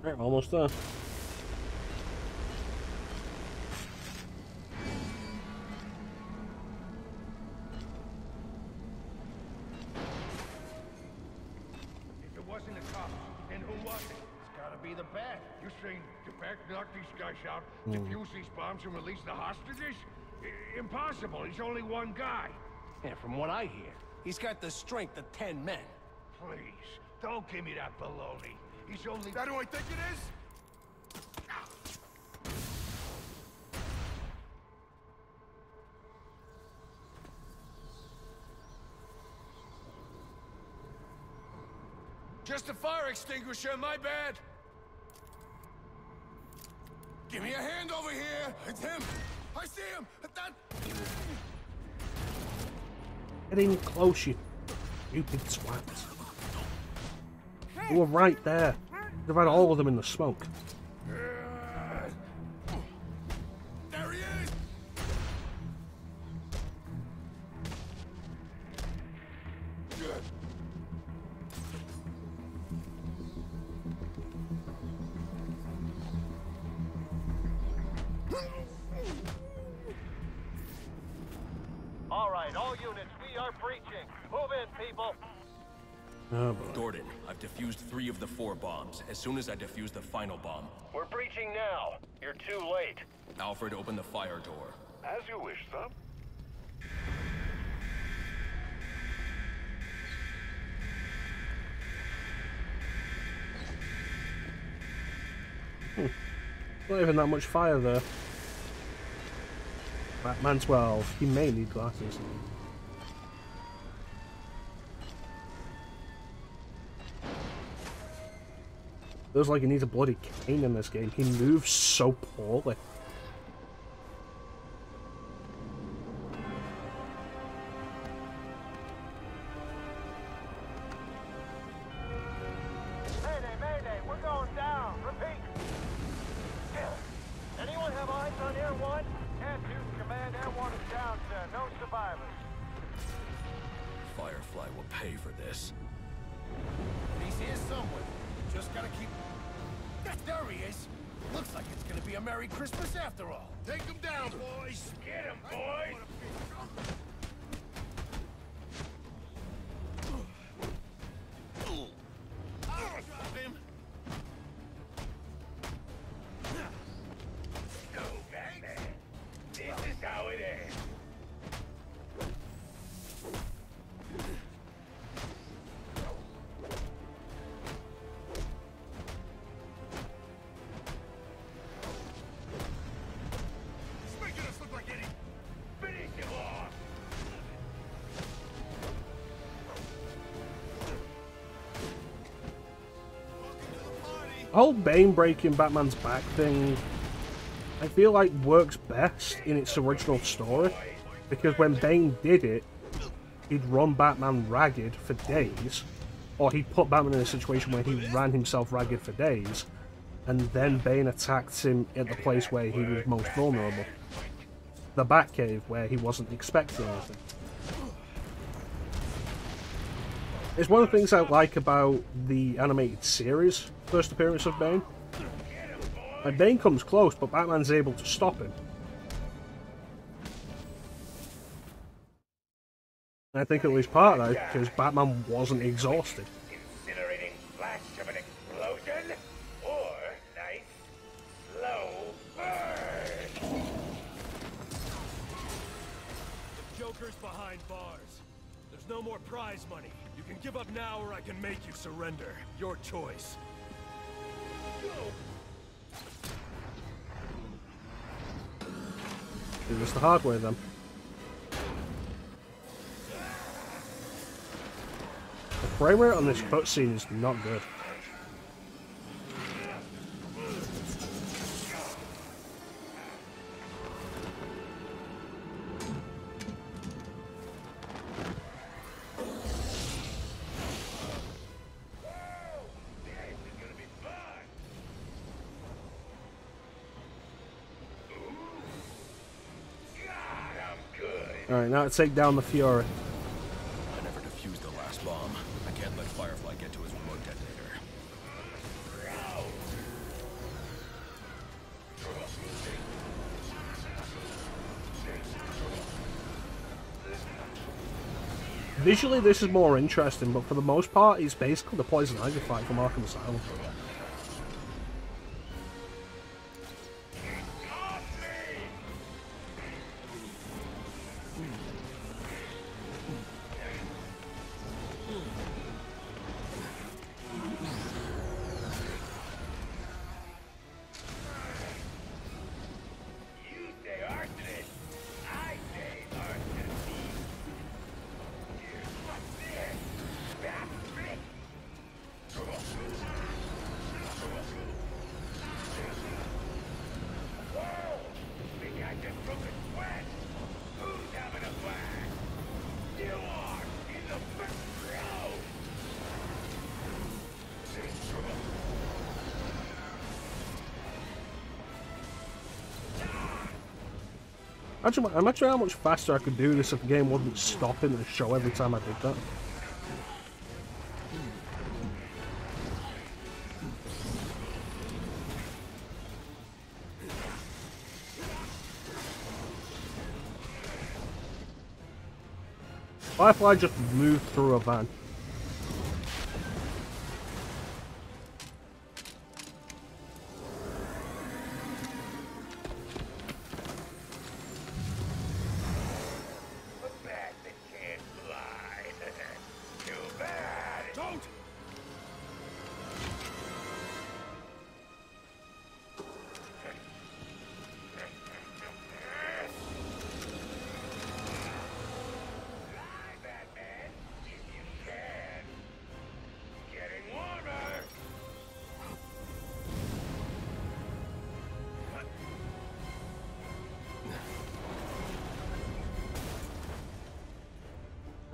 A: Alright, almost there.
J: If it wasn't the cops, then who was it? It's gotta be the Bat. You saying the Bat knocked these guys out, defuse these bombs, and release the hostages? Impossible. He's only one guy.
L: Yeah, from what I hear, he's got the strength of 10 men.
J: Please, don't give me that baloney. He's only...
L: Is that who I think it is? Just a fire extinguisher, my bad. Give me a hand over here. It's him. I see him. That.
A: Get in close, you stupid swats. You were right there. They've had all of them in the smoke.
L: There he is.
T: All right, all units, we are breaching. Move in, people.
A: Oh, boy.
Q: Gordon, I've defused 3 of the 4 bombs. As soon as I defuse the final bomb.
T: We're breaching now. You're too late.
Q: Alfred, open the fire door.
M: As you wish, sir.
A: Not even that much fire there. Batman 12. He may need glasses. Feels like he needs a bloody cane in this game. He moves so poorly.
T: Mayday, mayday, we're going down. Repeat. Anyone have eyes on Air 1? And 2, Command, Air 1 is down, sir. No survivors.
Q: Firefly will pay for this.
L: He's here somewhere. Just gotta keep... There he is. Looks like it's gonna be a Merry Christmas after all. Take him down, boys.
J: Get him, boys!
L: Drop him.
J: Go, Batman. This is how it ends.
L: He's making us look like idiots.
J: Finish him off.
A: The whole Bane breaking Batman's back thing, I feel like works best in its original story. Because when Bane did it, he'd run Batman ragged for days. Or he'd put Batman in a situation where he ran himself ragged for days. And then Bane attacked him at the place where he was most vulnerable. The Batcave, where he wasn't expecting anything. It's one of the things I like about the animated series, first appearance of Bane. Like, Bane comes close, but Batman's able to stop him. And I think at least part of that is because Batman wasn't exhausted.
G: Incinerating flash of an explosion, or nice, slow burn.
D: The Joker's behind bars. There's no more prize money. You can give up now, or I can make you surrender. Your choice.
A: Do this the hard way then. The frame rate on this cutscene is not good. Alright, now to take down the Fury.
Q: I never defused the last bomb. I can't let Firefly get to his remote detonator.
A: Visually this is more interesting, but for the most part it's basically the Poison Ivy fight from Arkham Asylum. Imagine how much faster I could do this if the game wasn't stopping the show every time I did that. Firefly just moved through a van.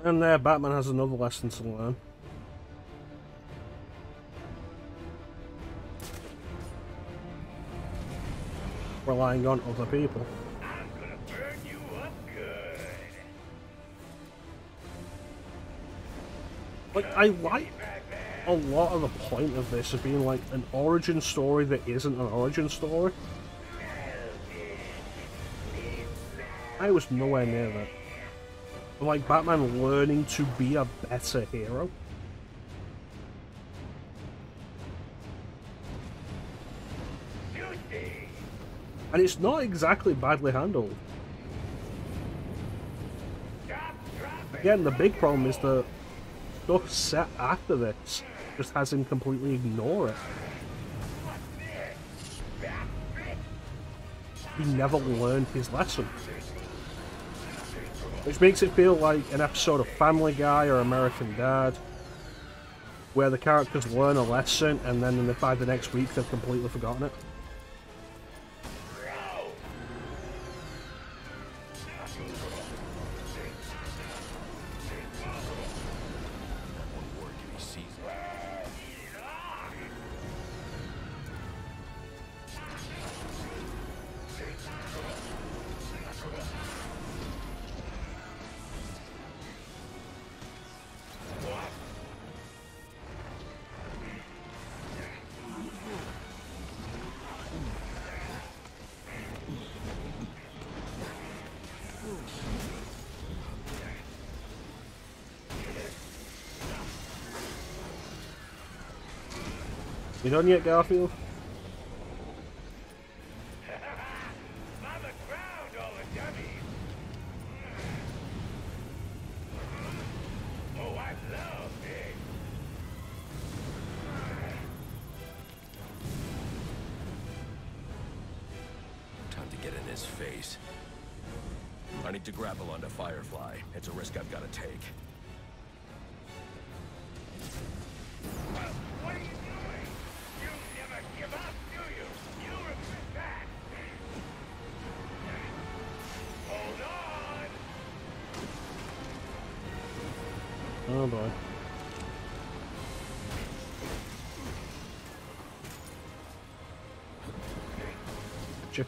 A: And there, Batman has another lesson to learn. Relying on other people.
G: I'm gonna burn you up good.
A: Like, I like a lot of the point of this as being like an origin story that isn't an origin story. I was nowhere near that. Like Batman learning to be a better hero. And it's not exactly badly handled. Again, the big problem is the stuff set after this just has him completely ignore it. He never learned his lesson. Which makes it feel like an episode of Family Guy or American Dad, where the characters learn a lesson and then by the next week they've completely forgotten it. You done yet, Garfield?
Q: Time to get in his face. I need to grapple onto Firefly. It's a risk I've got to take.
J: What are you doing? You never give up, do you? You regret that. Hold on.
A: Oh boy. Chip.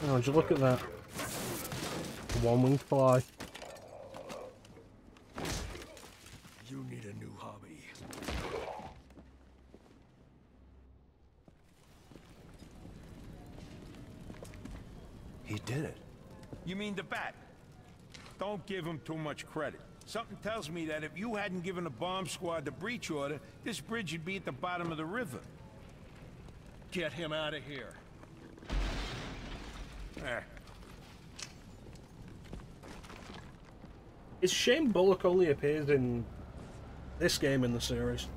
A: Oh, would you look at that? One-winged fly.
D: You need a new hobby.
L: He did it.
J: You mean the bat? Don't give him too much credit. Something tells me that if you hadn't given the bomb squad the breach order, this bridge would be at the bottom of the river.
D: Get him out of here.
A: It's a shame Bullock only appears in this game in the series.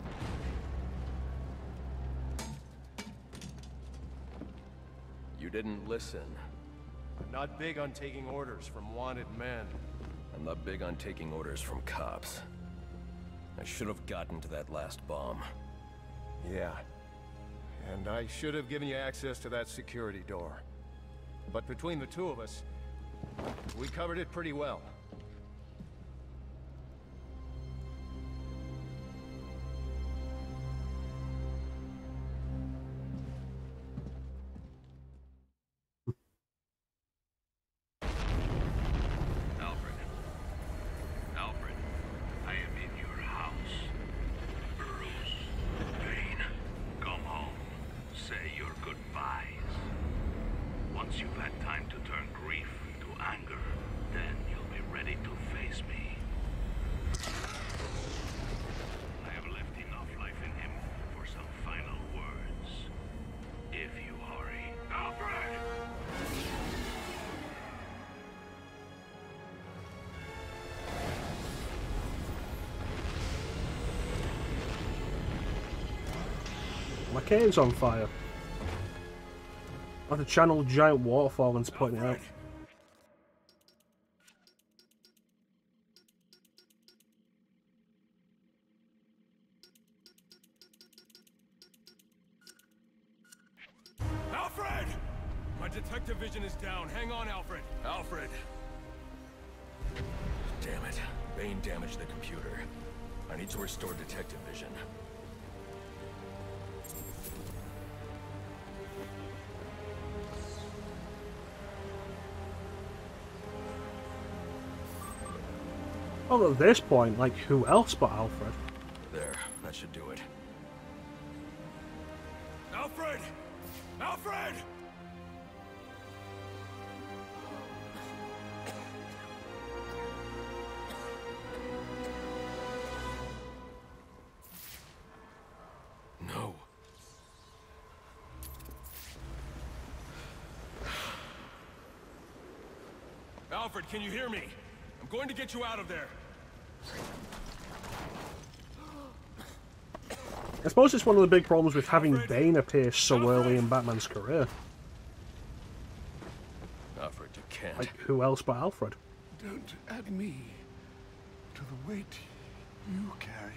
Q: You didn't listen.
L: I'm not big on taking orders from wanted men.
Q: I'm not big on taking orders from cops. I should have gotten to that last bomb.
L: Yeah. And I should have given you access to that security door. But between the two of us, we covered it pretty well.
G: Alfred, I am in your house. Bruce, Wayne, come home. Say your goodbyes. Once you've had time to turn grief into anger, then you'll be ready to face me. I have left enough life in him for some final words. If you hurry. Alfred!
A: My cave's on fire. I have to channel a giant waterfall and putting it out.
D: Alfred! My detective vision is down. Hang on, Alfred. Alfred!
Q: Damn it. Bane damaged the computer. I need to restore detective vision.
A: Well, at this point, like, who else but Alfred?
Q: There, that should do it.
D: Alfred! Alfred!
Q: No.
D: Alfred, can you hear me? I'm going to get you out of there.
A: I suppose it's one of the big problems with having Bane appear so early in Batman's career.
Q: Alfred, you can't.
A: Like, who else but Alfred?
J: Don't add me to the weight you carry.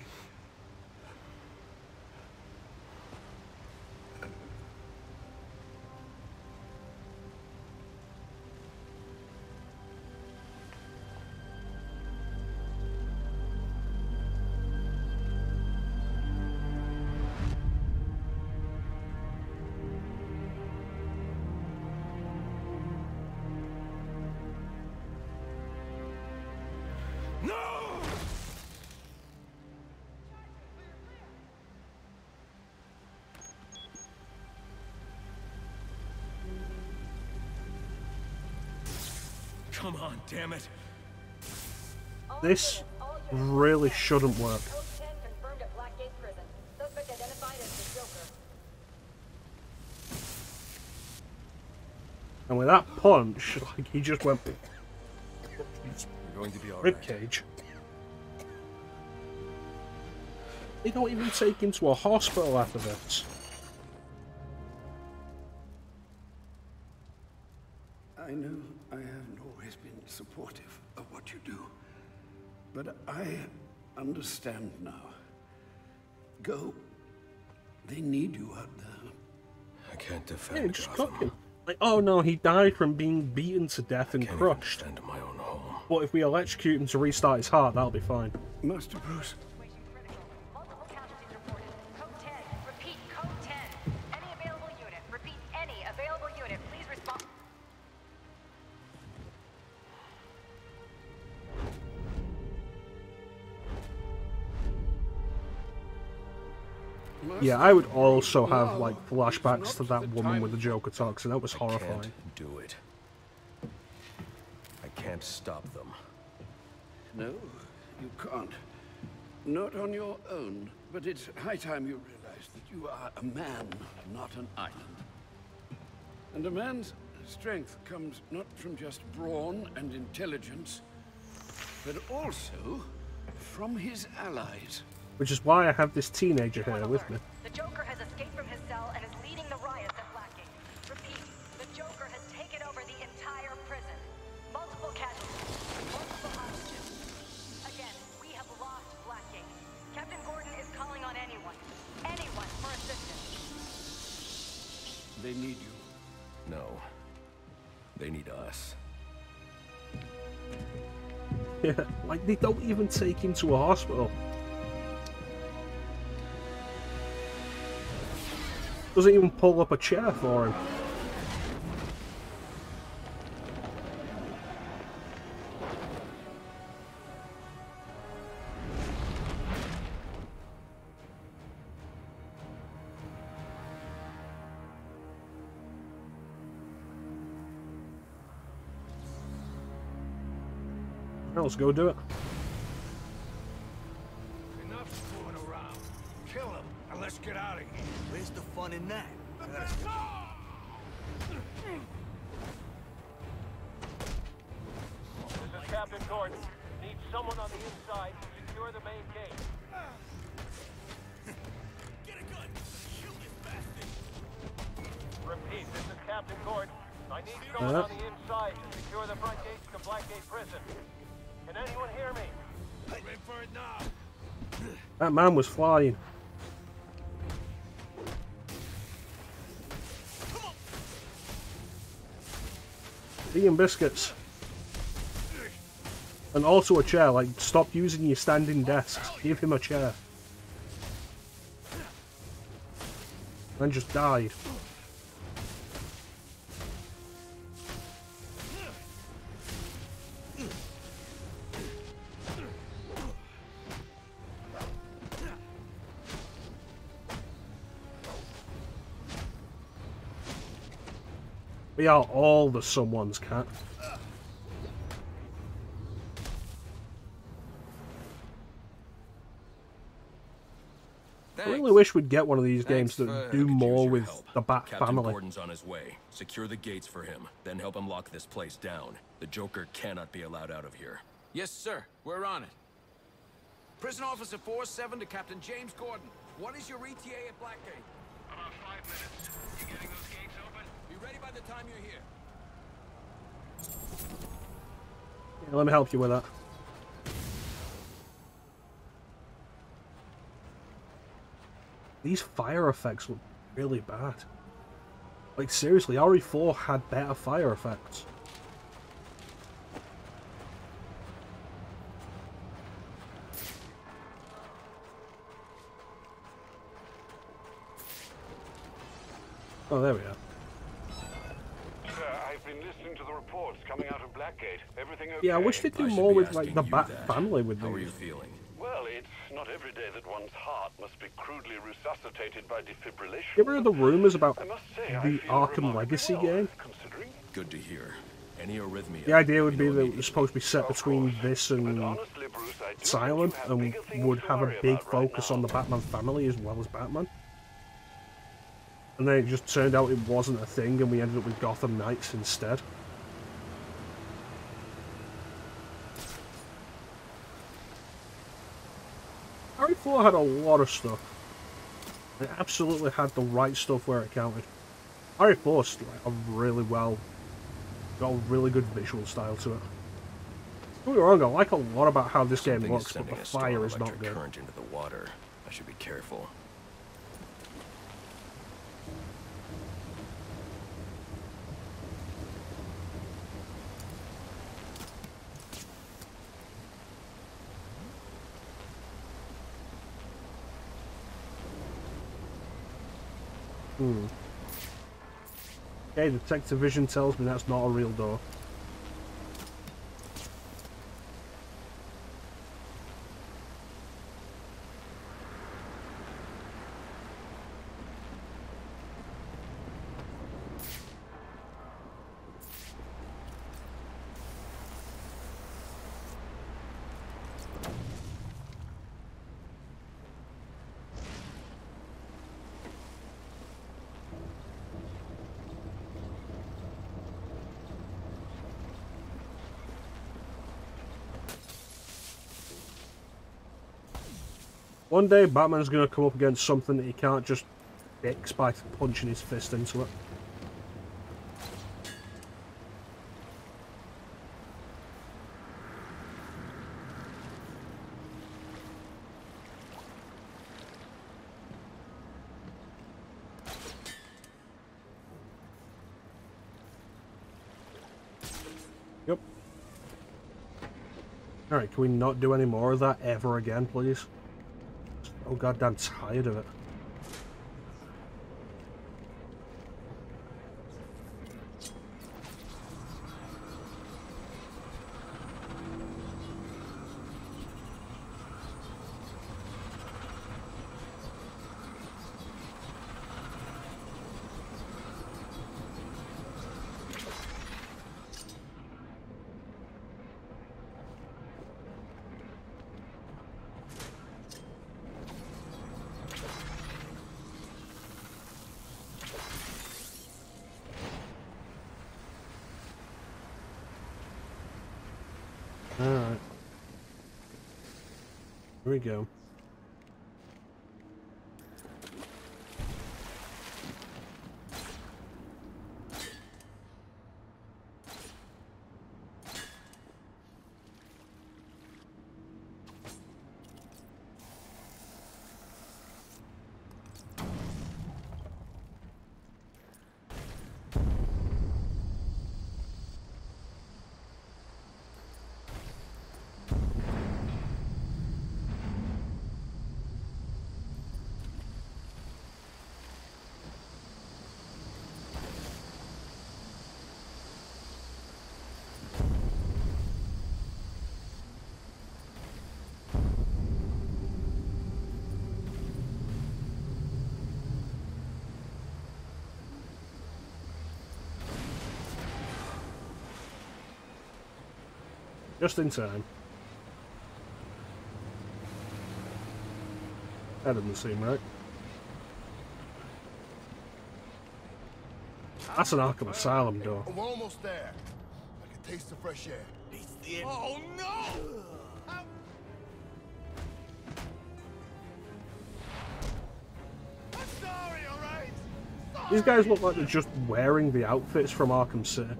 D: Come on, damn it.
A: This really shouldn't work. And with that punch, like, he just went...
Q: You're going to be all right.
A: Ribcage. They don't even take him to a hospital after this.
N: I know I haven't always been supportive of what you do, but I understand now. Go. They need you out there.
Q: I can't
A: Yeah,
Q: defend
A: just
Q: Gotham.
A: cook him. Like, oh no, he died from being beaten to death and crushed.
Q: Stand in my own home.
A: But if we electrocute him to restart his heart, that'll be fine.
N: Master Bruce.
K: Repeat, code 10. Any available unit. Repeat, any available unit. Please respond.
A: Yeah, I would also have, like, flashbacks to that woman with the Joker talk, so that was horrifying.
Q: Can't do it. I can't stop them.
N: No, you can't. Not on your own, but it's high time you realize that you are a man, not an island. And a man's strength comes not from just brawn and intelligence, but also from his allies.
A: Which is why I have this teenager here with me.
S: The Joker has escaped from his cell and is leading the riots at Blackgate. Repeat, the Joker has taken over the entire prison. Multiple casualties, multiple hostages. Again, we have lost Blackgate. Captain Gordon is calling on anyone for assistance.
N: They need you.
Q: No. They need us.
A: Yeah, like, they don't even take him to a hospital. Doesn't even pull up a chair for him. Now let's go do it.
J: Enough fooling around. Kill him, and let's get out of here.
L: Where's the fun in that?
T: This is Captain Gordon. Need someone on the inside to secure the main gate.
L: Get a gun! Kill this bastard!
T: Repeat, this is Captain Gordon. I need someone on the inside to secure the front gates to Blackgate Prison. Can anyone hear me?
J: Ready for it now.
A: That man was flying. Tea and biscuits. And also a chair, like, stop using your standing desks. Give him a chair. And just died. We are all the someone's cat. I really wish we'd get one of these games that do more with the Bat
Q: Captain
A: family.
Q: Gordon's on his way. Secure the gates for him, then help him lock this place down. The Joker cannot be allowed out of here.
B: Yes, sir. We're on it. Prison Officer 47 to Captain James Gordon. What is your ETA at Blackgate?
G: About 5 minutes. You getting those gates open?
B: Be ready by the time you're here.
A: Yeah, let me help you with that. These fire effects look really bad. Like, seriously, RE4 had better fire effects. Oh, there we are.
M: Sir, I've been listening to the reports coming out of Blackgate. Everything okay?
A: Yeah, I wish they'd do more with, like, the Bat family with
Q: How are you
A: these.
Q: feeling?
M: Well, it's not every day that one's heart must be crudely resuscitated by defibrillation.
A: You ever heard the rumours about
M: I must say, I
A: the
M: feel
A: Arkham
M: remarkably
A: Legacy
M: well,
A: game?
M: considering.
Q: Good to hear. Any arrhythmia.
A: The idea would be that it was supposed to be set between this and Asylum, and would have a big focus on the Batman family as well as Batman. And then it just turned out it wasn't a thing, and we ended up with Gotham Knights instead. Harry 4 had a lot of stuff. It absolutely had the right stuff where it counted. Harry 4's like a really well, got a really good visual style to it. Don't get me wrong, I like a lot about how this game looks, but the fire is not good.
Q: Current into the water. I should be careful.
A: Okay, Detective Vision tells me that's not a real door. One day, Batman's going to come up against something that he can't just fix by punching his fist into it. Yep. Alright, can we not do any more of that ever again, please? Oh, goddamn tired of it. Alright. Here we go. Just in time. That doesn't seem right. That's an Arkham Asylum door.
L: We're almost there. I can taste the fresh air. Oh no! I'm sorry, alright?
A: These guys look like they're just wearing the outfits from Arkham City.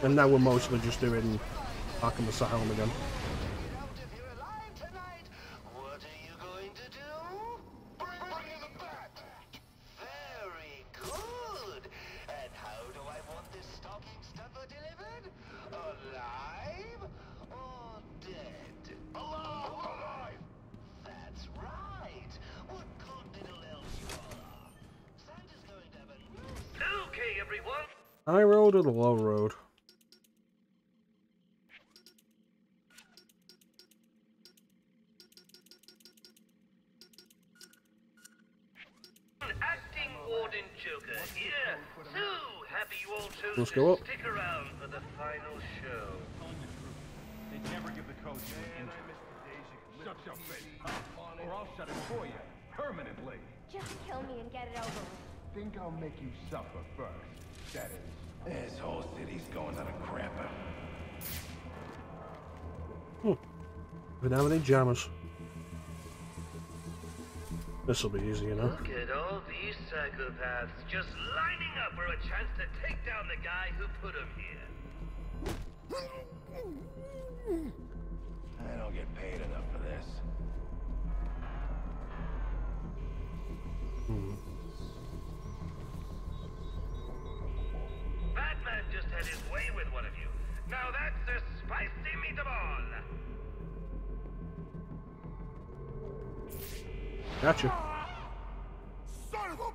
A: And now we're mostly just doing Arkham Asylum again. High road or the low road?
H: Captain Joker here. So happy you all chose
A: Let's
H: to
A: go up.
H: stick around for the final show.
J: They'd never give the code to the engine. Shut your face, or I'll shut it for you, permanently.
U: Just kill me and get it over with.
C: Think I'll make you suffer first. That is. This whole city's going on a crapper.
A: We don't have any jammers. This'll be easy, you know.
H: Look at all these psychopaths just lining up for a chance to take down the guy who put them here.
C: I don't get paid enough for this.
H: Batman just had his way with one of you. Now that's a spicy meatball.
A: Gotcha.
L: Son of a... Oh,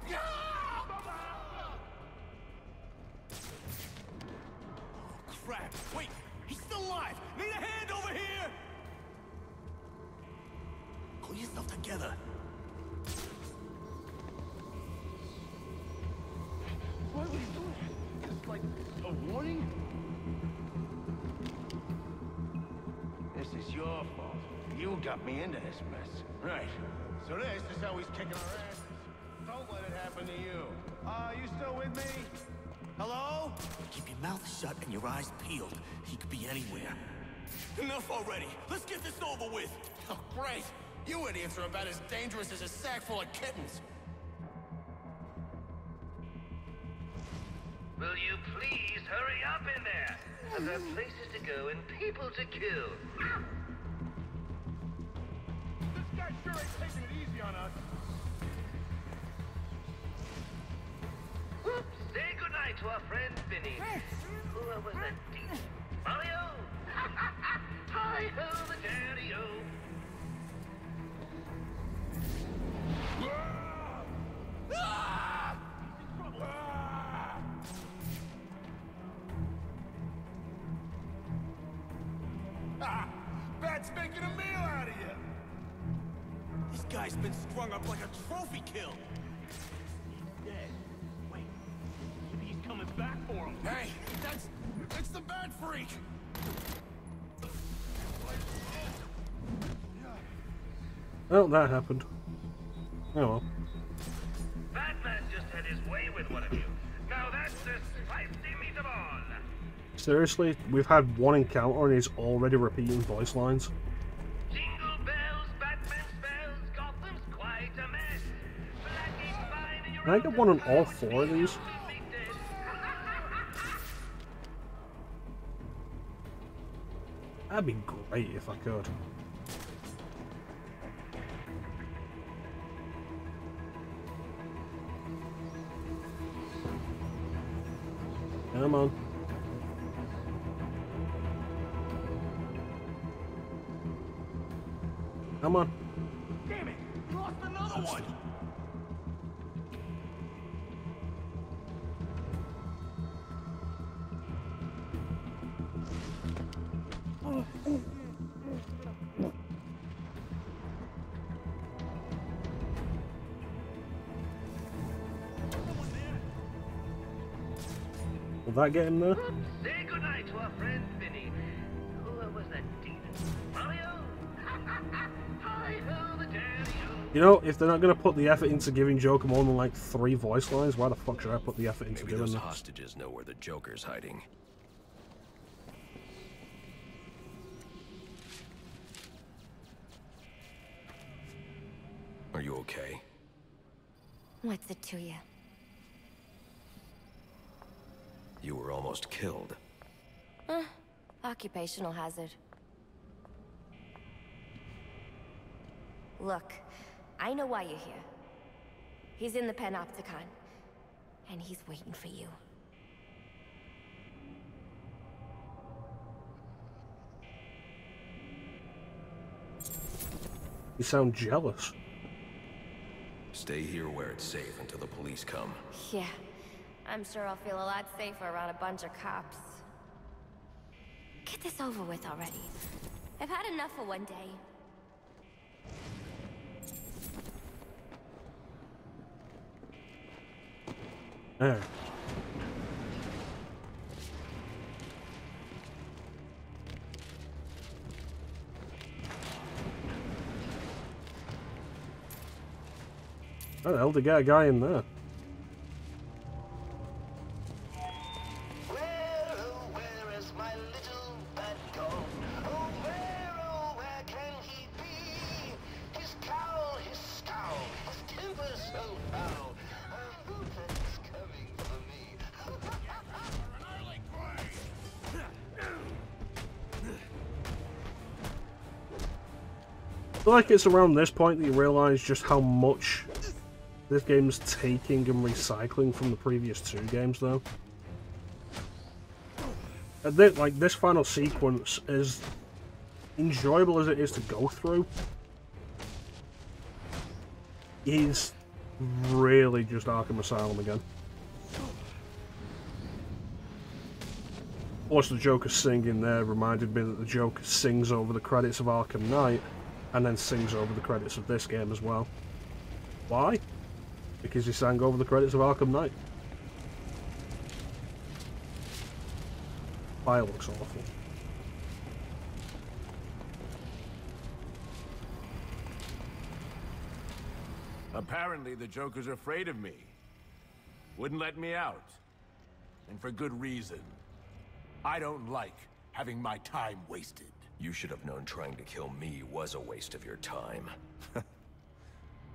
L: crap. Wait, he's still alive. Need a hand over here. Pull yourself together.
C: Why would he do that? Just like a warning? This is your fault. You got me into this mess. Right. So this is how he's kicking our asses. Don't let it happen to you. You still with me?
L: Hello? Keep your mouth shut and your eyes peeled. He could be anywhere. Enough already. Let's get this over with.
F: Oh, great. You idiots are about as dangerous as a sack full of kittens.
H: Will you please hurry up in there? I've got places to go and people to kill.
J: This guy sure ain't taking it easy on us.
H: Say goodnight to our friend Vinny. Who was that deep? Mario? Hi-ho, the daddy-o.
L: Bat's making a meal out of you. This guy's been strung up like a trophy kill.
J: Dead. Wait. Maybe he's coming back for him.
L: Hey, that's the Bat Freak.
A: Well, that happened. Oh well.
H: Batman just had his way with one of you. Now that's a spicy meatball.
A: Seriously, we've had one encounter and he's already repeating voice lines.
H: Jingle bells, Batman spells, Gotham's quite a mess. Blackie's fine and
A: Can I get one on all four of these? That'd be great if I could. Come on. Come on.
L: Damn it! Lost another one.
A: Will that get him there?
H: Say goodnight to our friend Vinny. Who was that demon? Mario? Hi-ho, the daddy-o.
A: You know, if they're not going to put the effort into giving Joker more than like 3 voice lines, why the fuck should I put the effort into
Q: Maybe
A: doing
Q: those
A: that?
Q: hostages know where the Joker's hiding. Are you okay?
U: What's it to you?
Q: You were almost killed.
U: Occupational hazard. Look, I know why you're here. He's in the Panopticon, and he's waiting for you.
A: You sound jealous.
Q: Stay here where it's safe until the police come.
U: Yeah, I'm sure I'll feel a lot safer around a bunch of cops. Get this over with already. I've had enough for one day.
A: There. How the hell did they get a guy in there?
R: Where is my little bad dog? Oh, where can he be? His cowl, his scowl, his temper so foul. I hope that he's coming for me.
A: I feel like it's around this point that you realise just how much this game's taking and recycling from the previous two games, though. Like, this final sequence is enjoyable as it is to go through. Is really just Arkham Asylum again. Plus, the Joker singing there reminded me that the Joker sings over the credits of Arkham Knight, and then sings over the credits of this game as well. Why? Because he sang over the credits of Arkham Knight. Fire looks awful.
C: Apparently the Joker's afraid of me. Wouldn't let me out. And for good reason. I don't like having my time wasted.
Q: You should have known trying to kill me was a waste of your time.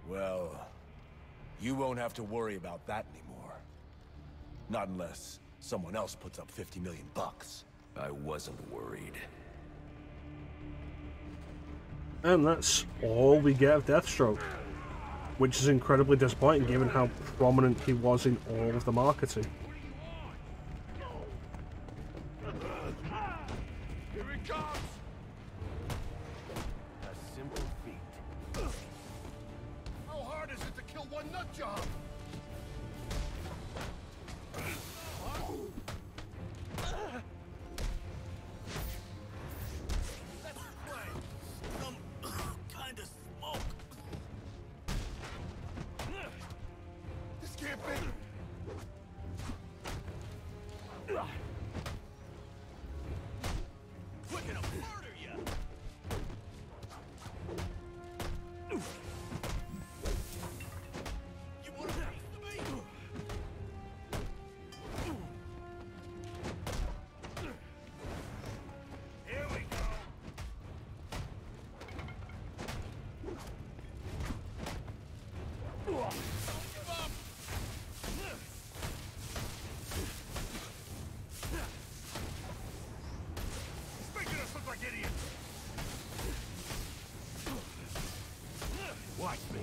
C: Well, you won't have to worry about that anymore. Not unless someone else puts up 50 million bucks.
Q: I wasn't worried.
A: And that's all we get of Deathstroke. Which is incredibly disappointing given how prominent he was in all of the marketing.
C: Here he comes! A simple feat. How hard is it to kill one nut job? Let's play some kind of smoke. This can't be. We're gonna murder you. You want a piece of me? Here we go. Don't give up. He's making us look like idiots. Watch me.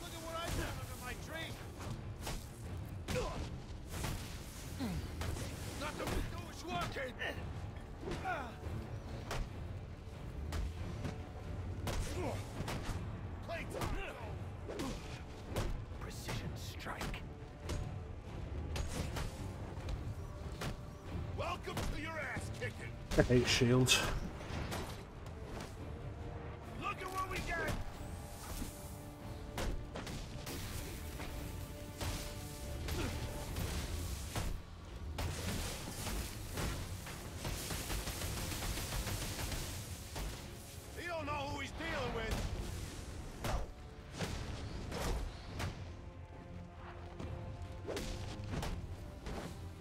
C: Look at what I found under my tree. Not the Widowish walking. Playtime. Precision strike. Welcome to your ass kicking.
A: I hate shields.
C: Look at what we got. He don't know who he's dealing with.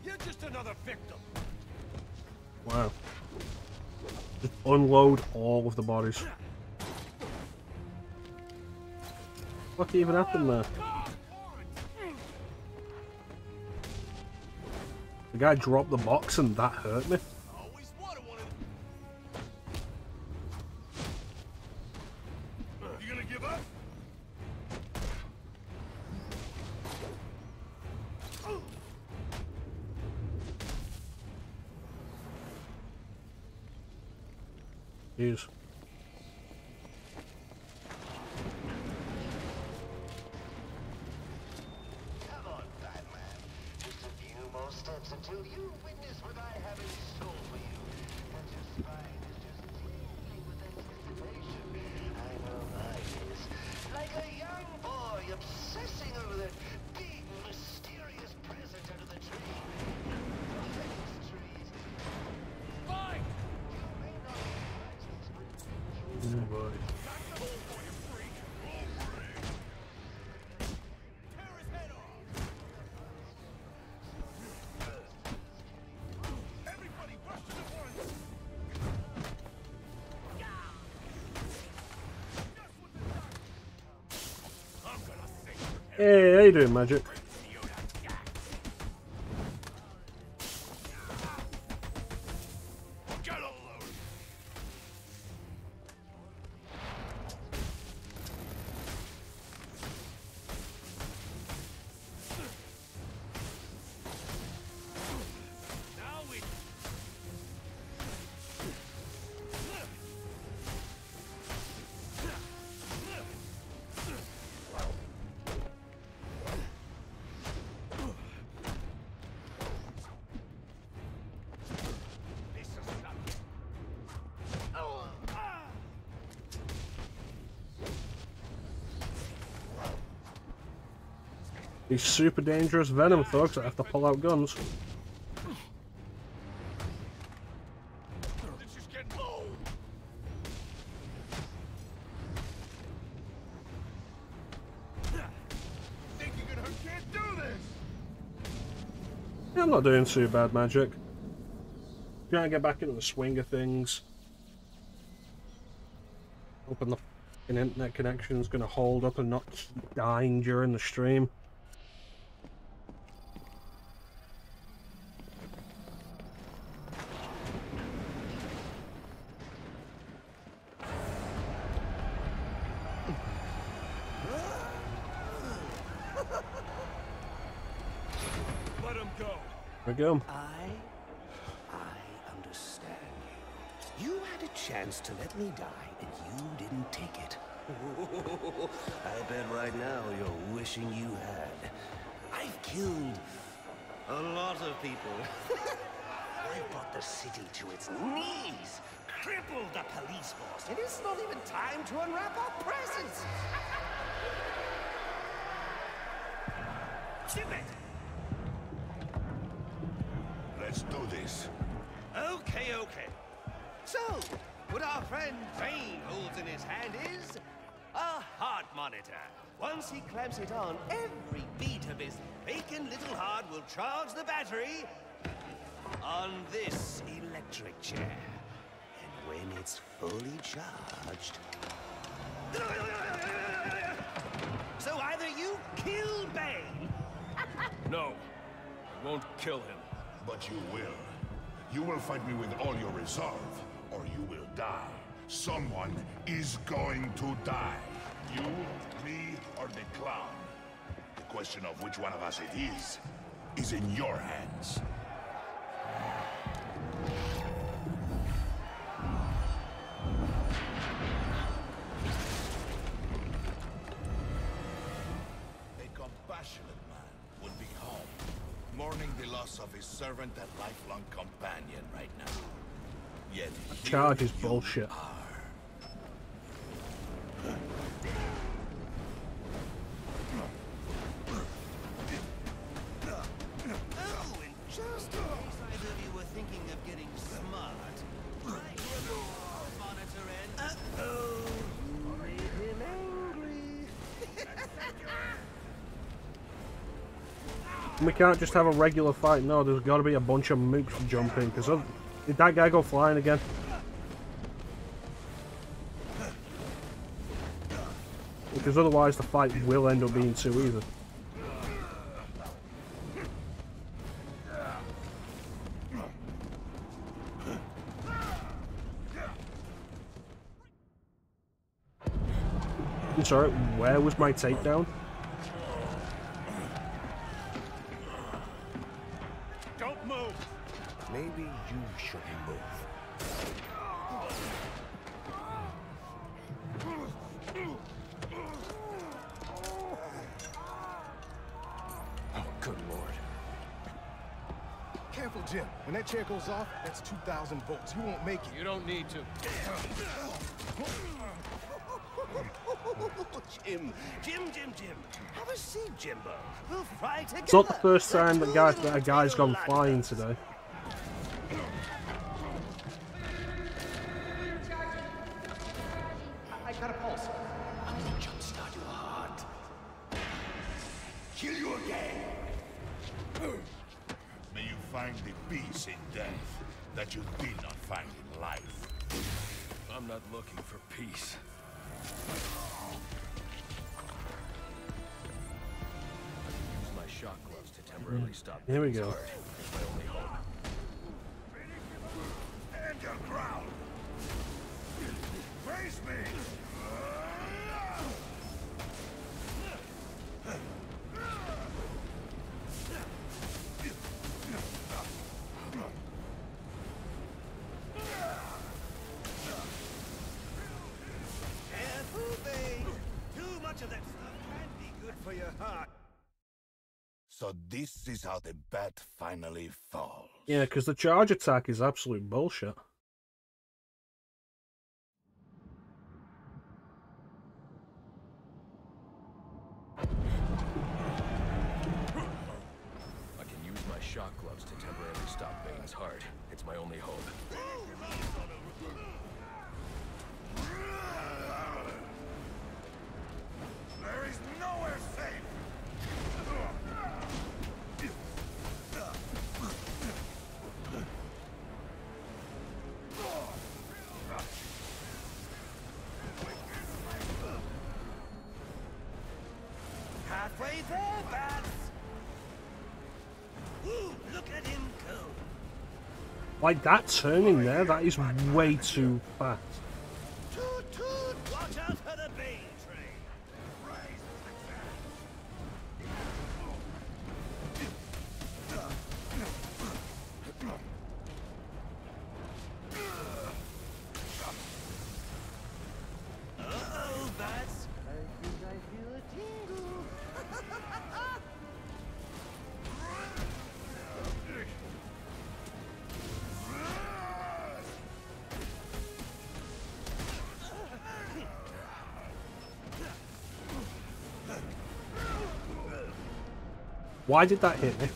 C: You're just another victim.
A: Wow. Just unload all of the bodies. What even happened there? The guy dropped the box and that hurt me.
C: Always wanted one of them. You gonna give up?
A: Jeez.
R: Come on, Batman. Just a few more steps until you witness what I have in store for you. And your spine is just tingling with anticipation. I know mine is. Like a young boy obsessing over that big, mysterious
A: Hey, how you doing, Magic? These super dangerous venom thugs that have to pull out guns. Yeah, I'm not doing too bad, Magic. Trying to get back into the swing of things. Hoping the internet connection's going to hold up and not keep dying during the stream.
D: Let him go.
A: There we go.
F: I understand you. You had a chance to let me die, and you didn't take it. I bet right now you're wishing you had. I've killed a lot of people. I've brought the city to its knees, crippled the police force, and it's not even time to unwrap our presents. Ship it!
C: Let's do this.
F: Okay, okay. So, what our friend Bane holds in his hand is a heart monitor. Once he clamps it on, every beat of his bacon little heart will charge the battery on this electric chair. And when it's fully charged... So either you kill Bane...
D: No, I won't kill him.
C: But you will. You will fight me with all your resolve, or you will die. Someone is going to die. You, me, or the clown. The question of which one of us it is in your hands. A compassionate man would be home, mourning the loss of his servant and lifelong companion right now. Yet
A: Charge is bullshit.
F: Oh, and just in case either of you were thinking of getting smart, I have a monitor and... Uh-oh! You made him angry!
A: We can't just have a regular fight, no, there's got to be a bunch of mooks jumping, because did that guy go flying again? Because otherwise the fight will end up being too easy. I'm sorry, where was my takedown?
D: Don't move!
F: Maybe you shouldn't move.
L: Oh, good lord. Careful, Jim. When that chair goes off, that's 2,000 volts. You won't make it.
D: You don't need to.
F: Jim. Have a seat, Jimbo. We'll fry together.
A: It's not the first time that a guy's gone flying today.
F: I got a pulse. I'm gonna jumpstart your heart.
C: Kill you again. May you find the peace in death that you did not find in life.
D: I'm not looking for peace.
Q: temporarily stop
A: Here we
Q: things
A: go.
Q: hard. It's my only hope.
C: Stand your ground! Face me!
L: Careful, babe. Too much of that stuff can be good for your heart.
C: So this is how the bat finally falls.
A: Yeah, because the charge attack is absolute bullshit.
Q: I can use my shock gloves to temporarily stop Bane's heart. It's my only hope.
C: There is nowhere safe!
L: Halfway there, Bats. Ooh, look at him go.
A: Like, that turning there, that is way too fast.
L: Toot toot! Watch out for the Bane train. Uh-oh, Bats. I think I feel a tingle.
A: Why did that hit me?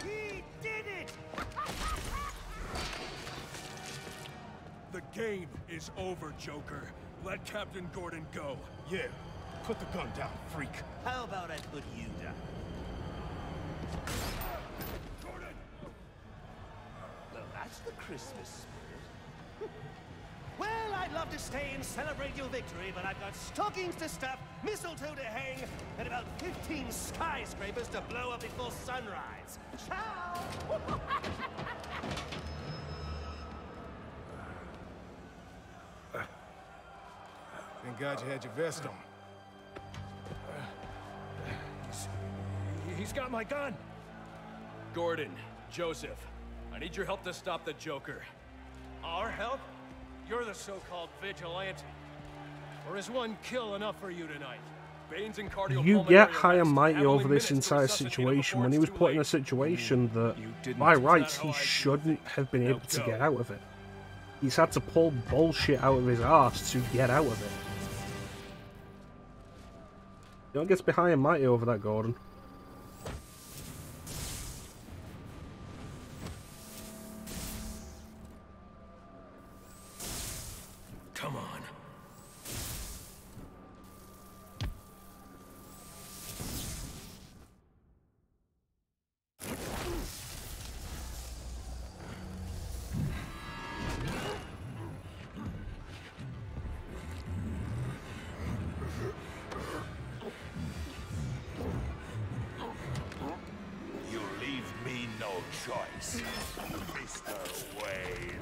L: He did it! The game is over, Joker. Let Captain Gordon go.
D: Yeah, put the gun down, freak.
L: How about I put you down? Well, that's the Christmas spirit. Well, I'd love to stay and celebrate your victory, but I've got stockings to stuff, mistletoe to hang, and about 15 skyscrapers to blow up before sunrise. Ciao!
D: Thank God you had your vest on.
I: He's got my gun! Gordon, Joseph, I need your help to stop the Joker.
D: Our help? You're the so-called vigilante. Or is one kill enough for you tonight?
I: Bane's in cardiopulmonary
A: You get
I: arrest.
A: high and
I: I
A: mighty
I: have only
A: over this
I: minutes to
A: entire
I: resuscitate him
A: situation
I: before
A: when he
I: it's
A: was
I: too
A: put in a
I: late.
A: situation that,
I: didn't
A: by
I: do
A: rights,
I: that
A: he
I: all I
A: shouldn't have been able to
I: go.
A: get out of it. He's had to pull bullshit out of his arse to get out of it. Don't get high and mighty over that, Gordon.
Q: Come on.
C: You leave me no choice, Mr. Wayne.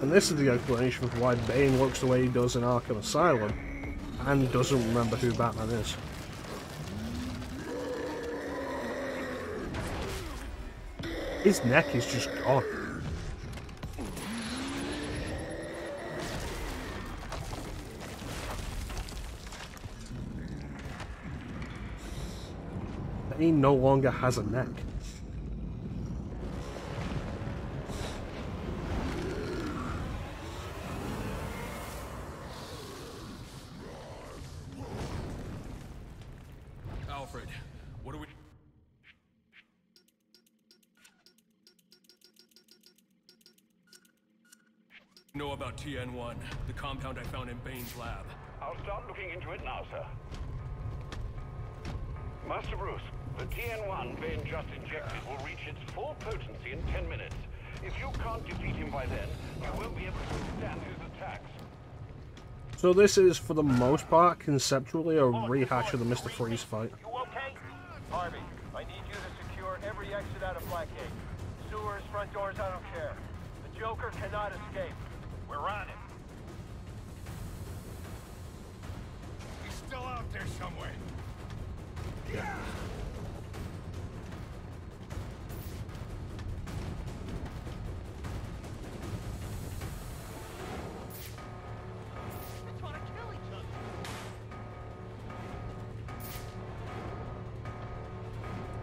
A: And this is the explanation for why Bane looks the way he does in Arkham Asylum and doesn't remember who Batman is. His neck is just gone. He no longer has a neck.
I: Alfred, Know about TN1, the compound I found in Bane's lab.
M: I'll start looking into it now, sir. Master Bruce, the TN1 Bane just injected will reach its full potency in 10 minutes. If you can't defeat him by then, you won't be able to withstand his attacks.
A: So this is, for the most part, conceptually a rehash of the Mr. Freeze fight.
T: You okay? Harvey, I need you to secure every exit out of Blackgate. Sewers, front doors, I don't care. The Joker cannot escape. We're on it.
J: He's still out there somewhere.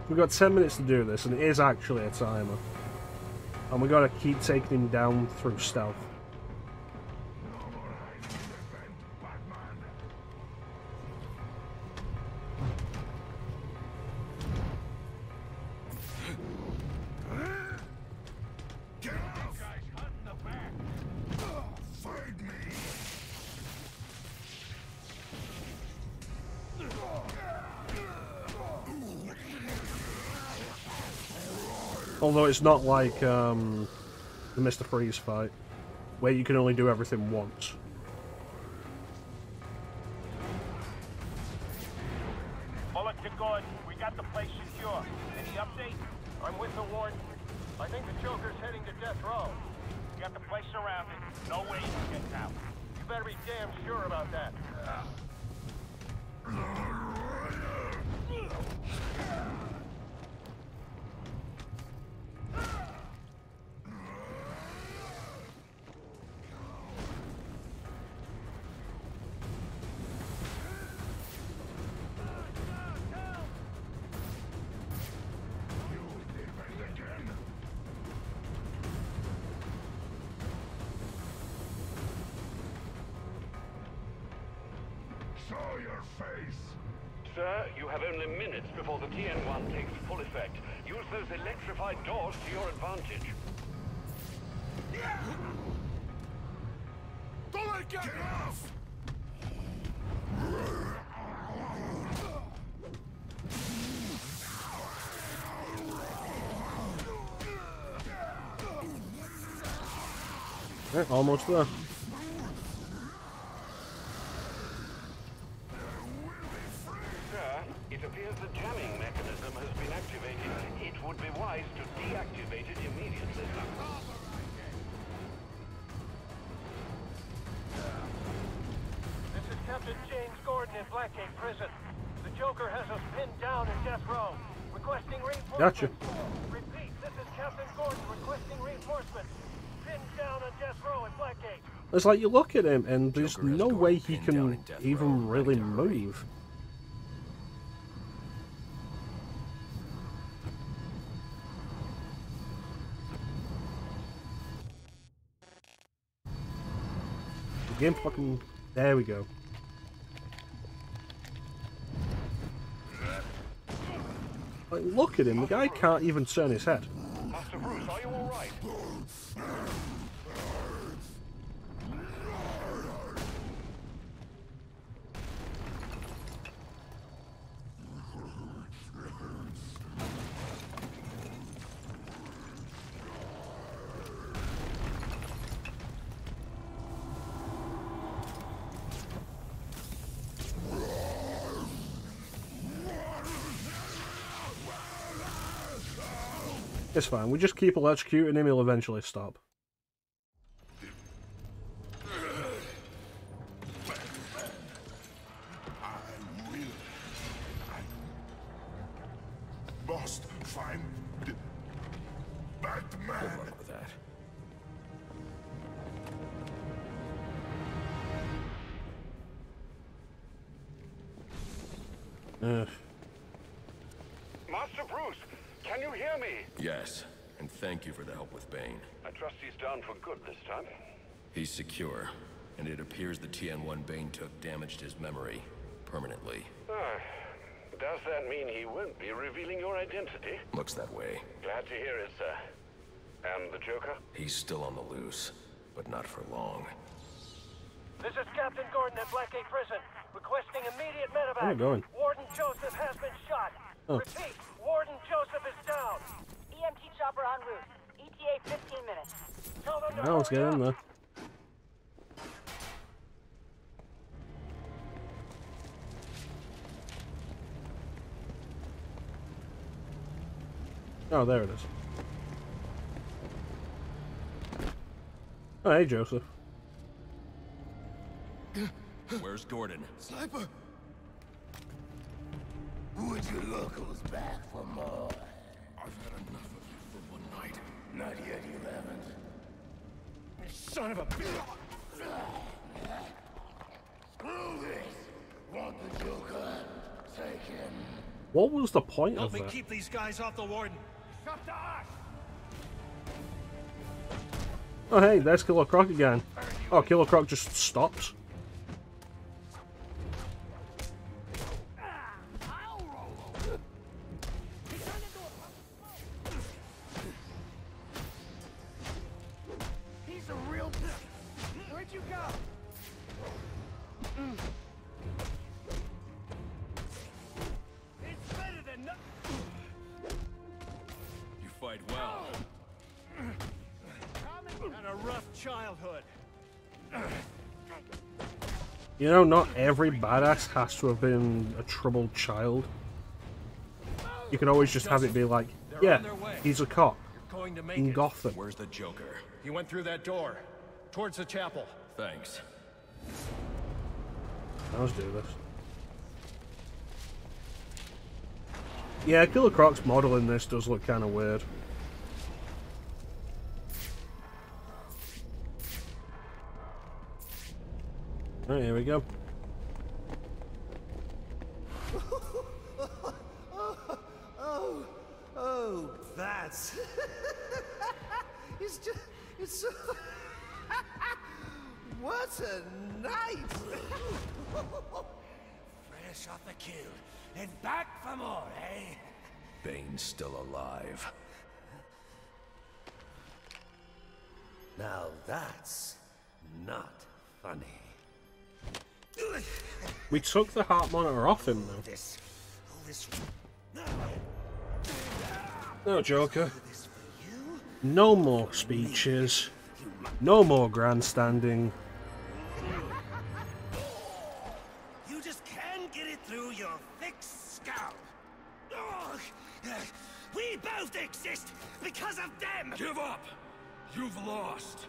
A: We've got 10 minutes to do this, and it is actually a timer. And we gotta keep taking him down through stealth. Although it's not like the Mr. Freeze fight, where you can only do everything once.
T: Bullock to Gordon, we got the place secure. Any update? I'm with the warden. I think the Joker's heading to death row. We got the place surrounded. No way he gets out. You better be damn sure about that.
C: Show your face!
M: Sir, you have only minutes before the TN1 takes full effect. Use those electrified doors to your advantage.
J: Bullet, get off!
A: Almost there.
M: It appears the jamming mechanism has been activated. It would be wise to deactivate it immediately.
T: This is Captain James Gordon in Blackgate Prison. The Joker has us pinned down in death row. Requesting reinforcements.
A: Gotcha.
T: Repeat, this is Captain Gordon requesting reinforcements. Pinned down on death row in Blackgate.
A: It's like you look at him and there's no way he can even really move. The game fucking... There we go. Like, look at him, the guy can't even turn his head.
M: Master Bruce, are you all right?
A: It's fine, we just keep electrocuting him, he'll eventually stop.
C: Must find Batman.
Q: Good luck with that.
M: Master Bruce, can you hear me?
Q: Yes, and thank you for the help with Bane.
M: I trust he's down for good this time.
Q: He's secure, and it appears the TN1 Bane took damaged his memory permanently.
M: Does that mean he won't be revealing your identity?
Q: Looks that way.
M: Glad to hear it, sir. And the Joker?
Q: He's still on the loose. but not for long.
T: This is Captain Gordon at Blackgate Prison, requesting immediate medevac.
A: Where are we going?
T: Warden Joseph has been shot.
A: Oh.
T: Repeat, Warden Joseph is down.
S: EMT chopper en route. ETA 15 minutes.
T: Tell them to
A: Now let's get
T: hurry
A: in
T: up.
A: there. Oh, there it is. Oh, hey, Joseph.
I: Where's Gordon?
F: Sniper! Would you locals back for more?
I: I've had enough of you for one night.
F: Not yet, you haven't.
I: Son of a bitch!
F: Screw this! Want the Joker? Take him.
A: What was the point
D: Help
A: of
D: me
A: that?
D: keep these guys off the warden.
T: Shut the ass!
A: Oh, hey, there's Killer Croc again. Oh, Killer Croc just stops.
T: He's a real... Where'd you go? It's better than no...
I: You fight well.
D: Had a rough childhood.
A: You know, not every badass has to have been a troubled child. You can always just have it be like, yeah, he's a cop
D: Going to make
A: in
D: it.
A: Gotham.
I: Where's the Joker?
D: He went through that door. Towards the chapel.
I: Thanks.
A: Now let's do this. Yeah, Killer Croc's model in this does look kind of weird. Alright, here we go.
L: Oh, that's... it's so... What a night! Fresh off the kill, and back for more, eh?
Q: Bane's still alive.
L: Now that's not funny.
A: We took the heart monitor off him, though. No, Joker. No more speeches. No more grandstanding.
L: You just can't get it through your thick scalp. Ugh. We both exist because of them!
I: Give up! You've lost!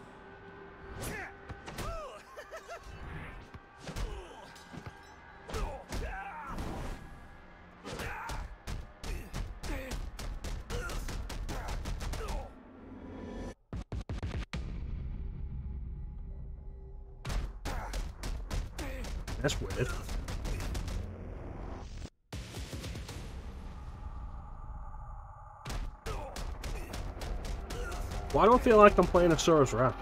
A: That's weird. Why don't I feel like I'm playing a Sora's Wrath?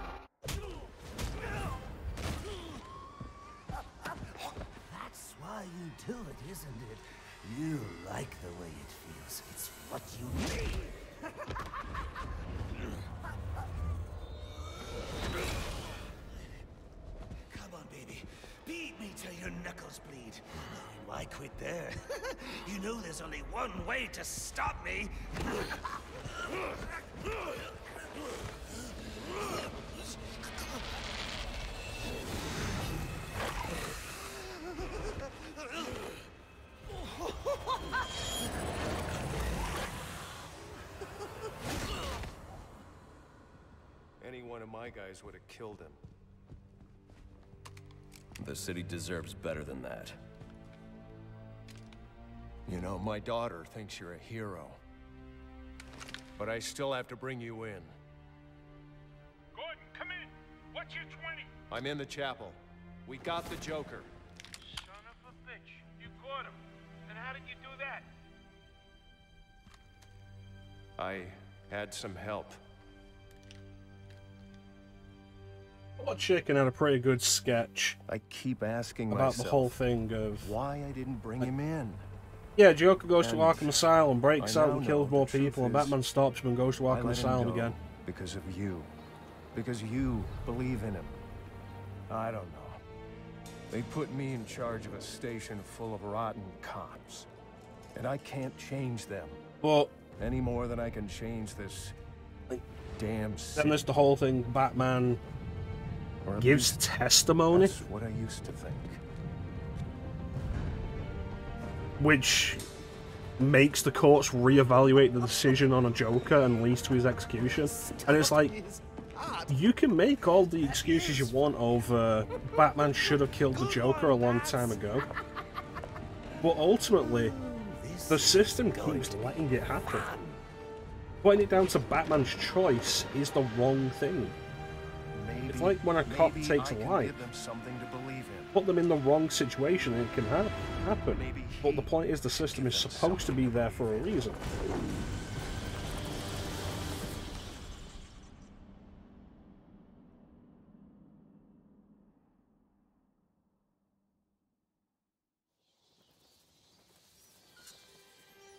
L: That's why you do it, isn't it? You like the way it feels. It's what you need. Come on, baby. Beat me till your knuckles bleed. Why quit there? You know there's only one way to stop me.
I: Any one of my guys would have killed him.
Q: The city deserves better than that.
I: You know, my daughter thinks you're a hero. But I still have to bring you in.
J: Gordon, come in. What's your 20?
I: I'm in the chapel. We got the Joker.
J: Son of a bitch. You caught him. And how did you do that?
I: I had some help.
A: Well, Chicken had a pretty good sketch.
I: I keep asking
A: about
I: myself
A: the whole thing of
I: why I didn't bring him in.
A: Yeah, Joker goes to
I: And
A: Arkham Asylum, breaks
I: I
A: out
I: now
A: and
I: know
A: kills
I: the
A: more
I: truth
A: people, and
I: is,
A: Batman stops him and goes to
I: I
A: Arkham
I: let him
A: Asylum
I: go
A: again.
I: because of you.
P: Because you believe in him. I don't know. They put me in charge of a station full of rotten cops. And I can't change them.
A: Well,
P: any more than I can change this damn city.
A: Then there's the whole thing, Batman gives testimony.
P: That's what I used to think.
A: Which makes the courts reevaluate the decision on a Joker and leads to his execution. And it's like, you can make all the excuses you want of Batman should have killed the Joker a long time ago. But ultimately, the system keeps letting it happen. Putting it down to Batman's choice is the wrong thing. It's like when a cop takes a life, put them in the wrong situation and it can happen. But the point is the system is supposed to be there for a reason.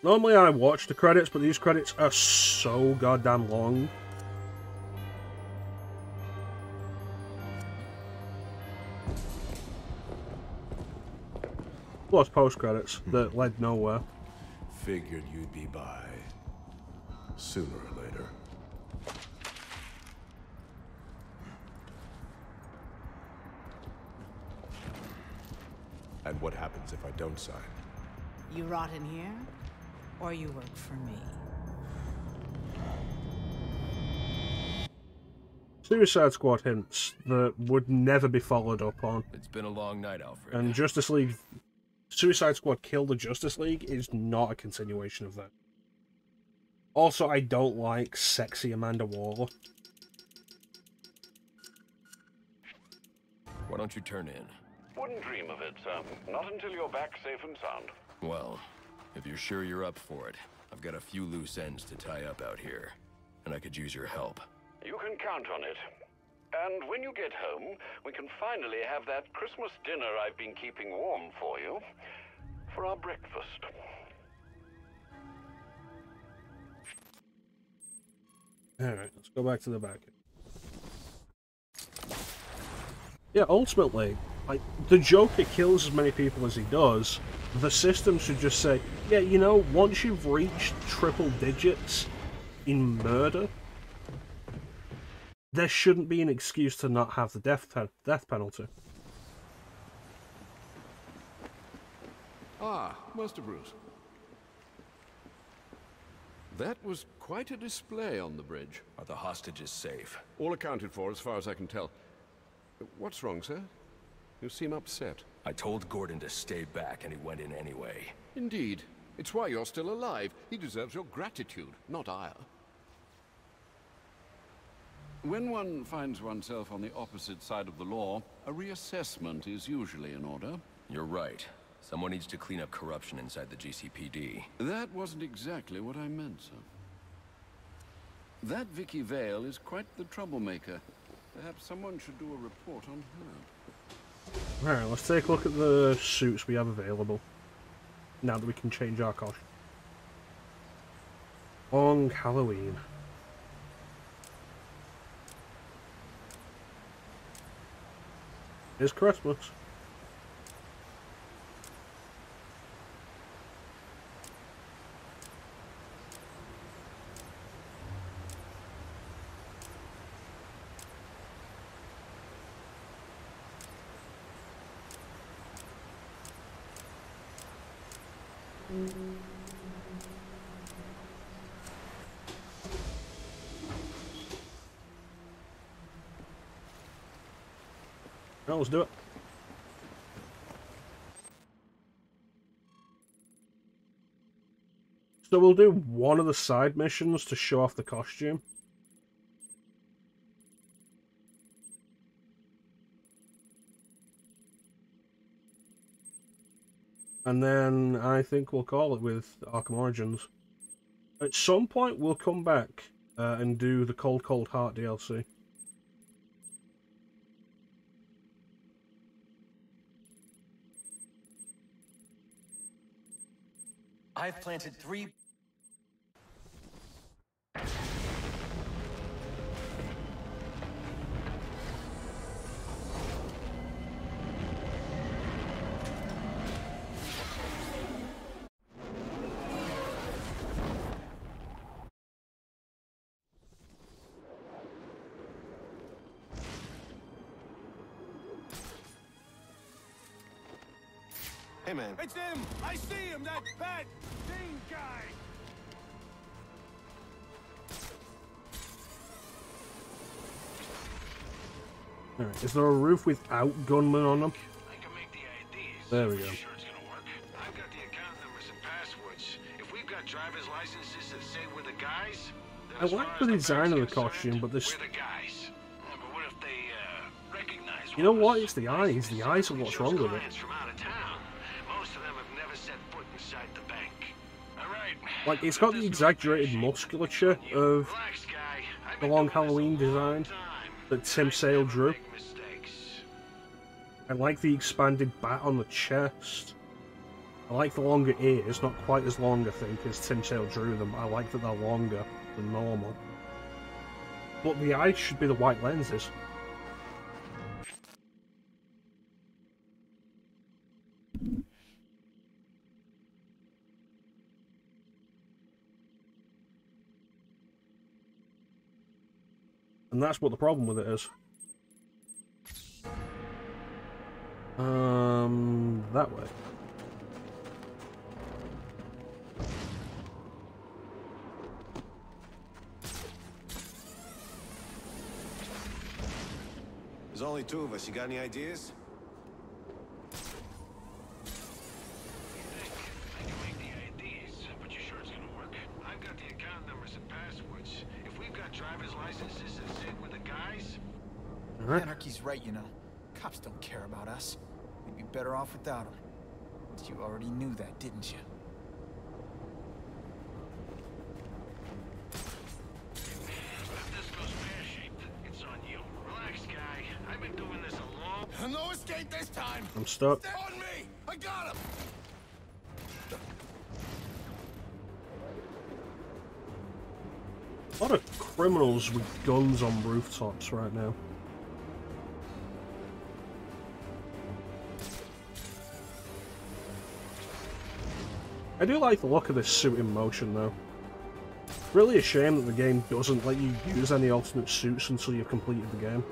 A: Normally I watch the credits, but these credits are so goddamn long. Plus post-credits that led nowhere.
P: Figured you'd be by sooner or later. And what happens if I don't sign?
V: You rot in here, or you work for me?
A: Suicide Squad hints that would never be followed up on.
Q: It's been a long night, Alfred.
A: And Justice League... Suicide Squad Kill the Justice League is not a continuation of that. Also, I don't like sexy Amanda Waller.
Q: Why don't you turn in?
M: Wouldn't dream of it, sir. Not until you're back safe and sound.
Q: Well, if you're sure you're up for it, I've got a few loose ends to tie up out here, and I could use your help.
M: You can count on it. And when you get home, we can finally have that Christmas dinner I've been keeping warm for you for our breakfast.
A: Alright, let's go back to the back. Yeah, ultimately, like, the Joker kills as many people as he does. The system should just say, yeah, you know, once you've reached triple digits in murder, there shouldn't be an excuse to not have the death penalty.
E: Ah, Master Bruce. That was quite a display on the bridge.
Q: Are the hostages safe?
E: All accounted for, as far as I can tell. What's wrong, sir? You seem upset.
Q: I told Gordon to stay back, and he went in anyway.
E: Indeed. It's why you're still alive. He deserves your gratitude, not ire. When one finds oneself on the opposite side of the law, a reassessment is usually in order.
Q: You're right. Someone needs to clean up corruption inside the GCPD.
E: That wasn't exactly what I meant, sir. That Vicky Vale is quite the troublemaker. Perhaps someone should do a report on her.
A: Alright, let's take a look at the suits we have available. Now that we can change our costume. Long Halloween. It's Christmas. Well, let's do it. So we'll do one of the side missions to show off the costume. And then I think we'll call it with Arkham Origins. At some point we'll come back and do the Cold Cold Heart DLC.
F: I've planted 3...
J: Hey, man.
L: It's him! I see him! That bad thing guy!
A: Alright, is there a roof without gunmen on them?
G: I can make the IDs.
A: There we go.
G: Sure it's gonna work. I've got the account numbers and passwords. If we've got driver's licenses that say we're the guys, then
A: I
G: as
A: like
G: far
A: the
G: as
A: design of the
G: bank's concerned,
A: costume, but this...
G: we're the guys. Yeah, but what if they recognize
A: You know what? It's the eyes. The eyes are what's wrong with it.
G: clients from out of town? Most of them have never set foot inside the bank. All right.
A: Like, it's got the exaggerated musculature of the long Halloween design that Tim Sale drew. I like the expanded bat on the chest. I like the longer ears, not quite as long, I think, as Tim Sale drew them. I like that they're longer than normal. But the eyes should be the white lenses. And that's what the problem with it is. That way.
J: There's only two of us. You got any ideas?
G: I can make the IDs, but you sure it's gonna work? I've got the account numbers and passwords. If we've got driver's licenses that say we're the guys,
K: Anarchy's right, you know. Cops don't care about us. We'd be better off without them. But you already knew that, didn't you?
G: if this goes pear-shaped, it's on you. Relax, guy. I've been doing this a long...
J: No escape this time!
A: I'm stuck.
J: They're on me! I got him!
A: A lot of criminals with guns on rooftops right now. I do like the look of this suit in motion, though. Really a shame that the game doesn't let you use any alternate suits until you've completed the game.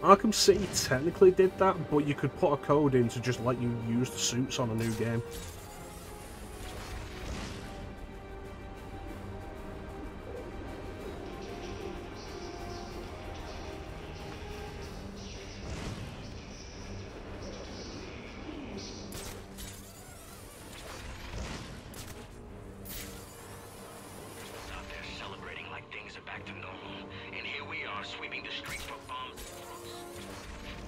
A: Arkham City technically did that, but you could put a code in to just let you use the suits on a new game.
G: Out there celebrating like things are back to normal. And here we are sweeping the streets for bombs.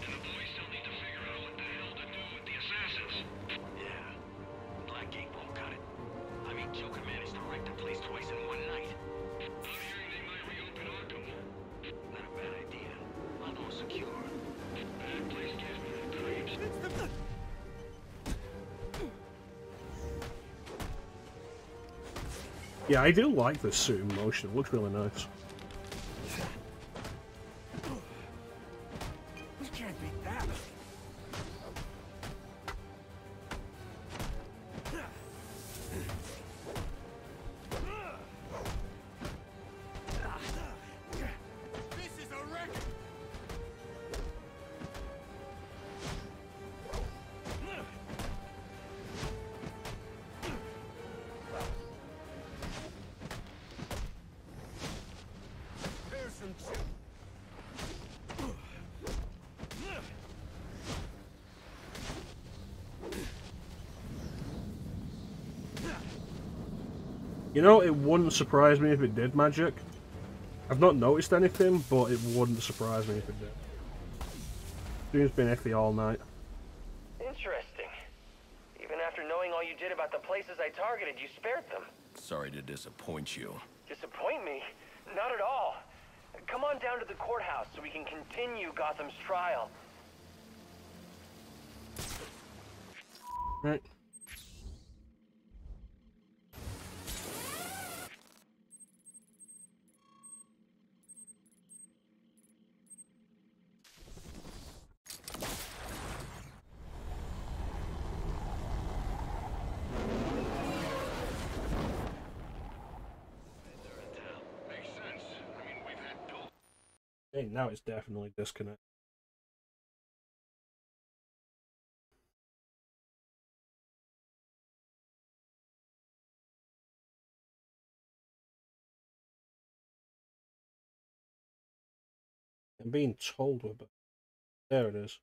G: And the boys still need to figure out what the hell to do with the assassins. Yeah. Blackgate won't cut it. I mean, Joker managed to wreck the place twice in one night. I'm hearing they might reopen Arkham. Not a bad idea. A lot more secure. That place gives me the creeps.
A: Yeah, I do like this suit in motion. It looks really nice.
L: We can't beat that.
J: This is a wreck! There's some chip.
A: You know, it wouldn't surprise me if it did magic. I've not noticed anything, but it wouldn't surprise me if it did. Dude's been iffy all night.
O: Interesting. Even after knowing all you did about the places I targeted, you spared them.
Q: Sorry to disappoint you.
O: Disappoint me? Not at all. Come on down to the courthouse so we can continue Gotham's trial.
A: Right. Hey, now it's definitely disconnected. I'm being told with it. There it is.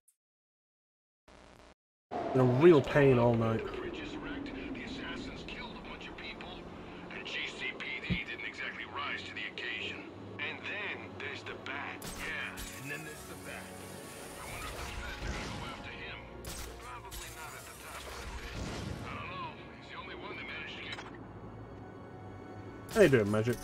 A: In a real pain all night.
G: The assassins killed a bunch of people, and GCPD didn't exactly rise to the occasion. And then there's the bat. Yeah, and then there's the bat. I wonder if the feds are gonna go after him. Probably not at the top of the list. I don't know. He's the only one that managed to get...
A: How you doing, Magic?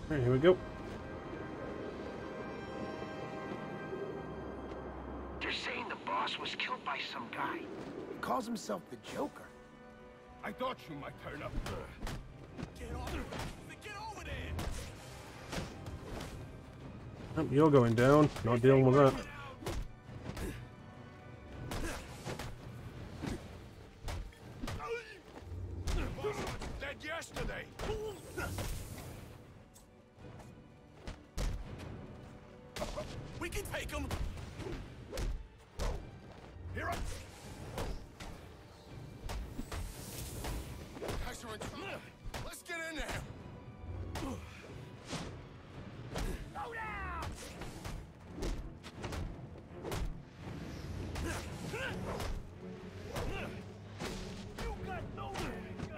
A: Alright, here we go.
L: They're saying the boss was killed by some guy. He calls himself the Joker.
J: I thought you might turn up. Get over there!
A: Oh, you're going down. Not dealing with that.
J: Dead yesterday. We can take him. Here I... Guys are in trouble. Let's get in there. Go down. You got nowhere to go.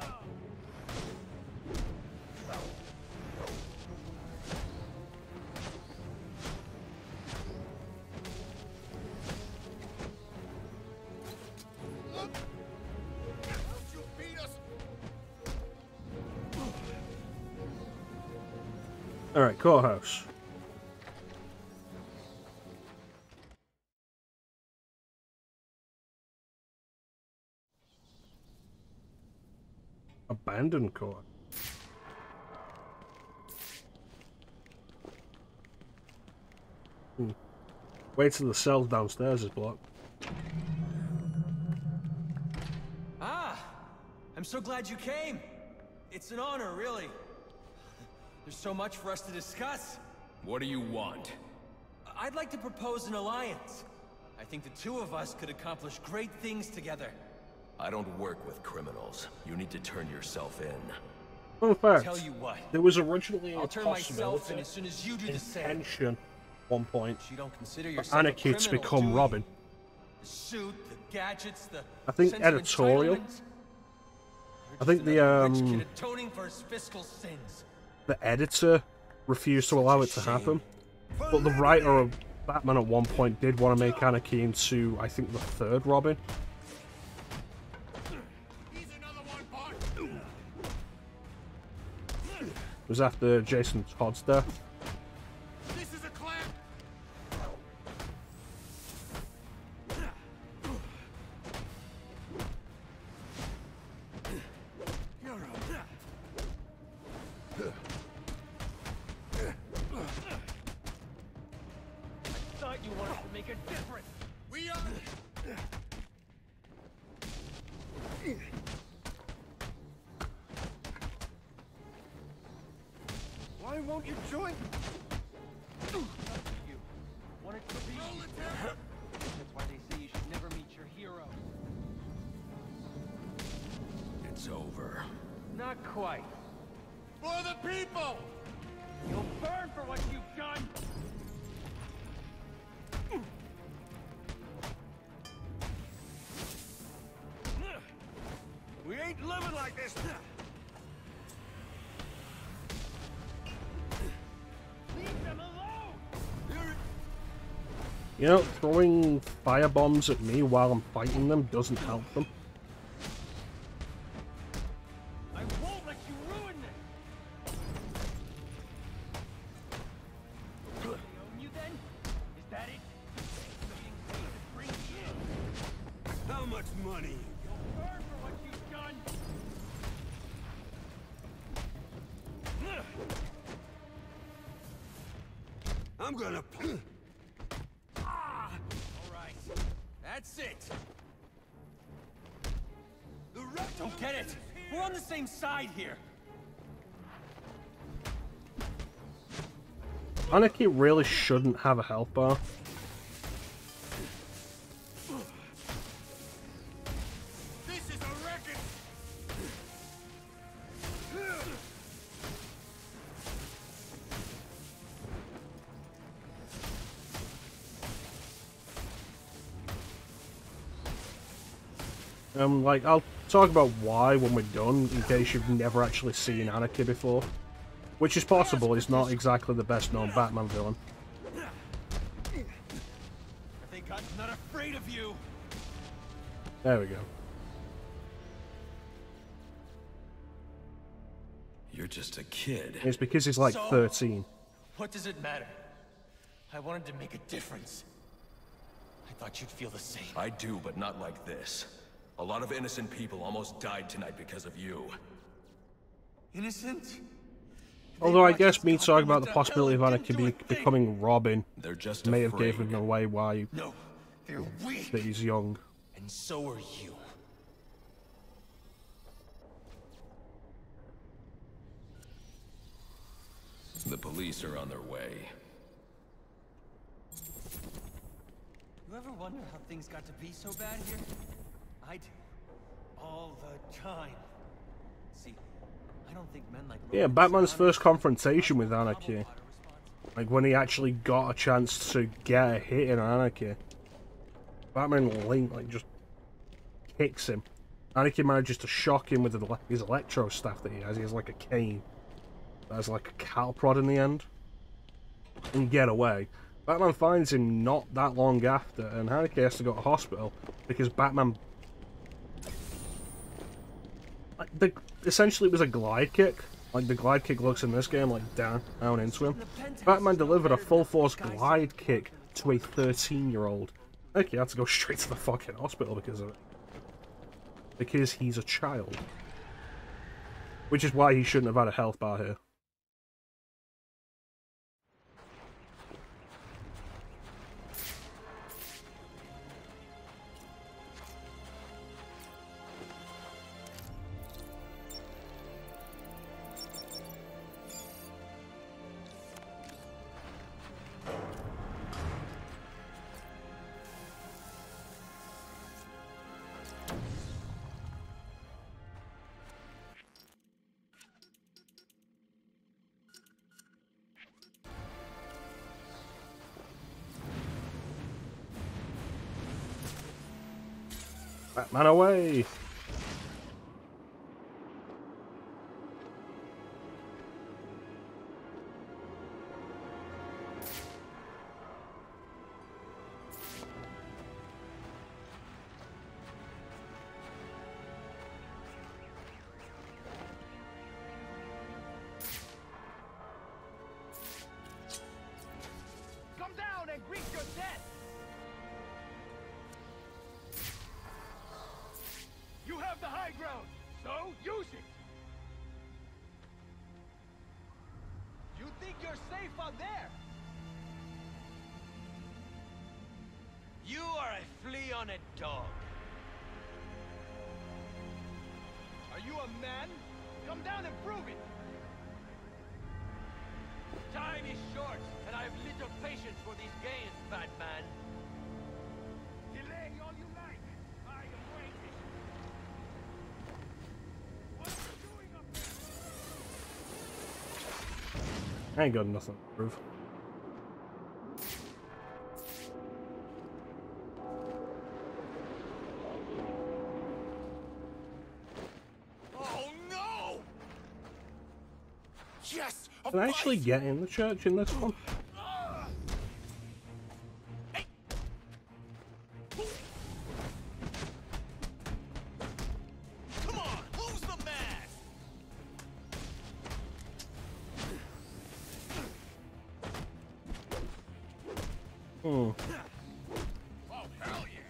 A: Alright, courthouse. Abandoned court. Wait till the cell downstairs is blocked.
I: Ah! I'm so glad you came. It's an honor, really. There's so much for us to discuss.
B: What do you want?
I: I'd like to propose an alliance. I think the two of us could accomplish great things together.
Q: I don't work with criminals. You need to turn yourself in.
A: Fun fact,
I: Tell you what,
A: there was originally a
I: I'll turn myself in
A: possibility
I: as soon as you do the same.
A: intention at one point
I: You don't consider
A: for
I: yourself a
A: Anarchy to
I: criminal,
A: become
I: do you?
A: Robin.
I: The suit, the gadgets, the
A: I think
I: sense of
A: editorial.
I: entitlement.
A: I think
I: Rich kid atoning for his fiscal sins.
A: the editor refused to allow it to happen, but the writer of Batman at one point did want to make Anarchy into, I think, the third Robin. It was after Jason Todd's death.
J: This is a clamp. You're
L: I thought you wanted to make a difference.
J: We are...
L: Why won't you join?
O: You wanted to be. That's why they say you should never meet your hero.
Q: It's over.
O: Not quite.
J: For the people!
O: You'll burn for what you've done.
J: We ain't living like this.
L: Leave them alone!
A: You know, throwing fire bombs at me while I'm fighting them doesn't help them.
L: I won't let you ruin this! They own you then? Is that it? You're being paid to bring me in.
J: How much money?
L: You'll burn for what you've done!
J: I'm gonna...
I: Alright, that's it. Don't get it. We're on the same side here.
A: Anarchy really shouldn't have a health bar. Like, I'll talk about why when we're done, in case you've never actually seen Anarchy before. Which is possible, he's not exactly the best known Batman villain.
I: Thank God I'm not afraid of you.
A: There we go.
Q: You're just a kid.
A: It's because he's like 13.
I: What does it matter? I wanted to make a difference. I thought you'd feel the same.
Q: I do, but not like this. A lot of innocent people almost died tonight because of you.
I: Innocent?
A: Although I guess me talking about the possibility of Anarchy becoming Robin may have given away why that he's young.
I: And so are you.
Q: The police are on their way.
I: You ever wonder how things got to be so bad here? I do. All the time. See, I don't think men like...
A: Yeah, Batman's first confrontation with Anarchy. Like, when he actually got a chance to get a hit in Anarchy. Batman like, just kicks him. Anarchy manages to shock him with his electro staff that he has. He has like a cane. That has like a cattle prod in the end. And get away. Batman finds him not that long after, and Anarchy has to go to hospital because Batman... Like, essentially it was a glide kick. Like the glide kick looks in this game like down into him. Batman delivered a full force glide kick to a 13-year-old. Anarchy had to go straight to the fucking hospital because of it. Because he's a child. Which is why he shouldn't have had a health bar here. Batman away!
J: Come down and greet your death! You have the high ground, so use it! You think you're safe out there?
I: You are a flea on a dog.
J: Are you a man? Come down and prove it!
I: Time is short, and I have little patience for these games, Batman.
J: Delay all you like. I am waiting. What are you doing up there?
A: I ain't got nothing to prove.
J: Oh no! Yes!
A: Can I actually get in the church in this one?
J: Come on, who's the man?
A: Hmm.
J: Oh hell yeah!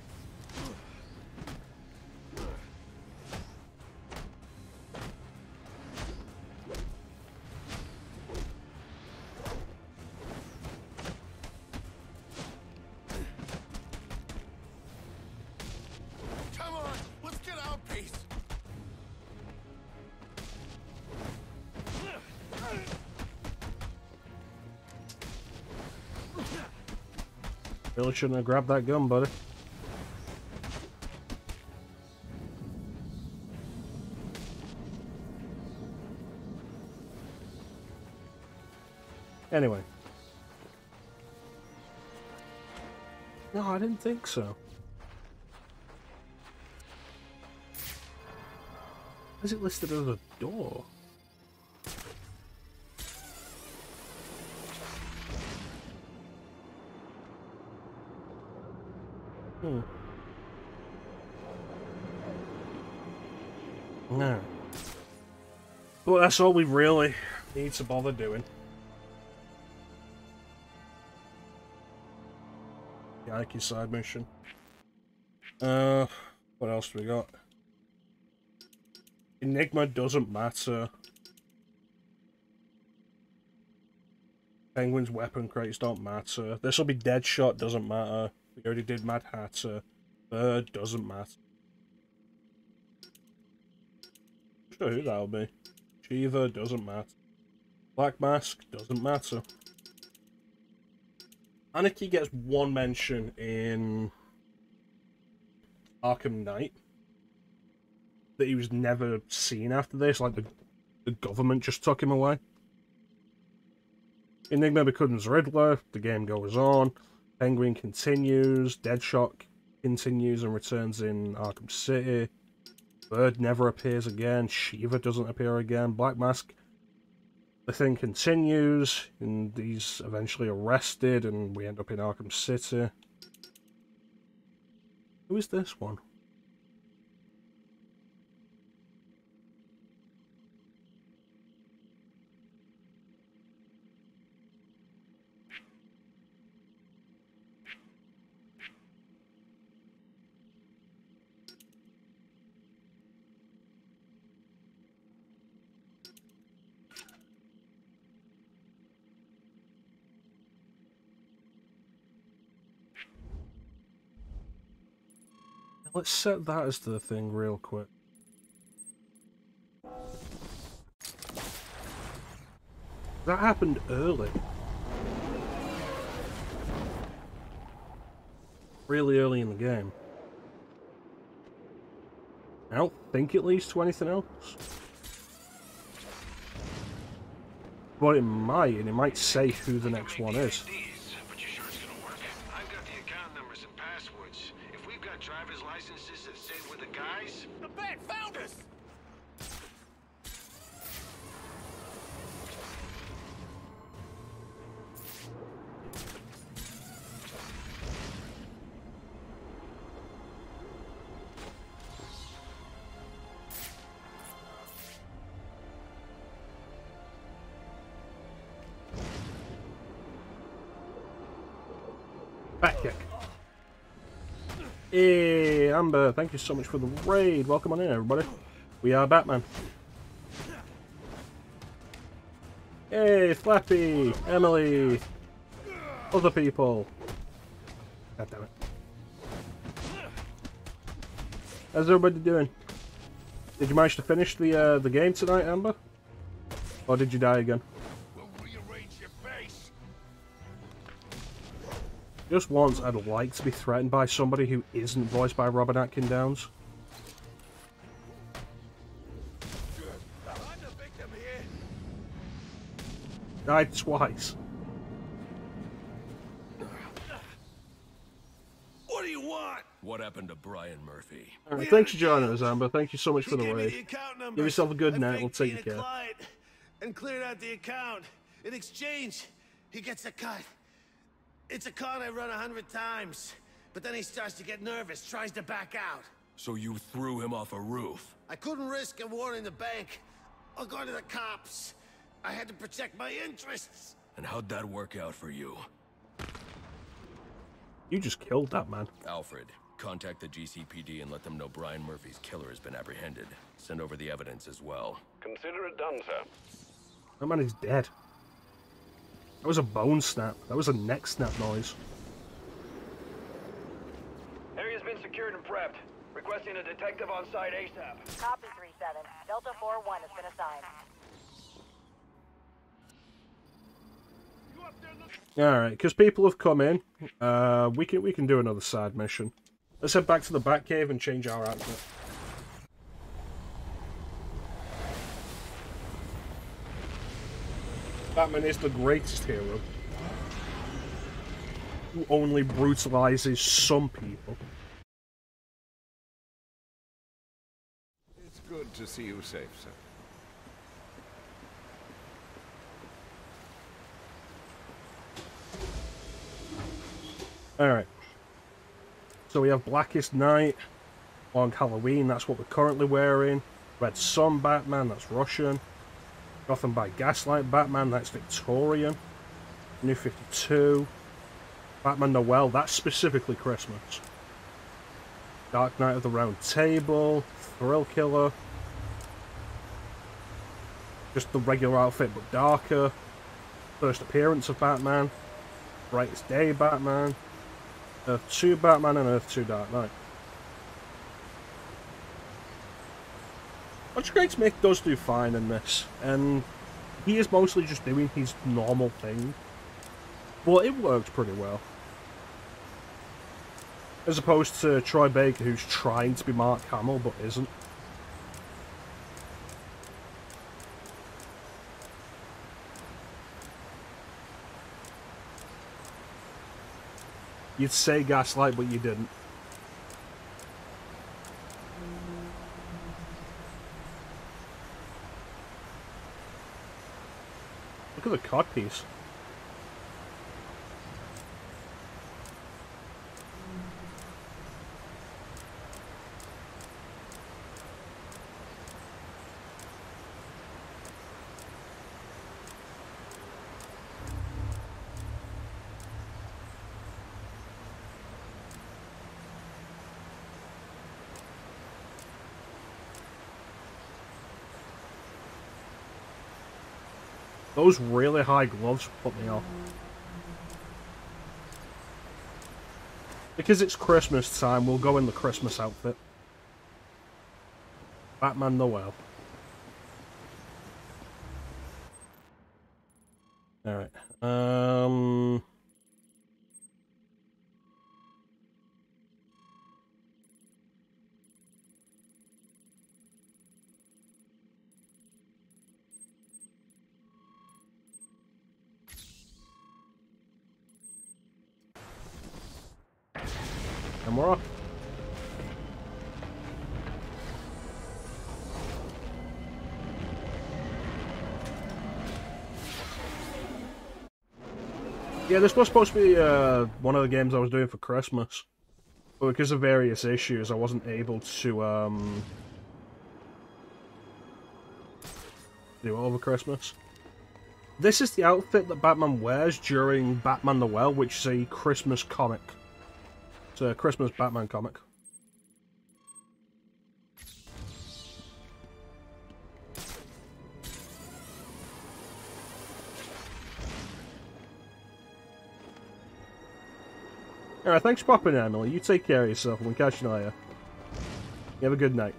J: Come on, let's get our piece.
A: Really shouldn't have grabbed that gun, buddy. Anyway. No, I didn't think so. Is it listed as a door? No. But that's all we really need to bother doing. Yikes, side mission. What else do we got? Enigma doesn't matter. Penguin's weapon crates don't matter. This will be Deadshot, doesn't matter. We already did Mad Hatter. Bird doesn't matter. Not sure who that'll be. Shiva doesn't matter. Black Mask doesn't matter. Anarchy gets one mention in Arkham Knight. That he was never seen after this, like the government just took him away. Enigma becomes Riddler, the game goes on, Penguin continues, Deadshot continues and returns in Arkham City, Bird never appears again, Shiva doesn't appear again, Black Mask, the thing continues, and he's eventually arrested, and we end up in Arkham City. Who is this one? Let's set that as the thing real quick. That happened early. Really early in the game. I don't think it leads to anything else. But it might, and it might say who the next one is.
G: Driver's licenses that say we're the guys? The bat found us!
A: Back kick. Hey, Amber, thank you so much for the raid. Welcome on in, everybody. We are Batman. Hey, Flappy, Emily, other people. God damn it. How's everybody doing? Did you manage to finish the game tonight, Amber? Or did you die again? Just once, I'd like to be threatened by somebody who isn't voiced by Robert Atkin Downs. Died twice.
L: What do you want?
Q: What happened to Brian Murphy?
A: Alright, thanks for joining us, Amber. Thank you so much for the raid. Give yourself a good night. We'll take you care.
L: And cleared out the account. In exchange, he gets a cut. It's a con I run 100 times. But then he starts to get nervous, tries to back out.
Q: So you threw him off a roof?
L: I couldn't risk him warning the bank or going to the cops. I had to protect my interests.
Q: And how'd that work out for you?
A: You just killed that man.
Q: Alfred, contact the GCPD and let them know Brian Murphy's killer has been apprehended. Send over the evidence as well.
M: Consider it done, sir.
A: That man is dead. That was a bone snap. That was a neck snap noise.
O: Area's been secured and prepped. Requesting a detective on site ASAP.
S: Copy 3-7. Delta 4-1 has been assigned.
A: Alright, because people have come in, we can do another side mission. Let's head back to the Batcave and change our outfit. Batman is the greatest hero, who only brutalizes some people.
J: It's
M: Good to see you safe, sir.
A: Alright. So we have Blackest Night, Long Halloween, that's what we're currently wearing. Red Sun Batman, that's Russian. Gotham by Gaslight Batman, that's Victorian. New 52. Batman Noel, that's specifically Christmas. Dark Knight of the Round Table, Thrill Killer. Just the regular outfit but darker. First appearance of Batman. Brightest Day Batman. Earth 2 Batman and Earth 2 Dark Knight. Which Great Mick does do fine in this, and he is mostly just doing his normal thing. Well, it works pretty well. As opposed to Troy Baker, who's trying to be Mark Hamill, but isn't. You'd say Gaslight, but you didn't. Look at the codpiece. Those really high gloves put me off. Because it's Christmas time, we'll go in the Christmas outfit. Batman Noel. Alright. And we're off. Yeah, this was supposed to be one of the games I was doing for Christmas. But because of various issues, I wasn't able to do it over Christmas. This is the outfit that Batman wears during Batman Noel, which is a Christmas comic. It's a Christmas Batman comic. Alright, thanks for popping in, Emily. You take care of yourself and we'll catch you later. You have a good night.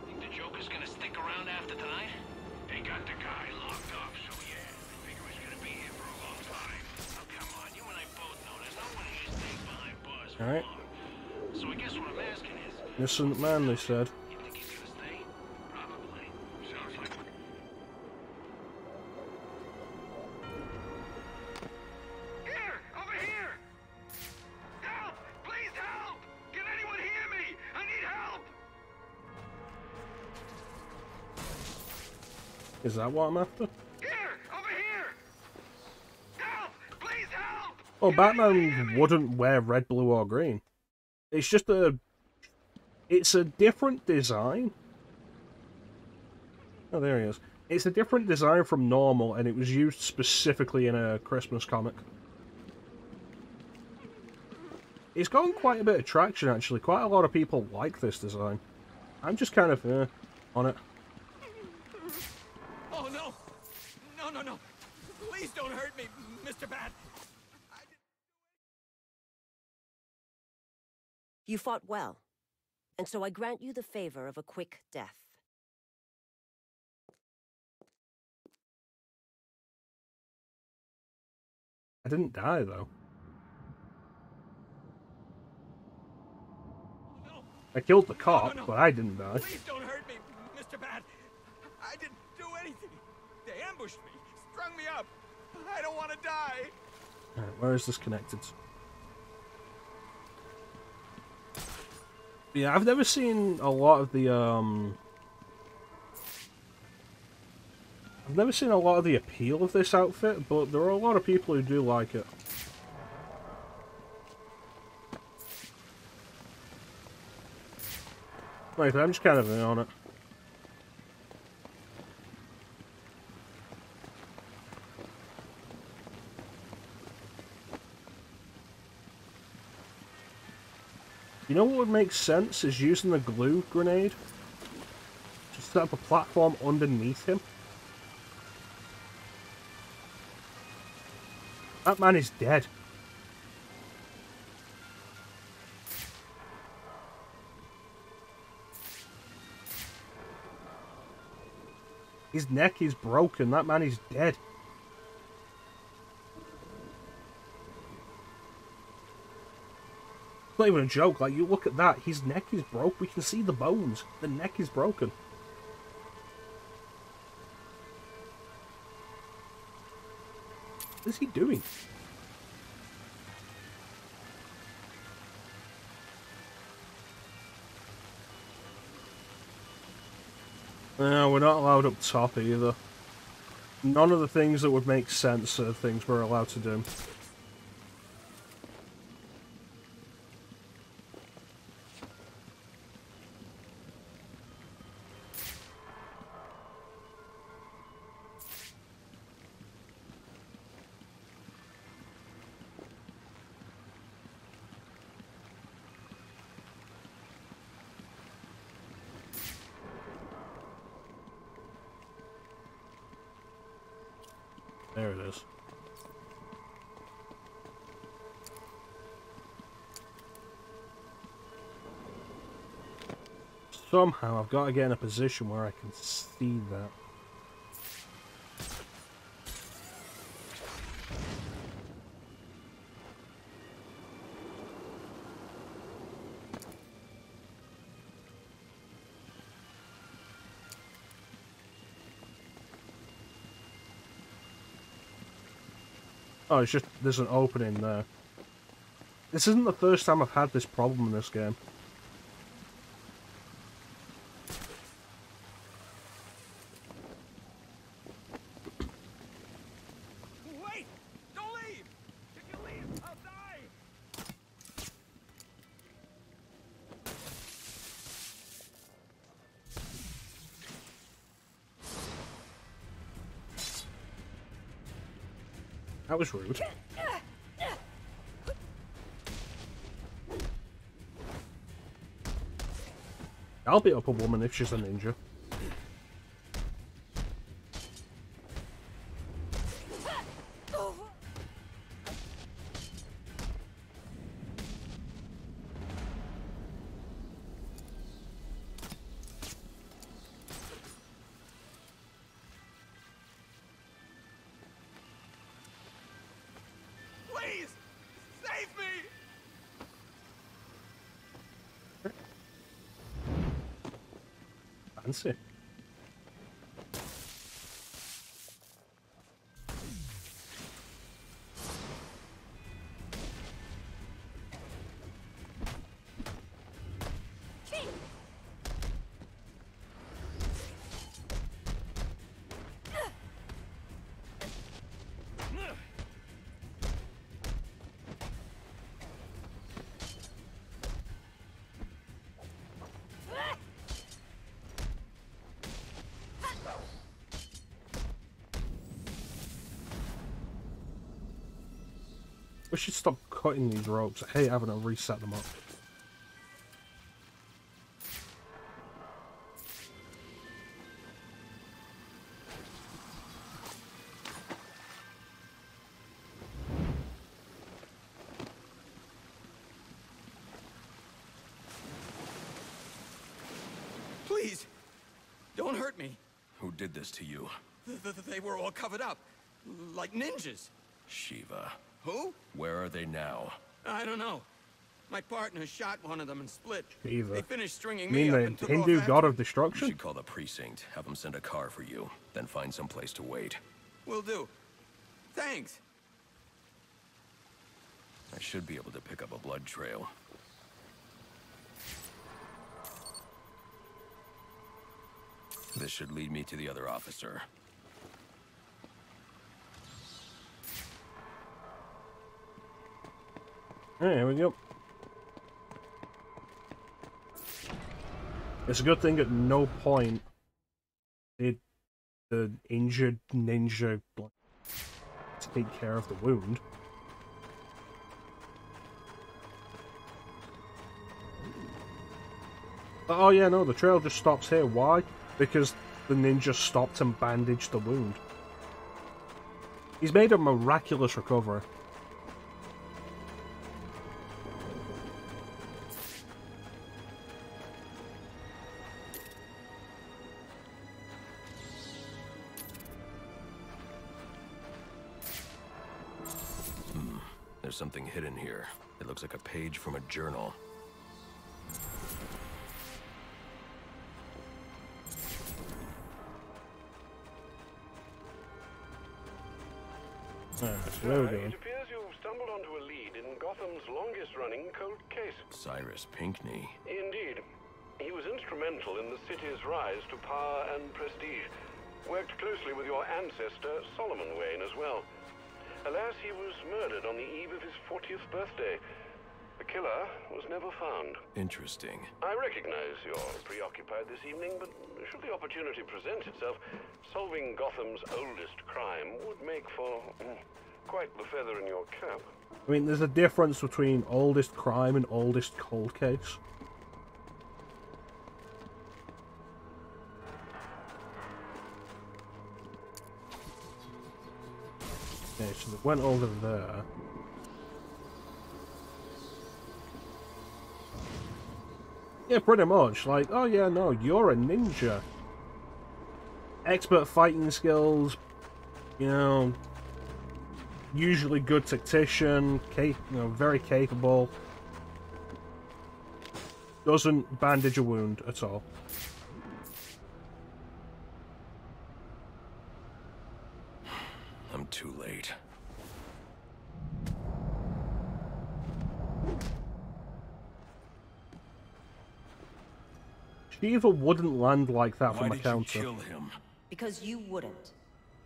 G: Think the Joker's gonna stick around after tonight? They got the guy locked up, so yeah. I figure he's gonna be here for a long time. Oh, come on, you and I both know there's no one here stays behind bars for
A: Alright.
G: long. So I guess what I'm asking is...
A: Innocent man, they said.
G: You think he's gonna stay? Probably. Sounds like... Here! Over here! Help! Please help! Can anyone hear me? I need help!
A: Is that what I'm after?
G: Here! Over here! Help! Please help!
A: Oh, Batman wouldn't wear red, blue, or green. It's just a... It's a different design. Oh, there he is. It's a different design from normal, and it was used specifically in a Christmas comic. It's gotten quite a bit of traction, actually. Quite a lot of people like this design. I'm just kind of on it.
I: Oh, no! No, no, no! Please don't hurt me, Mr. Bat!
B: You fought well, and so I grant you the favor of a quick death.
A: I didn't die, though. I killed the cop, but I didn't die.
I: Please don't hurt me, Mr. Bat! I didn't do anything! They ambushed me, strung me up! I don't want to die!
A: Alright, where is this connected? Yeah, I've never seen a lot of the I've never seen a lot of the appeal of this outfit, but there are a lot of people who do like it. Like, I'm just kind of in on it. You know what would make sense is using the glue grenade to set up a platform underneath him. That man is dead. His neck is broken. That man is dead. It's not even a joke. Like, you look at that. His neck is broke. We can see the bones. The neck is broken. What is he doing? No, we're not allowed up top either. None of the things that would make sense are things we're allowed to do. There it is. Somehow I've got to get in a position where I can see that. Oh, it's just, there's an opening there. This isn't the first time I've had this problem in this game.
J: Wait! Don't leave! If you leave, I'll die!
A: That was rude. I'll beat up a woman if she's a ninja.
J: Please! Save me!
A: Fancy. We should stop cutting these ropes. I hate having to reset them up.
E: Please, don't hurt me.
Q: Who did this to you?
E: They were all covered up, like ninjas.
Q: Shiva.
E: Who?
Q: Where are they now?
E: I don't know. My partner shot one of them and split.
A: Shiva.
E: They finished stringing
A: You
E: me
A: mean
E: up
A: the
E: and took
A: Hindu
E: off
A: god
E: after.
A: of destruction?
Q: You should call the precinct, have them send a car for you, then find some place to wait.
E: Will do. Thanks.
Q: I should be able to pick up a blood trail. This should lead me to the other officer.
A: Hey, here we go. It's a good thing at no point did the injured ninja take care of the wound. But, oh yeah, no, the trail just stops here. Why? Because the ninja stopped and bandaged the wound. He's made a miraculous recovery.
Q: There's something hidden here. It looks like a page from a journal.
M: It appears you've stumbled onto a lead in Gotham's longest-running cold case.
Q: Cyrus Pinckney.
M: Indeed. He was instrumental in the city's rise to power and prestige. Worked closely with your ancestor, Solomon Wayne, as well. Alas, he was murdered on the eve of his 40th birthday. The killer was never found.
Q: Interesting.
M: I recognize you're preoccupied this evening, but should the opportunity present itself, solving Gotham's oldest crime would make for quite the feather in your cap.
A: I mean, there's a difference between oldest crime and oldest cold case. Okay, so they went over there. Yeah, pretty much. Like, oh yeah, no, you're a ninja. Expert fighting skills, you know, usually good tactician, very capable. Doesn't bandage a wound at all.
Q: I'm too late.
A: Shiva wouldn't land like that from a counter.
I: Why did you kill him?
B: Because you wouldn't.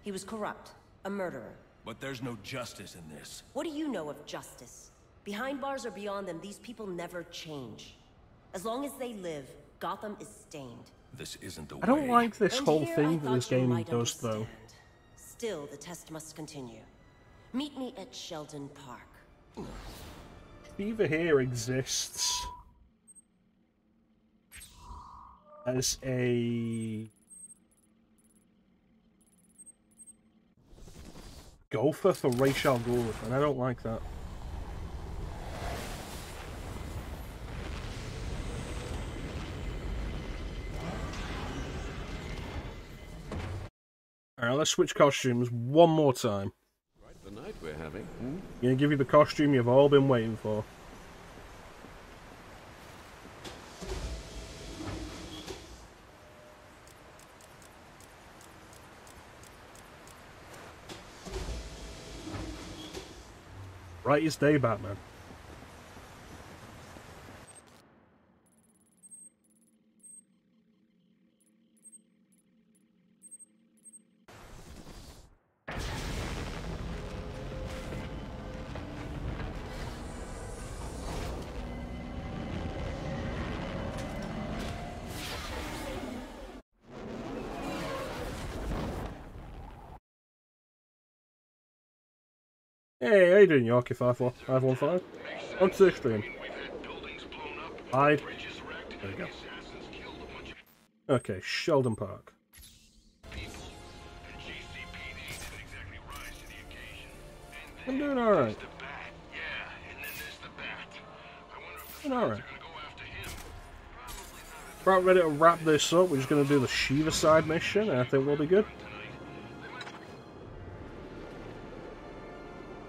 B: He was corrupt. A murderer.
I: But there's no justice in this.
B: What do you know of justice? Behind bars or beyond them, these people never change. As long as they live, Gotham is stained.
Q: This isn't the way.
A: I don't like this
B: And
A: whole
B: here
A: thing
B: I
A: that
B: thought
A: this
B: you
A: game
B: might
A: does, though.
B: understand. Still, the test must continue. Meet me at Sheldon Park.
A: Shiva here exists as a gopher for Ra's al Ghul, and I don't like that. Alright, let's switch costumes one more time.
E: Right, the night we're having.
A: Gonna give you the costume you've all been waiting for. Brightest day, Batman. Hey, how you doing, Yorkie 515? On to the stream. Hide. There we go. Okay, Sheldon Park. I'm doing alright. Doing alright. About ready to wrap this up. We're just going to do the Shiva side mission, and I think we'll be good.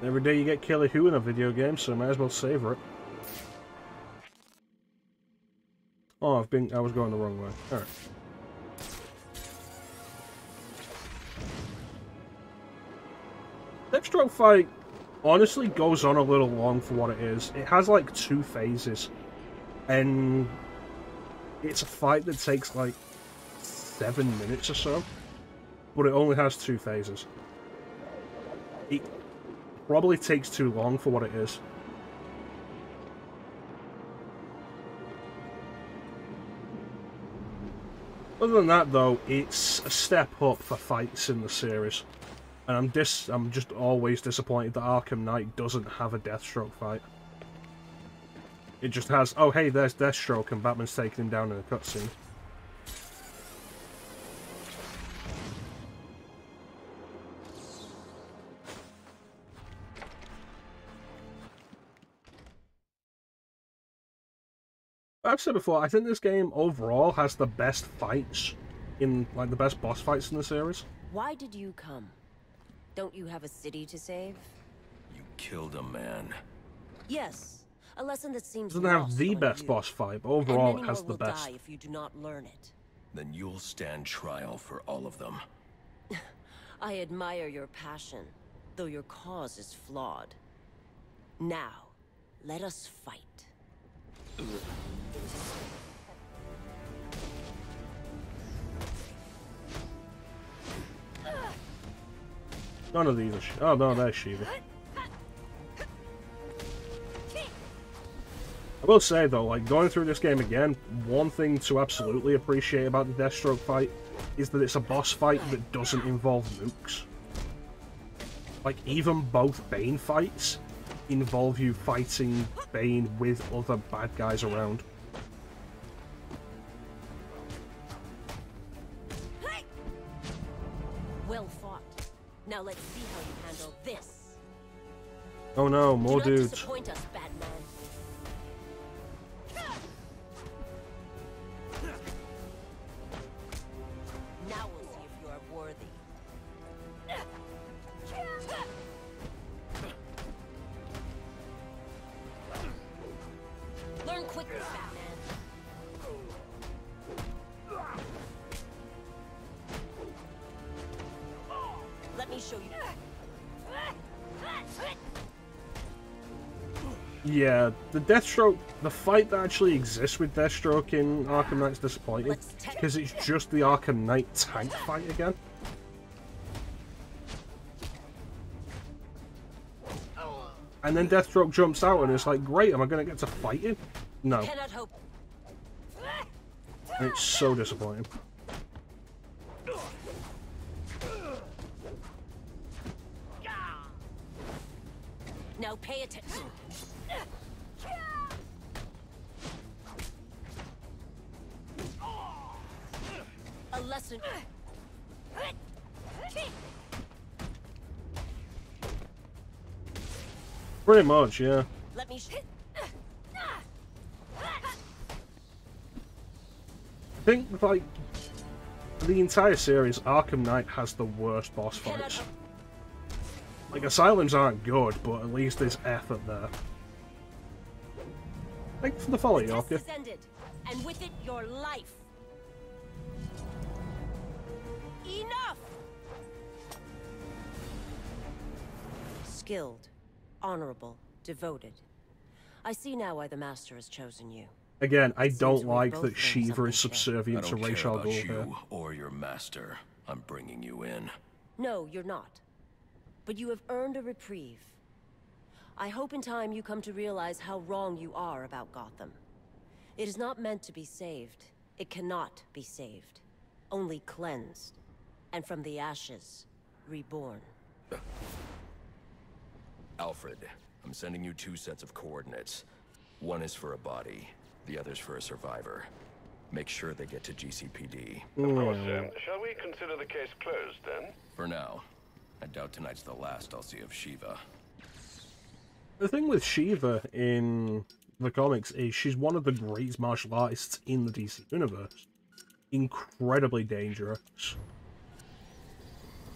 A: Every day you get Kelly Who in a video game, so might as well savor it. Oh, I was going the wrong way. Alright. Deathstroke fight honestly goes on a little long for what it is. It has like 2 phases. And it's a fight that takes like 7 minutes or so, but it only has 2 phases. It probably takes too long for what it is. Other than that, though, it's a step up for fights in the series. And I'm just always disappointed that Arkham Knight doesn't have a Deathstroke fight. It just has, oh hey, there's Deathstroke and Batman's taking him down in a cutscene. I've said before, I think this game overall has the best fights in, like, the best boss fights in the series.
B: Why did you come? Don't you have a city to save?
Q: You killed a man.
B: Yes, a lesson that seems
A: It doesn't have the
B: on
A: best
B: you.
A: boss fight, but overall
B: And
A: it has
B: many
A: the
B: more will
A: best.
B: die if you do not learn it.
Q: Then you'll stand trial for all of them.
B: I admire your passion, though your cause is flawed. Now, let us fight.
A: None of these are oh no, there's Shiva. I will say though, like, going through this game again, one thing to absolutely appreciate about the Deathstroke fight is that it's a boss fight that doesn't involve nukes. Like, even both Bane fights involve you fighting Bane with other bad guys around.
B: Well fought. Now let's see how you handle this.
A: Oh no, more
B: Do not
A: dudes.
B: disappoint us, Batman. Now we'll see if you are worthy. Learn quickly, Batman. Let me show you.
A: Yeah, the Deathstroke, the fight that actually exists with Deathstroke in Arkham Knight's disappointing, because it's just the Arkham Knight tank fight again. And then Deathstroke jumps out and it's like, great, am I going to get to fight him? No.
B: Cannot hope.
A: And it's so disappointing.
B: Now pay attention. A lesson.
A: Pretty much, yeah.
B: Let me.
A: I think, like, the entire series, Arkham Knight has the worst boss fights. Like, Asylums aren't good, but at least there's effort there. Thanks for the follow, Yorkie.
B: Test is ended, and with it, your life. Enough! Skilled, honorable, devoted. I see now why the Master has chosen you.
A: Again, I don't
B: we've
A: like
B: both
A: that
B: learned
A: Shiva is
B: something
A: subservient
Q: I
A: to
Q: don't care
A: Ra's al
Q: about
A: Ghul here.
Q: you or your master. I'm bringing you in.
B: No, you're not. But you have earned a reprieve. I hope in time you come to realize how wrong you are about Gotham. It is not meant to be saved. It cannot be saved. Only cleansed. And from the ashes, reborn.
Q: Alfred, I'm sending you 2 sets of coordinates. One is for a body, the other's for a survivor. Make sure they get to GCPD.
M: Of course, sir. Shall we consider the case closed, then?
Q: For now. I doubt tonight's the last I'll see of Shiva.
A: The thing with Shiva in the comics is she's one of the greatest martial artists in the DC universe. Incredibly dangerous.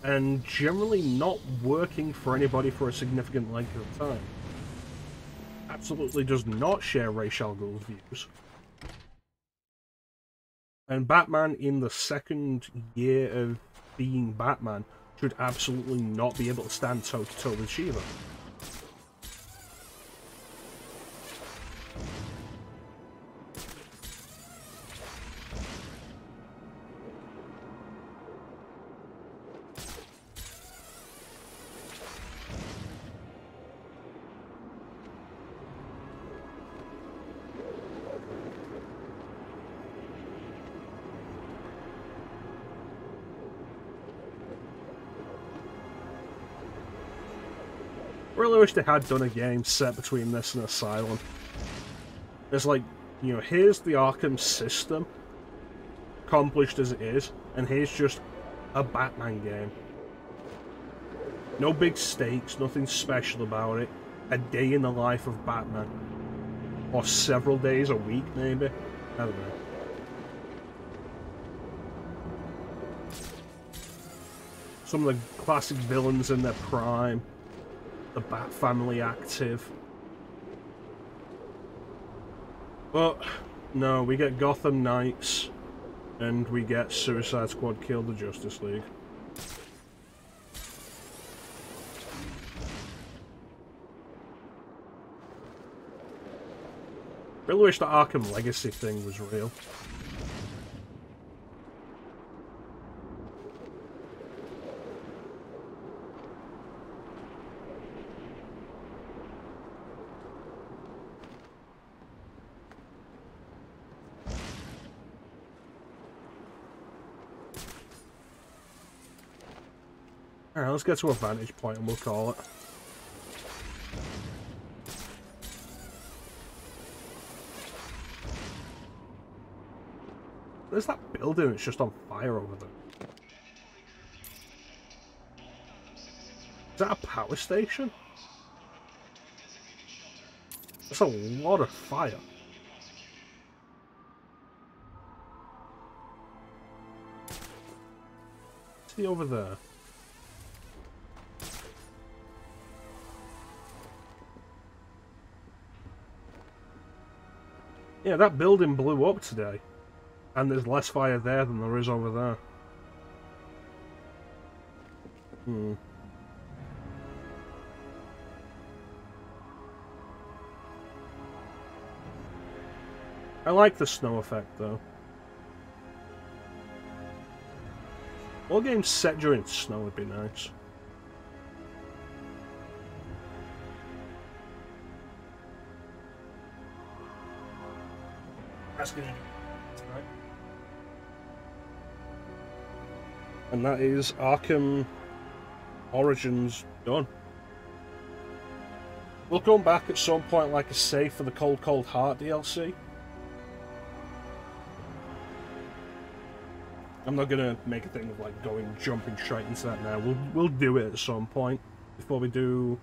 A: And generally not working for anybody for a significant length of time. Absolutely does not share Ra's al Ghul's views. And Batman in the second year of being Batman should absolutely not be able to stand toe-to-toe with Shiva. Really wish they had done a game set between this and Asylum. It's like, you know, here's the Arkham system, accomplished as it is, and here's just a Batman game. No big stakes, nothing special about it. A day in the life of Batman. Or several days a week, maybe. I don't know. Some of the classic villains in their prime. The Bat family active. But, no, we get Gotham Knights. And we get Suicide Squad Kill the Justice League. Really wish the Arkham Legacy thing was real. Alright, let's get to a vantage point and we'll call it. There's that building that's just on fire over there. Is that a power station? That's a lot of fire. See over there. Yeah, that building blew up today. And there's less fire there than there is over there. Hmm. I like the snow effect, though. All games set during snow would be nice. That's gonna be tonight. And that is Arkham Origins done. We'll come back at some point, like I say, for the Cold Cold Heart DLC. I'm not gonna make a thing of like jumping straight into that now. We'll do it at some point before we do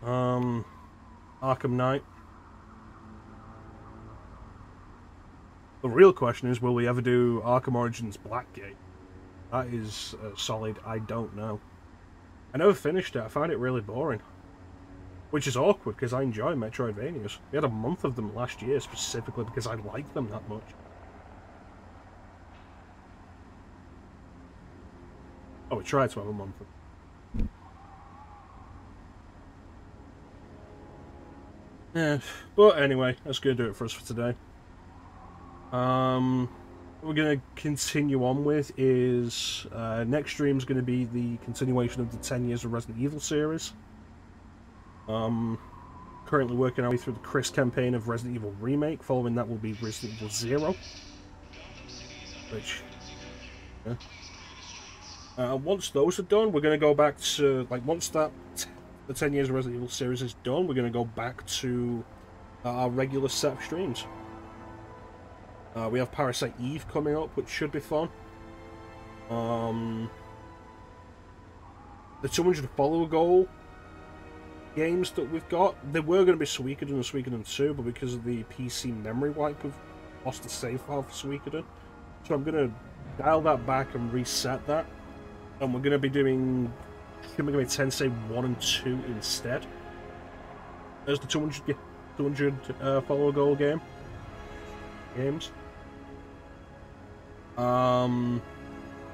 A: Arkham Knight. The real question is, will we ever do Arkham Origins Blackgate? That is solid. I don't know. I never finished it. I found it really boring. Which is awkward, because I enjoy Metroidvanias. We had a month of them last year, specifically because I like them that much. Oh, we tried to have a month. Yeah, but anyway, that's going to do it for us for today. What we're going to continue on with is next stream is going to be the continuation of the 10 Years of Resident Evil series. Currently working our way through the Chris campaign of Resident Evil Remake. Following that will be Resident Evil 0. Which, yeah. Once those are done, we're going to go back to, like, once the 10 Years of Resident Evil series is done, we're going to go back to our regular set of streams. We have Parasite Eve coming up, which should be fun. The 200 follower goal games that we've got, they were going to be Suikoden and Suikoden 2, but because of the PC memory wipe, we've lost the save file for Suikoden. So I'm going to dial that back and reset that. And we're going to be doing Shin Megami Tensei 1 and 2 instead. There's the 200 follower goal games.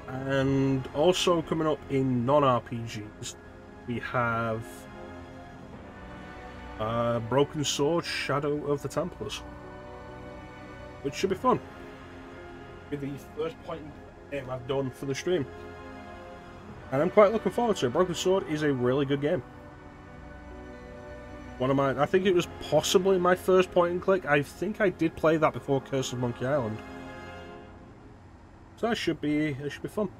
A: And also coming up in non-RPGs, we have Broken Sword, Shadow of the Templars, which should be fun. Be the first point game I've done for the stream, and I'm quite looking forward to it. Broken Sword is a really good game. I think it was possibly my first point and click. I think I did play that before Curse of Monkey Island. So it should be fun.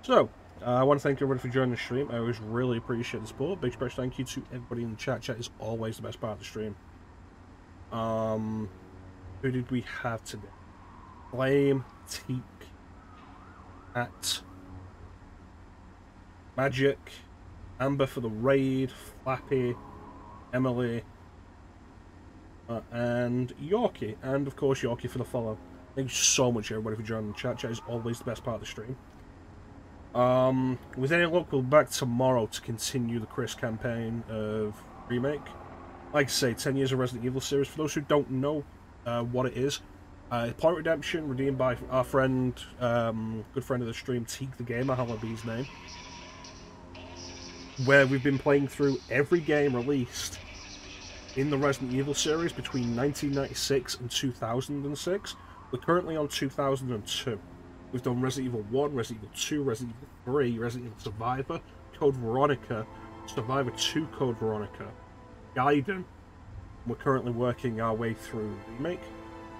A: So, I want to thank everybody for joining the stream. I always really appreciate the support. Big special thank you to everybody in the chat. Chat is always the best part of the stream. Who did we have today? Flame, Teak, At, Magic, Amber for the raid, Flappy, Emily, and Yorkie, and of course Yorkie for the follow. Thank you so much everybody for joining the chat. Chat is always the best part of the stream. With any luck, we'll be back tomorrow to continue the Chris campaign of Remake. Like I say, 10 years of Resident Evil series. For those who don't know what it is, Point Redemption, redeemed by our friend, good friend of the stream, Teak the Gamer, hallowed be his name, where we've been playing through every game released in the Resident Evil series between 1996 and 2006. We're currently on 2002. We've done Resident Evil 1, Resident Evil 2, Resident Evil 3, Resident Evil Survivor, Code Veronica, Survivor 2 Code Veronica, Gaiden. We're currently working our way through Remake.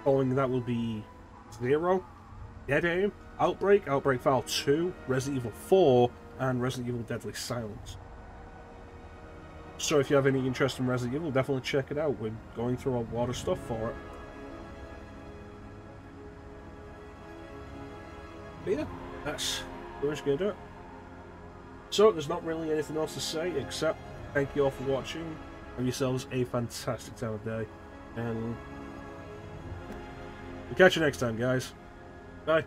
A: Following that will be Zero, Dead Aim, Outbreak, Outbreak File 2, Resident Evil 4, and Resident Evil Deadly Silence. So if you have any interest in Resident Evil, definitely check it out. We're going through a lot of stuff for it. But yeah, that's pretty much going to do it. So there's not really anything else to say except thank you all for watching. Have yourselves a fantastic time of day. And we'll catch you next time, guys. Bye.